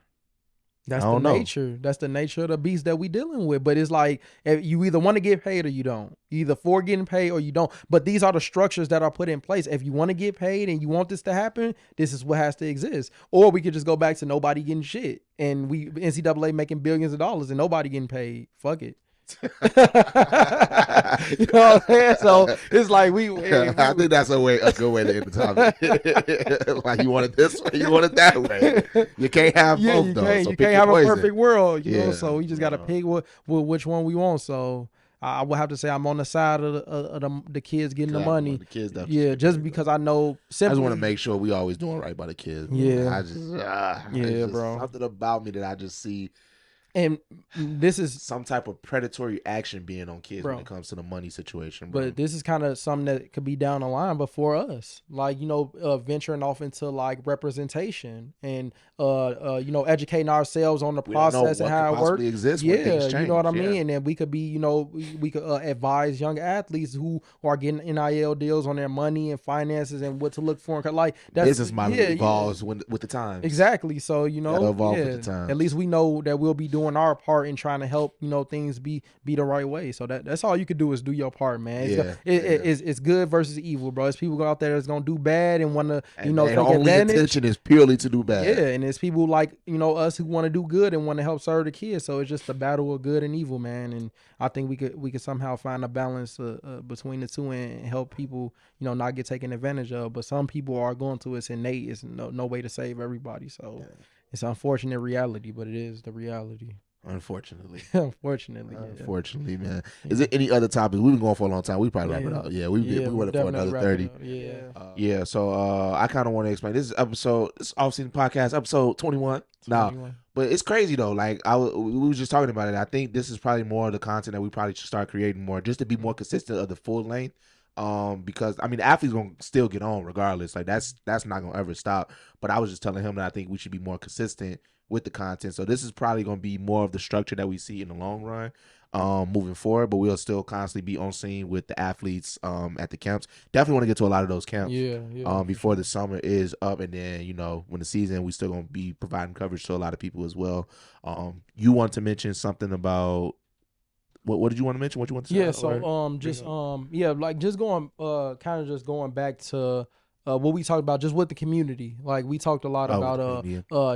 that's I the don't know. nature. That's the nature of the beast that we dealing with. But it's like if you either want to get paid or you don't. You either for getting paid or you don't. But these are the structures that are put in place. If you want to get paid and you want this to happen, this is what has to exist. Or we could just go back to nobody getting shit and we NCAA making billions of dollars and nobody getting paid. Fuck it. You know what I'm saying? So it's like I think that's a good way to end the topic. Like, you want it this way, you want it that way. You can't have both, though. So you pick can't your have poison. a perfect world, you know. Yeah, So we just gotta pick which one we want. So I would have to say I'm on the side of the kids getting the money. The kids definitely Yeah, just because I know. I Simply, just want to make sure we always doing right by the kids. Yeah. I just Yeah, just bro. something about me that I just see and this is some type of predatory action being on kids Bro. when it comes to the money situation, bro. But this is kind of something that could be down the line before us, like, you know, venturing off into like representation and you know, educating ourselves on the We don't know process and what how could it works. possibly exist when things Yeah, you know what I change, mean. yeah. And then we could be, you know, we could advise young athletes who are getting NIL deals on their money and finances and what to look for. Like that's Business model evolves with the times. Exactly. So, you know, Gotta evolve with the times. at least we know that we'll be doing our part in trying to help, you know, things be the right way. So that's all you could do is do your part, man. It's good versus evil, bro. It's people out there that's gonna do bad and want to, you know, their take only advantage. intention is purely to do bad. Yeah, and it's people like, you know, us who want to do good and want to help serve the kids. So it's just a battle of good and evil, man. And I think we could somehow find a balance between the two and help people, you know, not get taken advantage of. But some people are going to. It's innate. It's no way to save everybody. So it's unfortunate reality, but it is the reality. Unfortunately. Unfortunately, Unfortunately, man. Is there any other topics? We've been going for a long time. We probably wrap it up. Yeah, we went for another 30. Yeah. So I kind of want to explain. This off-season podcast, episode 21. Now, but it's crazy though. Like we were just talking about it. I think this is probably more of the content that we probably should start creating more, just to be more consistent of the full length. Because I mean, the athlete's gonna still get on regardless. Like that's not gonna ever stop. But I was just telling him that I think we should be more consistent with the content. So this is probably gonna be more of the structure that we see in the long run, moving forward. But we'll still constantly be on scene with the athletes at the camps. Definitely want to get to a lot of those camps. Before the summer is up, and then, you know, when the season, we still gonna be providing coverage to a lot of people as well. You want to mention something about what did you want to mention? What you want to say? Yeah, so just going back to what we talked about just with the community. Like we talked a lot about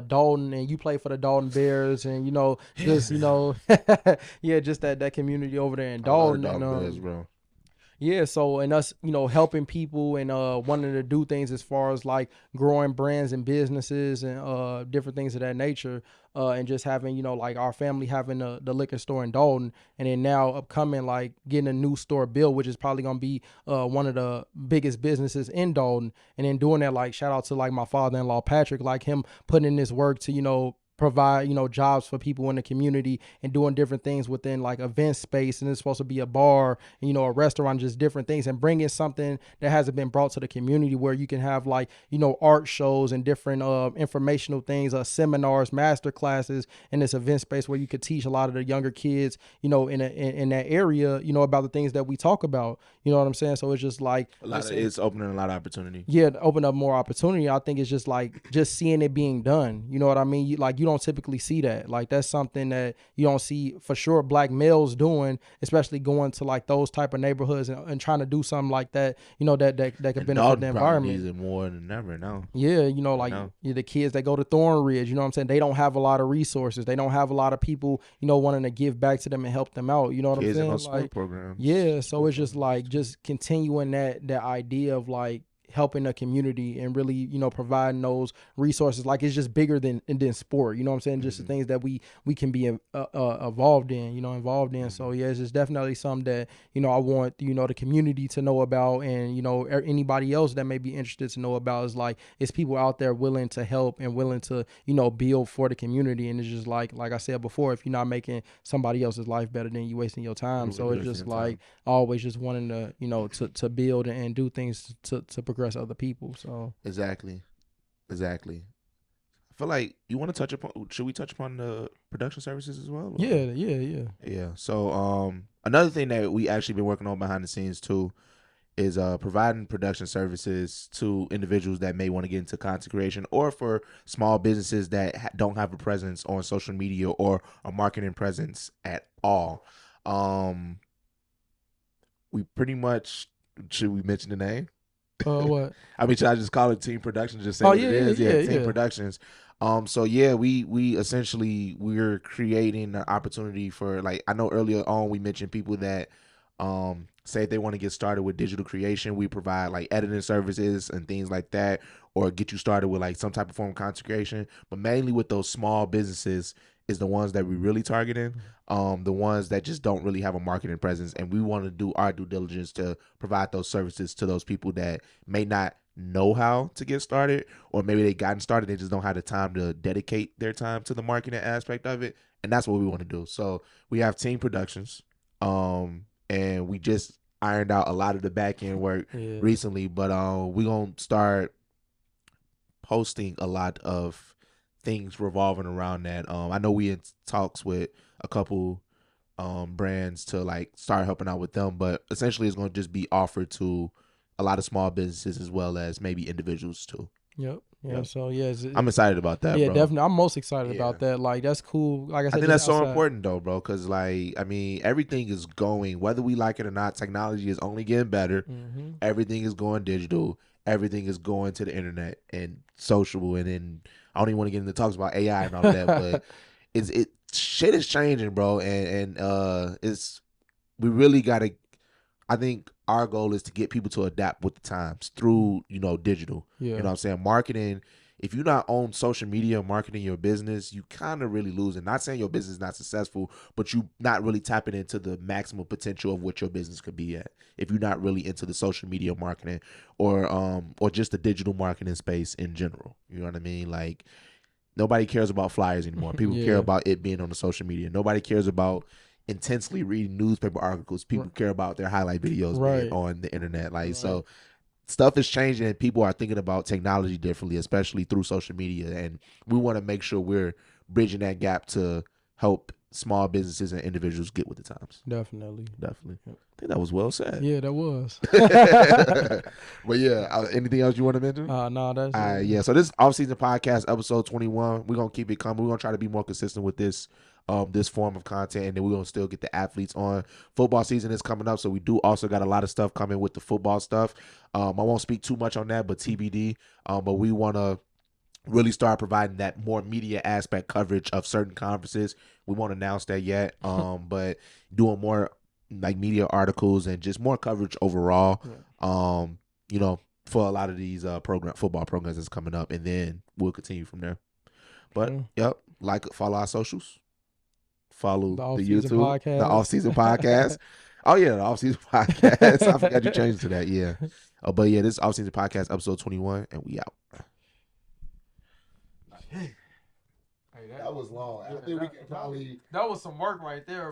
Dalton, and you play for the Dalton Bears, and you know, just you know, just that community over there in Dalton. Bears, bro. Yeah, so and us, you know, helping people and wanting to do things as far as like growing brands and businesses and different things of that nature, and just having, you know, like our family having the liquor store in Dalton, and then now upcoming like getting a new store built, which is probably gonna be one of the biggest businesses in Dalton, and then doing that, like shout out to like my father-in-law Patrick, like him putting in this work to, you know, provide, you know, jobs for people in the community and doing different things within like event space, and it's supposed to be a bar and, you know, a restaurant, just different things, and bringing something that hasn't been brought to the community where you can have like, you know, art shows and different informational things, seminars, master classes in this event space where you could teach a lot of the younger kids, you know, in that area, you know, about the things that we talk about, you know what I'm saying? So it's just like it's opening a lot of opportunity. Yeah, open up more opportunity. I think it's just like just seeing it being done, you know what I mean? You don't typically see that. Like that's something that you don't see for sure black males doing, especially going to like those type of neighborhoods and trying to do something like that, that could benefit Dalton the probably environment. needs it more than ever now. Yeah, like the kids that go to Thornridge, you know what I'm saying? They don't have a lot of resources. They don't have a lot of people, wanting to give back to them and help them out. You know what Kids I'm in saying? those sport Like, programs. yeah, so it's just like just continuing that idea of like helping the community and really, providing those resources. Like it's just bigger than sport. You know what I'm saying? Just the things that we can be involved in. So yeah, it's just definitely something that I want the community to know about, and anybody else that may be interested to know about. Is like it's people out there willing to help and willing to build for the community. And it's just like I said before, if you're not making somebody else's life better, then you're wasting your time. So it's just like always just wanting to to build and do things to progress other people. So exactly. I feel like you want to touch upon. Should we touch upon the production services as well? Or? Yeah. So another thing that we actually been working on behind the scenes too is providing production services to individuals that may want to get into content creation, or for small businesses that don't have a presence on social media or a marketing presence at all. We pretty much, should we mention the name? What? I mean, should I just call it Team Productions? Just say what it is? Yeah, Team Productions. So yeah, we essentially, we're creating an opportunity for, like, I know earlier on we mentioned people that say if they want to get started with digital creation, we provide like editing services and things like that, or get you started with like some type of form of content creation. But mainly with those small businesses is the ones that we really targeting, the ones that just don't really have a marketing presence, and we want to do our due diligence to provide those services to those people that may not know how to get started, or maybe they gotten started, they just don't have the time to dedicate their time to the marketing aspect of it, and that's what we want to do. So we have Team Productions, and we just ironed out a lot of the back end work recently, but we're gonna start posting a lot of things revolving around that. I know we in talks with a couple brands to like start helping out with them, but essentially it's going to just be offered to a lot of small businesses as well as maybe individuals too. Yep. So yeah, I'm excited about that. Yeah, bro. Definitely. I'm most excited about that. Like that's cool. Like I said, I think that's so important though, bro, because like, I mean, everything is going, whether we like it or not, technology is only getting better. Everything is going digital. Everything is going to the internet and social, and then I don't even want to get into talks about AI and all of that, but shit is changing, bro, and it's, we really gotta, I think our goal is to get people to adapt with the times through, digital. You know what I'm saying? Marketing, if you're not on social media marketing your business, you kind of really losing. Not saying your business is not successful, but you not really tapping into the maximum potential of what your business could be at if you're not really into the social media marketing or just the digital marketing space in general. You know what I mean? Like, nobody cares about flyers anymore. People care about it being on the social media. Nobody cares about intensely reading newspaper articles. People care about their highlight videos being on the internet. Like, so stuff is changing and people are thinking about technology differently, especially through social media. And we want to make sure we're bridging that gap to help small businesses and individuals get with the times. Definitely. I think that was well said. Yeah, that was. But yeah, anything else you want to mention? No, that's it. Yeah. So this off-season podcast, episode 21, we're gonna keep it coming. We're gonna try to be more consistent with this form of content, and then we're gonna still get the athletes on. Football season is coming up, so we do also got a lot of stuff coming with the football stuff. I won't speak too much on that, but TBD. But we want to really start providing that more media aspect coverage of certain conferences. We won't announce that yet, but doing more like media articles and just more coverage overall. For a lot of these football programs that's coming up, and then we'll continue from there. But follow our socials, follow the YouTube podcast. The off-season podcast. Oh yeah, the off-season podcast. I forgot you changed to that. Yeah. But yeah, this off-season podcast, episode 21, and we out. That was long. I think we can probably. That was some work right there.